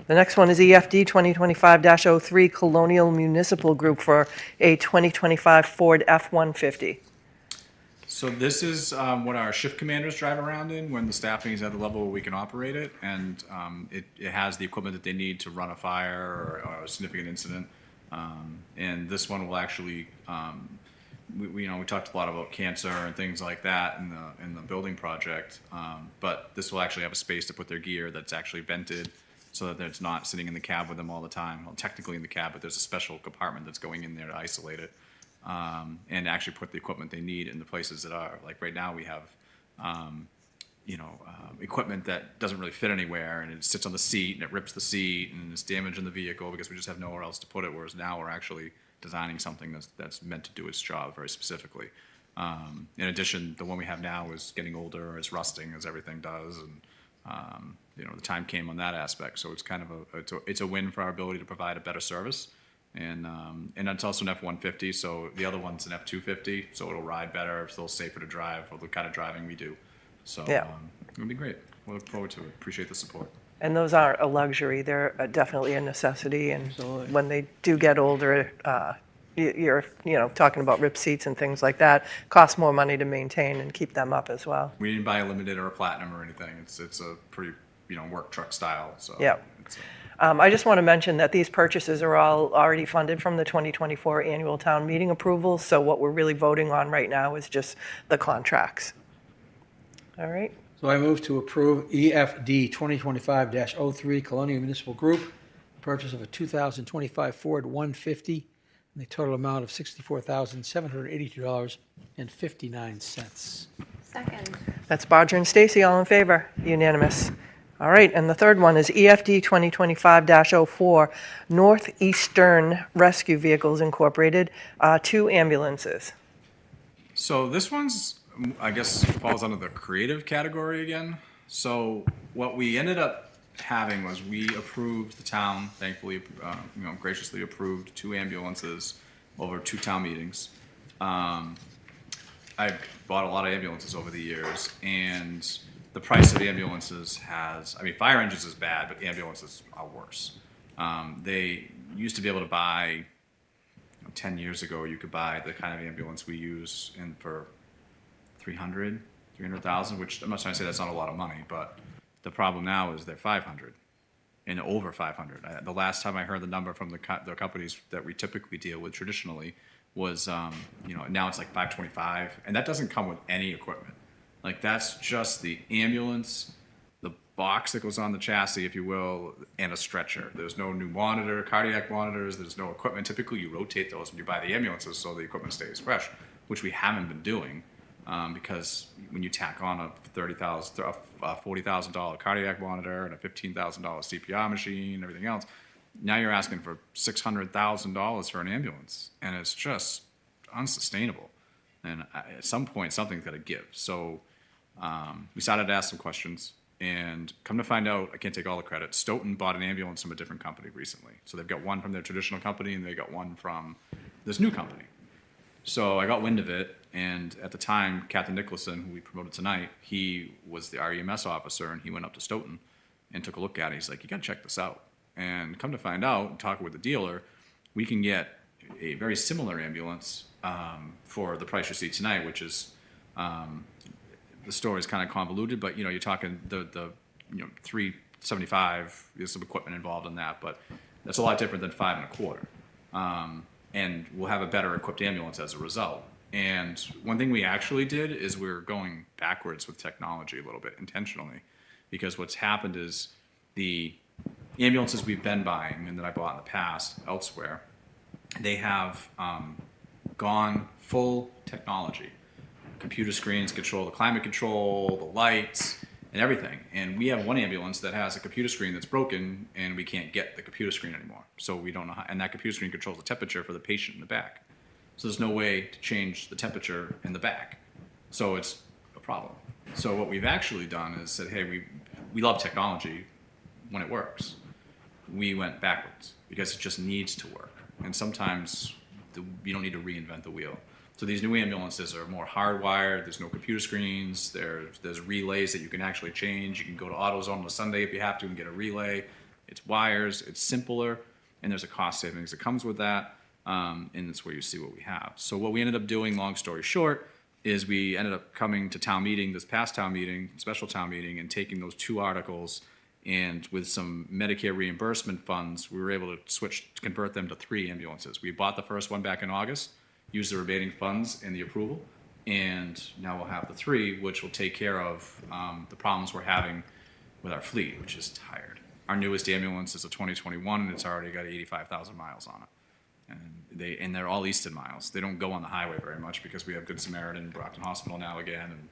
The next one is EFD 2025-03, Colonial Municipal Group for a 2025 Ford F-150.
So this is what our shift commanders drive around in when the staffing is at the level where we can operate it, and it has the equipment that they need to run a fire or a significant incident. And this one will actually, we talked a lot about cancer and things like that in the building project, but this will actually have a space to put their gear that's actually vented so that it's not sitting in the cab with them all the time. Well, technically in the cab, but there's a special compartment that's going in there to isolate it. And actually put the equipment they need in the places that are, like right now we have, equipment that doesn't really fit anywhere, and it sits on the seat and it rips the seat and it's damaging the vehicle because we just have nowhere else to put it, whereas now we're actually designing something that's meant to do its job very specifically. In addition, the one we have now is getting older, it's rusting as everything does, and the time came on that aspect, so it's kind of it's a win for our ability to provide a better service. And it's also an F-150, so the other one's an F-250, so it'll ride better, it's a little safer to drive for the kind of driving we do. So
Yeah.
It'll be great. We'll look forward to it. Appreciate the support.
And those aren't a luxury, they're definitely a necessity, and when they do get older, you're talking about rip seats and things like that, costs more money to maintain and keep them up as well.
We didn't buy a limited or a platinum or anything. It's a pretty work truck style. So
Yeah. I just want to mention that these purchases are all already funded from the 2024 annual town meeting approval, so what we're really voting on right now is just the contracts. All right.
So I move to approve EFD 2025-03, Colonial Municipal Group, purchase of a 2025 Ford 150 in the total amount of $64,782.59.
Second.
That's Bodger and Stacy, all in favor, unanimous. All right, and the third one is EFD 2025-04, Northeastern Rescue Vehicles Incorporated, 2 ambulances.
So this one's, I guess, falls under the creative category again. So what we ended up having was we approved, the town, thankfully, graciously approved 2 ambulances over 2 town meetings. I bought a lot of ambulances over the years, and the price of the ambulances fire engines is bad, but ambulances are worse. They used to be able to buy, 10 years ago, you could buy the kind of ambulance we use for 300,000, which I'm not trying to say that's not a lot of money, but the problem now is they're 500 and over 500. The last time I heard the number from the companies that we typically deal with traditionally was, now it's like 525, and that doesn't come with any equipment. Like, that's just the ambulance, the box that goes on the chassis, if you will, and a stretcher. There's no new monitor, cardiac monitors, there's no equipment. Typically, you rotate those when you buy the ambulances so the equipment stays fresh, which we haven't been doing, because when you tack on a $40,000 cardiac monitor and a $15,000 CPR machine and everything else, now you're asking for $600,000 for an ambulance, and it's just unsustainable. And at some point, something's got to give. So we started to ask some questions, and come to find out, I can't take all the credit, Stoughton bought an ambulance from a different company recently. So they've got one from their traditional company, and they got one from this new company. So I got wind of it, and at the time, Captain Nicholson, who we promoted tonight, he was the REMS officer, and he went up to Stoughton and took a look at it. He's like, you got to check this out. And come to find out, talking with the dealer, we can get a very similar ambulance for the price you see tonight, which is, the story is kind of convoluted, but you're talking the $375. There's some equipment involved in that, but that's a lot different than $525. And we'll have a better equipped ambulance as a result. And one thing we actually did is we're going backwards with technology a little bit intentionally, because what's happened is the ambulances we've been buying and that I bought in the past elsewhere, they have gone full technology. Computer screens control the climate control, the lights, and everything. And we have one ambulance that has a computer screen that's broken, and we can't get the computer screen anymore. So we don't know how, and that computer screen controls the temperature for the patient in the back. So there's no way to change the temperature in the back. So it's a problem. So what we've actually done is said, hey, we love technology when it works. We went backwards because it just needs to work. And sometimes you don't need to reinvent the wheel. So these new ambulances are more hardwired. There's no computer screens. There's relays that you can actually change. You can go to AutoZone on a Sunday if you have to and get a relay. It's wires. It's simpler, and there's a cost savings that comes with that. And that's where you see what we have. So what we ended up doing, long story short, is we ended up coming to town meeting, this past town meeting, special town meeting, and taking those two articles, and with some Medicare reimbursement funds, we were able to convert them to 3 ambulances. We bought the first one back in August, used the remaining funds in the approval, and now we'll have the 3, which will take care of the problems we're having with our fleet, which is tired. Our newest ambulance is a 2021, and it's already got 85,000 miles on it. And they're all Easton miles. They don't go on the highway very much because we have Good Samaritan and Brockton Hospital now again, and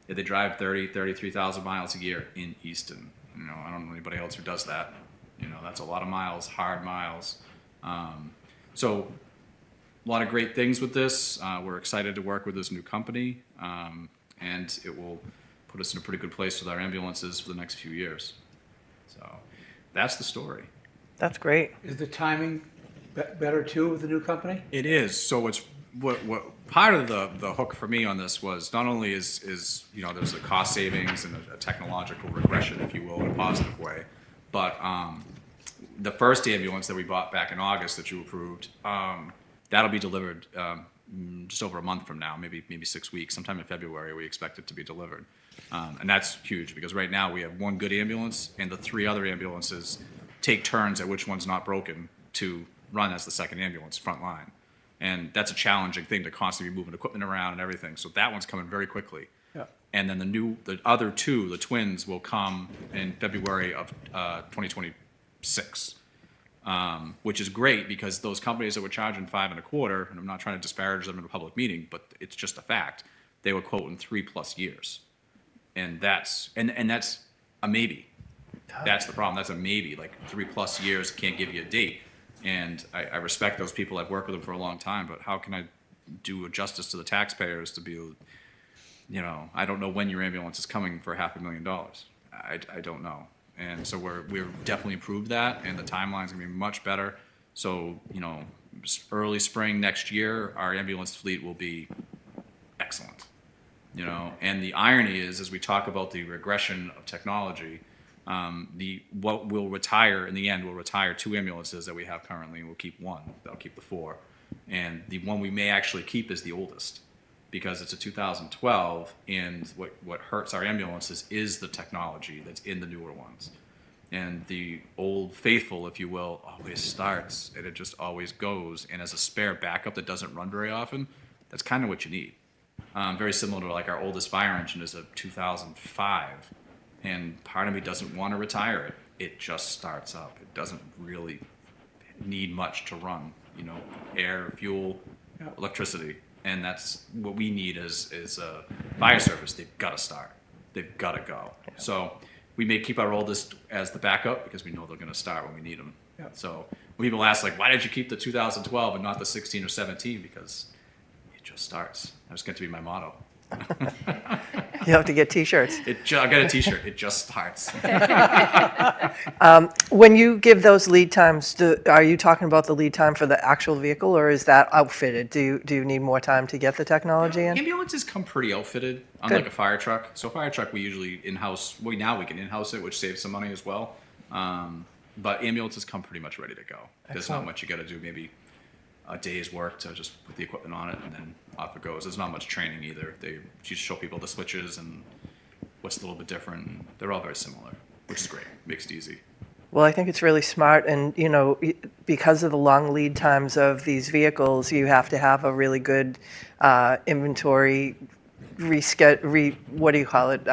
they drive 33,000 miles a year in Easton. I don't know anybody else who does that. That's a lot of miles, hard miles. So a lot of great things with this. We're excited to work with this new company, and it will put us in a pretty good place with our ambulances for the next few years. So that's the story.
That's great.
Is the timing better too with the new company?
It is. So it's what part of the hook for me on this was not only is there's a cost savings and a technological regression, if you will, in a positive way, but the first ambulance that we bought back in August that you approved, that'll be delivered just over a month from now, maybe 6 weeks, sometime in February we expect it to be delivered. And that's huge because right now we have one good ambulance and the 3 other ambulances take turns at which one's not broken to run as the second ambulance front line. And that's a challenging thing to constantly be moving equipment around and everything. So that one's coming very quickly.
Yeah.
And then the other 2, the twins, will come in February of 2026, which is great because those companies that were charging $5.25, and I'm not trying to disparage them in a public meeting, but it's just a fact, they were quoting 3+ years. And that's a maybe. That's the problem. That's a maybe. Like 3+ years can't give you a date. And I respect those people. I've worked with them for a long time, but how can I do justice to the taxpayers to be, I don't know when your ambulance is coming for $500,000. I don't know. And so we're definitely improved that, and the timeline's gonna be much better. So, early spring next year, our ambulance fleet will be excellent. And the irony is, as we talk about the regression of technology, What we'll retire in the end, we'll retire 2 ambulances that we have currently, and we'll keep 1. That'll keep the 4. And the one we may actually keep is the oldest, because it's a 2012, and what hurts our ambulances is the technology that's in the newer ones. And the old faithful, if you will, always starts, and it just always goes. And as a spare backup that doesn't run very often, that's kind of what you need. Very similar to like our oldest fire engine is a 2005, and part of me doesn't want to retire it. It just starts up. It doesn't really need much to run, air, fuel, electricity. And that's what we need as a fire service. They've got to start. They've got to go. So we may keep our oldest as the backup because we know they're going to start when we need them. So when people ask, like, why did you keep the 2012 and not the 16 or 17? Because it just starts. That's going to be my motto.
You have to get T-shirts.
I got a T-shirt. It just starts.
When you give those lead times, are you talking about the lead time for the actual vehicle, or is that outfitted? Do you need more time to get the technology in?
Ambulances come pretty outfitted, unlike a fire truck. So a fire truck, we usually in-house. Well, now we can in-house it, which saves some money as well. But ambulances come pretty much ready to go. There's not much you got to do. Maybe a day's work to just put the equipment on it, and then off it goes. There's not much training either. They just show people the switches and what's a little bit different. They're all very similar, which is great. Makes it easy.
Well, I think it's really smart, and because of the long lead times of these vehicles, you have to have a really good inventory what do you call it?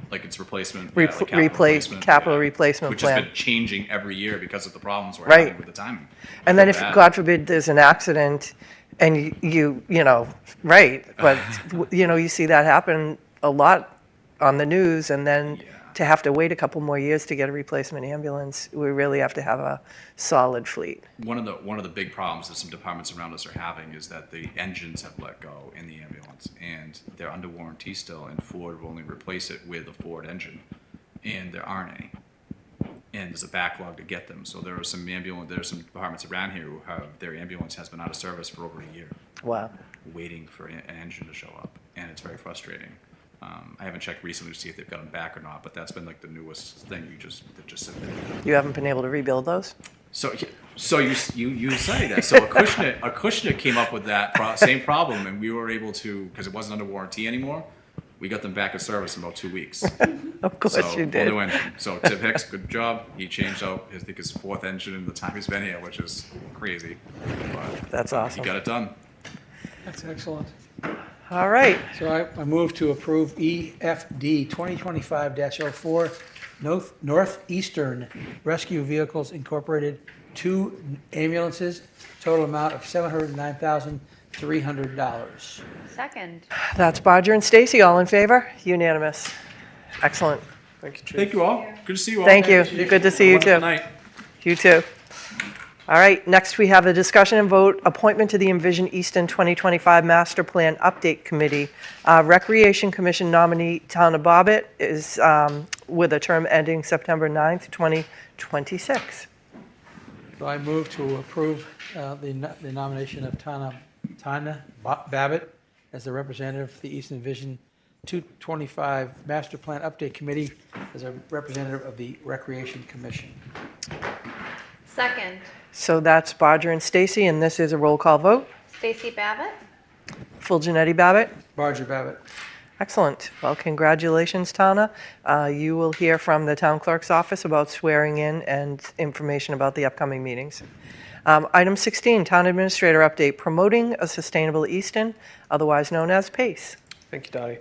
Like its replacement,
capital replacement
which
plan.
has been changing every year because of the problems we're
Right.
having with the timing.
And then if, God forbid, there's an accident, and but you see that happen a lot on the news, and then to have to wait a couple more years to get a replacement ambulance, we really have to have a solid fleet.
One of the big problems that some departments around us are having is that the engines have let go in the ambulance, and they're under warranty still, and Ford will only replace it with a Ford engine, and there aren't any. And there's a backlog to get them. So there are some departments around here who have their ambulance has been out of service for over a year.
Wow.
Waiting for an engine to show up, and it's very frustrating. I haven't checked recently to see if they've got them back or not, but that's been like the newest thing. That just sit there.
You haven't been able to rebuild those?
So you say that. So Acushnet came up with that same problem, and we were able to, because it wasn't under warranty anymore, we got them back in service in about 2 weeks.
Of course you did.
New engine. So Tim Hicks, good job. He changed out his 4th engine in the time he's been here, which is crazy. But
that's awesome.
He got it done.
That's excellent.
All right.
So I move to approve EFD 2025-04, Northeastern Rescue Vehicles Incorporated, 2 ambulances, total amount of $709,300.
Second.
That's Bodger and Stacy, all in favor? Unanimous. Excellent.
Thank you, Chief.
Thank you all. Good to see you all.
Thank you. Good to see you too.
Night.
You too. All right, next we have a discussion and vote appointment to the Envision Easton 2025 Master Plan Update Committee. Recreation Commission nominee Tana Bobbitt is with a term ending September 9th, 2026.
So I move to approve the nomination of Tana Babbitt as the representative for the Easton Vision 225 Master Plan Update Committee as a representative of the Recreation Commission.
Second.
So that's Bodger and Stacy, and this is a roll call vote.
Stacy Babbitt.
Full Janetti Babbitt.
Bodger Babbitt.
Excellent. Well, congratulations, Tana. You will hear from the town clerk's office about swearing in and information about the upcoming meetings. Item 16, town administrator update, promoting a sustainable Easton, otherwise known as PACE.
Thank you, Dottie.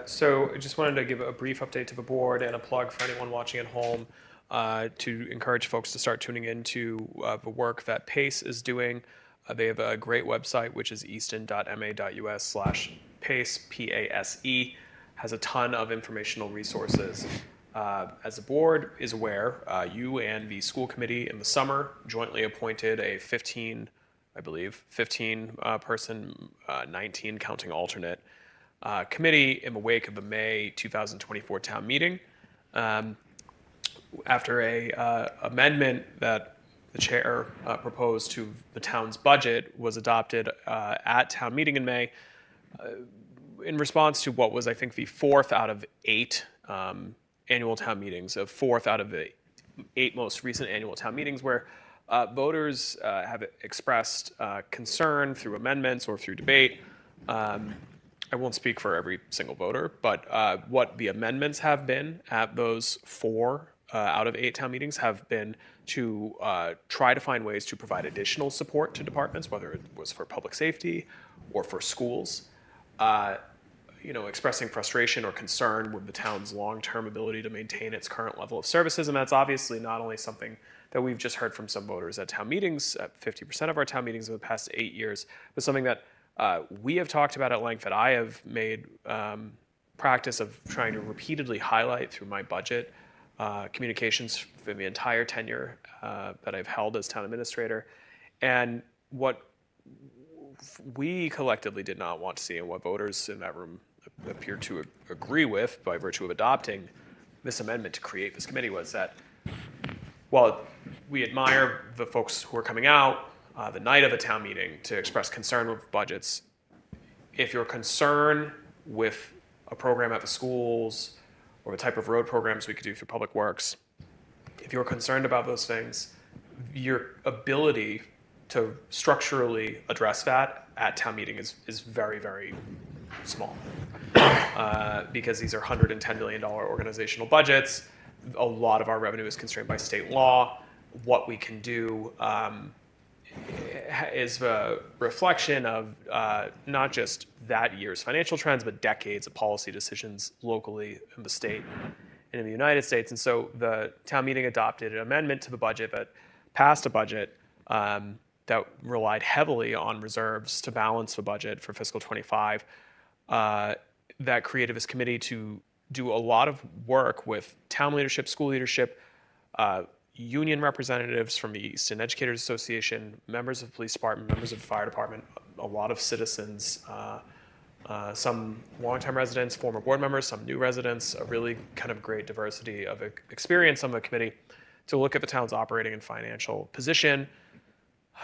So I just wanted to give a brief update to the board and a plug for anyone watching at home to encourage folks to start tuning into the work that PACE is doing. They have a great website, which is easton.ma.us/PACE, P-A-S-E, has a ton of informational resources. As the board is aware, you and the school committee in the summer jointly appointed a 15 person, 19 counting alternate, committee in the wake of the May 2024 town meeting. After a amendment that the chair proposed to the town's budget was adopted at town meeting in May, in response to what was, I think, the 4th out of 8 annual town meetings, a fourth out of the 8 most recent annual town meetings, where voters have expressed concern through amendments or through debate. I won't speak for every single voter, but what the amendments have been at those 4 out of 8 town meetings have been to try to find ways to provide additional support to departments, whether it was for public safety or for schools. Expressing frustration or concern with the town's long-term ability to maintain its current level of services. And that's obviously not only something that we've just heard from some voters at town meetings, at 50% of our town meetings in the past 8 years, but something that we have talked about at length, that I have made practice of trying to repeatedly highlight through my budget communications for the entire tenure that I've held as town administrator. And what we collectively did not want to see, and what voters in that room appear to agree with by virtue of adopting this amendment to create this committee, was that while we admire the folks who are coming out the night of a town meeting to express concern with budgets, if your concern with a program at the schools or the type of road programs we could do through Public Works, if you're concerned about those things, your ability to structurally address that at town meeting is very, very small. Because these are $110 million organizational budgets. A lot of our revenue is constrained by state law. What we can do is a reflection of not just that year's financial trends, but decades of policy decisions locally in the state and in the United States. And so the town meeting adopted an amendment to the budget that passed a budget that relied heavily on reserves to balance the budget for fiscal 25. That created this committee to do a lot of work with town leadership, school leadership, union representatives from the Easton Educators Association, members of the police department, members of the fire department, a lot of citizens, some longtime residents, former board members, some new residents, a really kind of great diversity of experience on the committee to look at the town's operating and financial position,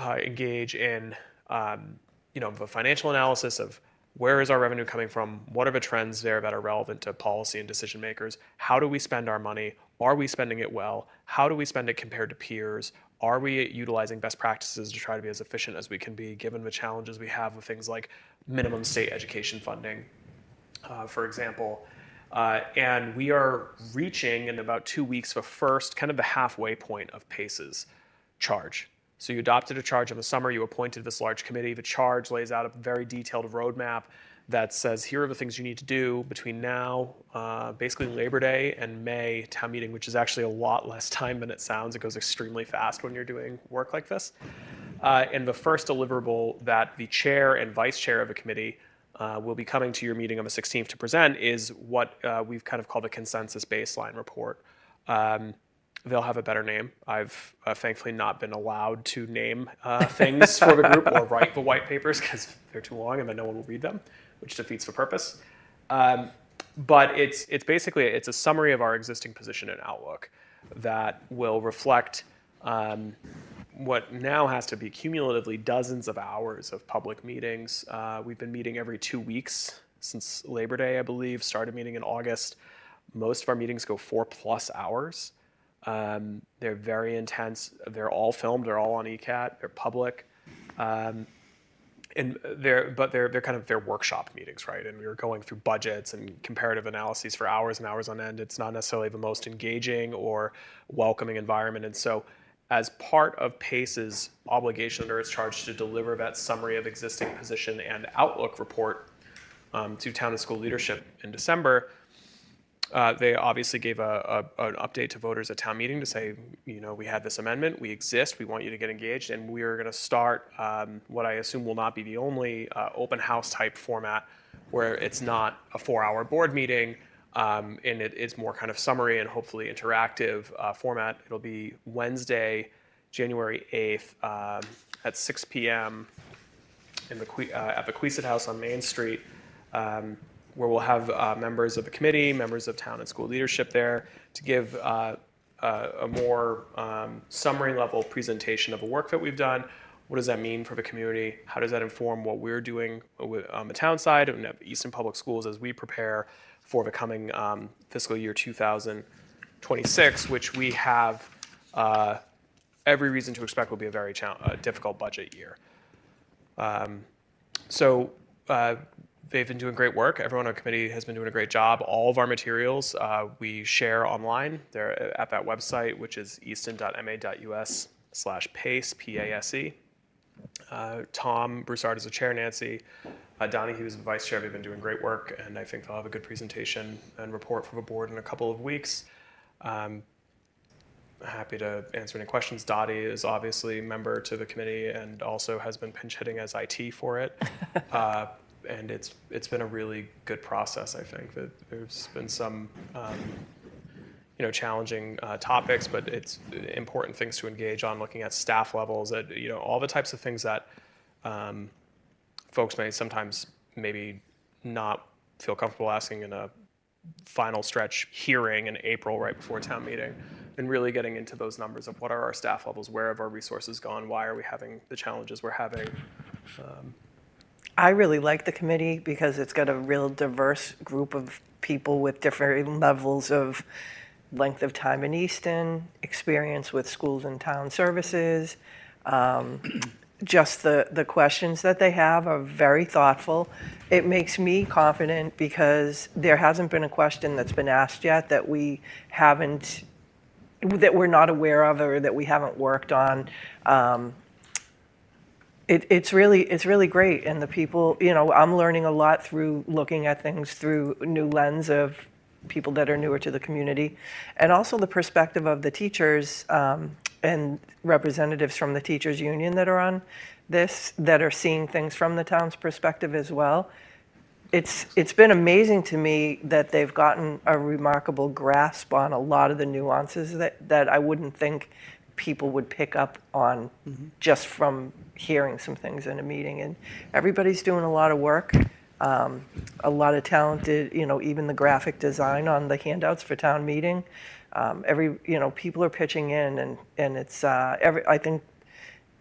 engage in the financial analysis of where is our revenue coming from, what are the trends there that are relevant to policy and decision makers, how do we spend our money, are we spending it well, how do we spend it compared to peers, are we utilizing best practices to try to be as efficient as we can be given the challenges we have with things like minimum state education funding, for example. And we are reaching in about 2 weeks the first, kind of the halfway point of PACE's charge. So you adopted a charge in the summer, you appointed this large committee. The charge lays out a very detailed roadmap that says, here are the things you need to do between now, basically Labor Day and May town meeting, which is actually a lot less time than it sounds. It goes extremely fast when you're doing work like this. And the first deliverable that the chair and vice chair of a committee will be coming to your meeting on the 16th to present is what we've kind of called a consensus baseline report. They'll have a better name. I've thankfully not been allowed to name things for the group or write the white papers because they're too long and then no one will read them, which defeats the purpose. But it's basically, it's a summary of our existing position and outlook that will reflect what now has to be cumulatively dozens of hours of public meetings. We've been meeting every 2 weeks since Labor Day, I believe, started meeting in August. Most of our meetings go 4+ hours. They're very intense. They're all filmed. They're all on ECAT. They're public, and they're kind of their workshop meetings, right? And we were going through budgets and comparative analyses for hours and hours on end. It's not necessarily the most engaging or welcoming environment, and so as part of PACE's obligation under its charge to deliver that summary of existing position and outlook report to town and school leadership in December. They obviously gave an update to voters at town meeting to say, we had this amendment, we exist, we want you to get engaged, and we are going to start what I assume will not be the only open house type format where it's not a 4-hour board meeting, and it's more kind of summary and hopefully interactive format. It'll be Wednesday, January 8th at 6 p.m. at the Queesit House on Main Street. Where we'll have members of the committee, members of town and school leadership there to give a more summary level presentation of the work that we've done. What does that mean for the community? How does that inform what we're doing on the town side and at Easton Public Schools as we prepare for the coming fiscal year 2026, which we have every reason to expect will be a very difficult budget year. They've been doing great work. Everyone on the committee has been doing a great job. All of our materials we share online. They're at that website, which is easton.ma.us/PACE, P-A-S-E. Tom Broussard is the chair, Nancy. Donnie, who's the vice chair, they've been doing great work, and I think they'll have a good presentation and report for the board in a couple of weeks. Happy to answer any questions. Dottie is obviously a member to the committee and also has been pinch hitting as IT for it. And it's been a really good process. I think that there's been some challenging topics, but it's important things to engage on, looking at staff levels, at all the types of things that folks may sometimes maybe not feel comfortable asking in a final stretch hearing in April right before town meeting, and really getting into those numbers of what are our staff levels, where have our resources gone, why are we having the challenges we're having.
I really like the committee because it's got a real diverse group of people with different levels of length of time in Easton, experience with schools and town services. Just the questions that they have are very thoughtful. It makes me confident because there hasn't been a question that's been asked yet that we're not aware of or that we haven't worked on. It's really great, and the people, I'm learning a lot through looking at things through a new lens of people that are newer to the community, and also the perspective of the teachers and representatives from the teachers union that are on this, that are seeing things from the town's perspective as well. It's been amazing to me that they've gotten a remarkable grasp on a lot of the nuances that I wouldn't think people would pick up on just from hearing some things in a meeting. And everybody's doing a lot of work, a lot of talented, even the graphic design on the handouts for town meeting. People are pitching in, and it's I think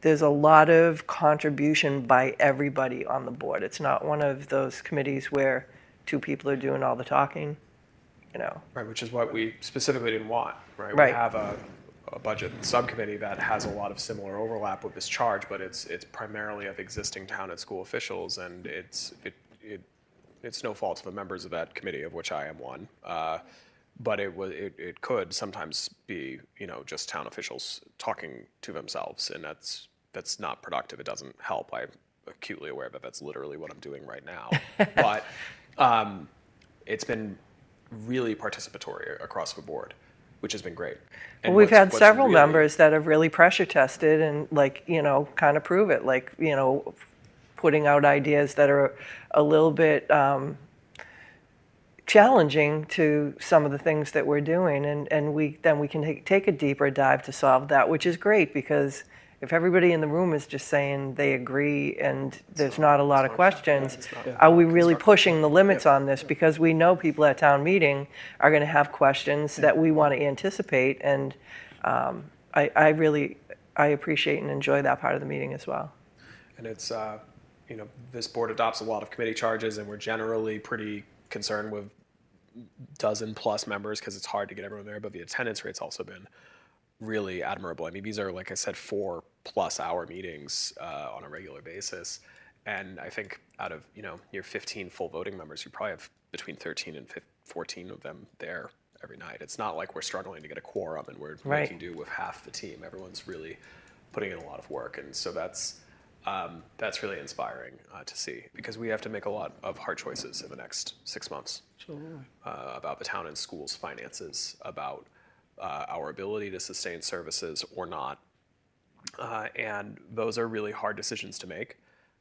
there's a lot of contribution by everybody on the board. It's not one of those committees where two people are doing all the talking,
Right, which is what we specifically didn't want, right?
Right.
We have a budget subcommittee that has a lot of similar overlap with this charge, but it's primarily of existing town and school officials, and it's no fault of the members of that committee, of which I am one. But it could sometimes be just town officials talking to themselves, and that's not productive. It doesn't help. I'm acutely aware that that's literally what I'm doing right now. But it's been really participatory across the board, which has been great. And
well, we've had
what's
several
really,
members that have really pressure tested and kind of prove it, putting out ideas that are a little bit challenging to some of the things that we're doing, and we can take a deeper dive to solve that, which is great, because if everybody in the room is just saying they agree and there's not a lot of questions, are we really pushing the limits on this? Because we know people at town meeting are going to have questions that we want to anticipate, and I appreciate and enjoy that part of the meeting as well.
And it's this board adopts a lot of committee charges, and we're generally pretty concerned with dozen plus members because it's hard to get everyone there, but the attendance rate's also been really admirable. I mean, these are, like I said, 4+ hour meetings on a regular basis. And I think out of, your 15 full voting members, you probably have between 13 and 14 of them there every night. It's not like we're struggling to get a quorum and we're making do with half the team. Everyone's really putting in a lot of work. And so that's really inspiring to see, because we have to make a lot of hard choices in the next 6 months about the town and schools' finances, about our ability to sustain services or not. And those are really hard decisions to make.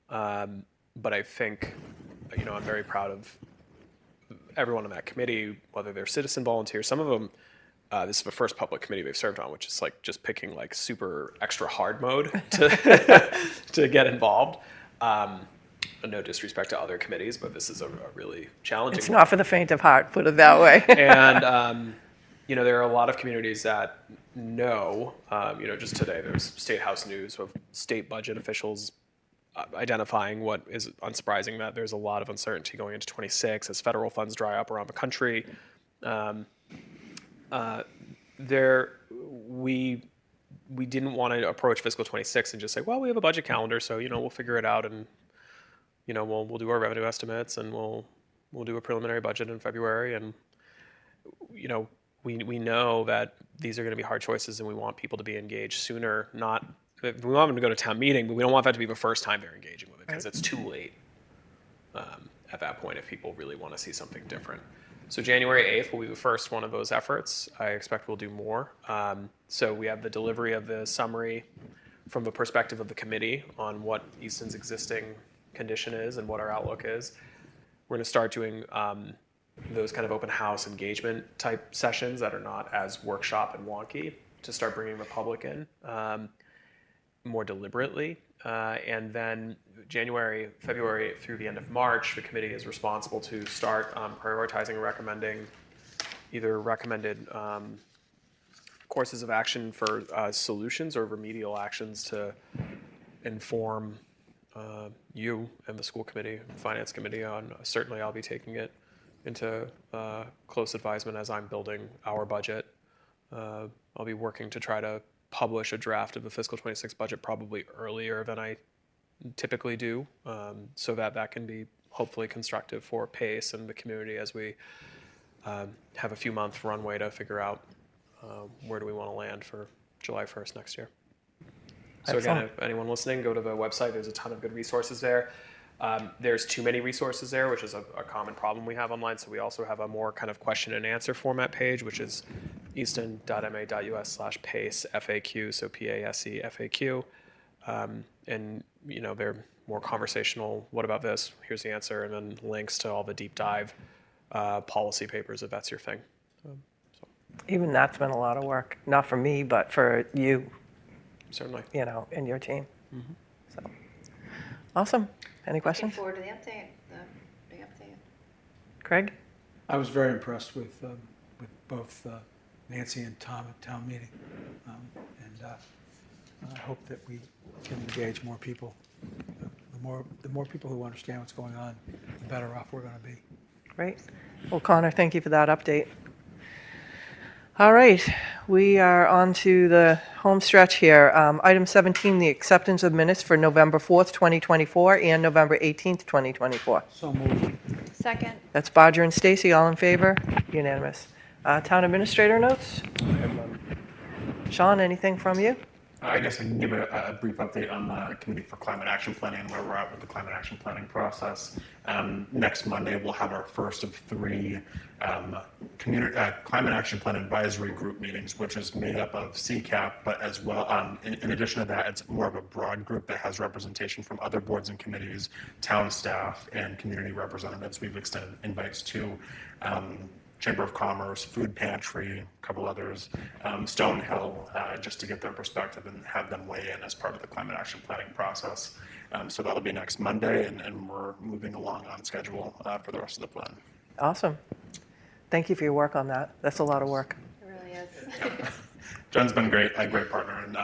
But I think, I'm very proud of everyone on that committee, whether they're citizen volunteers. Some of them, this is the first public committee they've served on, which is like just picking like super extra hard mode to get involved. No disrespect to other committees, but this is a really challenging
It's not for the faint of heart, put it that way.
And, there are a lot of communities that know, just today there's State House news of state budget officials identifying what is unsurprising, that there's a lot of uncertainty going into 26 as federal funds dry up around the country. We didn't want to approach fiscal 26 and just say, well, we have a budget calendar, so we'll figure it out, and we'll do our revenue estimates, and we'll do a preliminary budget in February, and we know that these are going to be hard choices, and we want people to be engaged sooner. We want them to go to town meeting, but we don't want that to be the first time they're engaging with it, because it's too late at that point if people really want to see something different. So January 8th will be the first one of those efforts. I expect we'll do more. So we have the delivery of the summary from the perspective of the committee on what Easton's existing condition is and what our outlook is. We're going to start doing those kind of open house engagement type sessions that are not as workshop and wonky, to start bringing the public in more deliberately. And then February through the end of March, the committee is responsible to start prioritizing and recommending either recommended courses of action for solutions or remedial actions to inform you and the school committee, finance committee on. Certainly I'll be taking it into close advisement as I'm building our budget. I'll be working to try to publish a draft of the fiscal 26 budget probably earlier than I typically do, so that can be hopefully constructive for PACE and the community as we have a few month runway to figure out where do we want to land for July 1st next year. So again, if anyone listening, go to the website. There's a ton of good resources there. There's too many resources there, which is a common problem we have online. So we also have a more kind of question and answer format page, which is easton.ma.us/PACE FAQ, so PASE FAQ. And they're more conversational. What about this? Here's the answer, and then links to all the deep dive policy papers if that's your thing.
Even that's been a lot of work, not for me, but for you.
Certainly.
And your team.
Mm-hmm.
So, awesome. Any questions?
Looking forward to the update, the big update.
Craig?
I was very impressed with both Nancy and Tom at town meeting, and I hope that we can engage more people. The more people who understand what's going on, the better off we're going to be.
Great. Well, Connor, thank you for that update. All right, we are on to the home stretch here. Item 17, the acceptance of minutes for November 4th, 2024 and November 18th, 2024.
So moved.
Second.
That's Bodger and Stacy, all in favor? Unanimous. Town administrator notes? Sean, anything from you?
I guess I can give a brief update on the Committee for Climate Action Planning and where we're at with the climate action planning process. Next Monday, we'll have our first of 3 climate action plan advisory group meetings, which is made up of ECAT, but as well, in addition to that, it's more of a broad group that has representation from other boards and committees, town staff, and community representatives. We've extended invites to Chamber of Commerce, Food Pantry, a couple others, Stonehill, just to get their perspective and have them weigh in as part of the climate action planning process. So that'll be next Monday, and we're moving along on schedule for the rest of the plan.
Awesome. Thank you for your work on that. That's a lot of work.
It really is.
Jen's been great, a great partner, and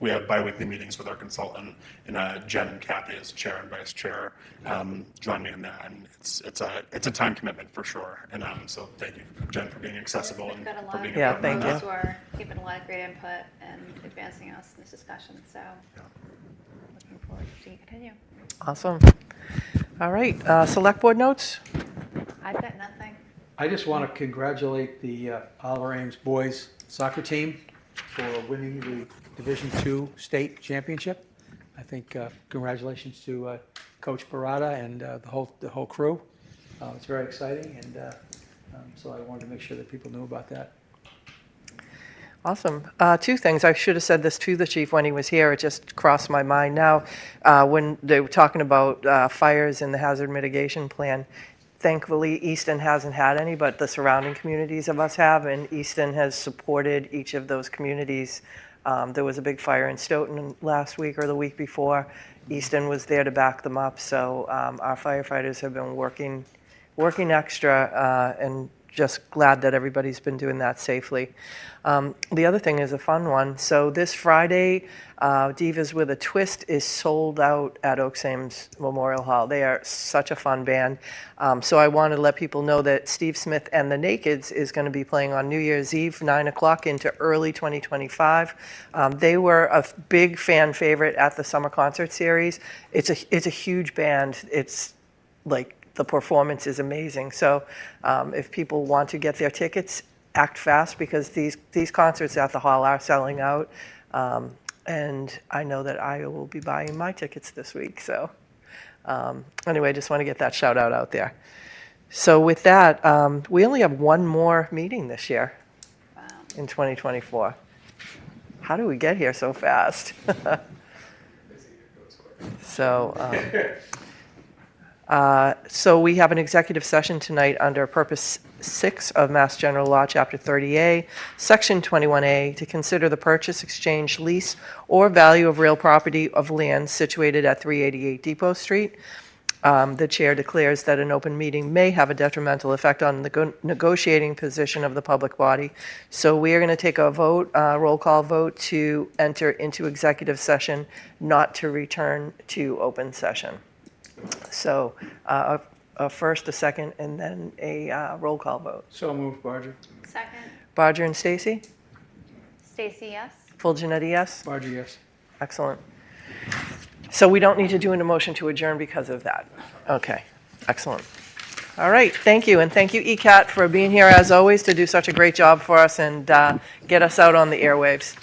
we have bi-weekly meetings with our consultant, and Jen and Kathy as chair and vice chair join me in that, and it's a time commitment for sure. And so thank you, Jen, for being accessible and
We've got a
for
lot
being
of
a
thank
members
you.
who are giving a lot of great input and advancing us in this discussion. So looking forward to seeing it continue.
Awesome. All right, select board notes?
I've got nothing.
I just want to congratulate the Oliver Ames boys soccer team for winning the Division II state championship. I think congratulations to Coach Barada and the whole crew. It's very exciting, and so I wanted to make sure that people knew about that.
Awesome. 2 things. I should have said this to the chief when he was here. It just crossed my mind now. When they were talking about fires and the hazard mitigation plan, thankfully, Easton hasn't had any, but the surrounding communities of us have, and Easton has supported each of those communities. There was a big fire in Stoughton last week or the week before. Easton was there to back them up, so our firefighters have been working extra and just glad that everybody's been doing that safely. The other thing is a fun one. So this Friday, Divas with a Twist is sold out at Oaks Ames Memorial Hall. They are such a fun band. So I want to let people know that Steve Smith and the Nakeds is going to be playing on New Year's Eve, 9 o'clock into early 2025. They were a big fan favorite at the Summer Concert Series. It's a huge band. It's like the performance is amazing. So if people want to get their tickets, act fast because these concerts at the hall are selling out. And I know that I will be buying my tickets this week. So anyway, I just want to get that shout out there. So with that, we only have one more meeting this year in 2024. How do we get here so fast? So we have an executive session tonight under Purpose 6 of Mass General Law, Chapter 30A, Section 21A, to consider the purchase, exchange, lease, or value of real property of land situated at 388 Depot Street. The chair declares that an open meeting may have a detrimental effect on the negotiating position of the public body. So we are going to take a vote, roll call vote, to enter into executive session, not to return to open session. So a first, a second, and then a roll call vote.
So moved, Barger.
Second.
Barger and Stacy?
Stacy, yes.
Full Janetti, yes?
Barger, yes.
Excellent. So we don't need to do a motion to adjourn because of that. Okay, excellent. All right, thank you. And thank you, ECAT, for being here as always to do such a great job for us and get us out on the airwaves.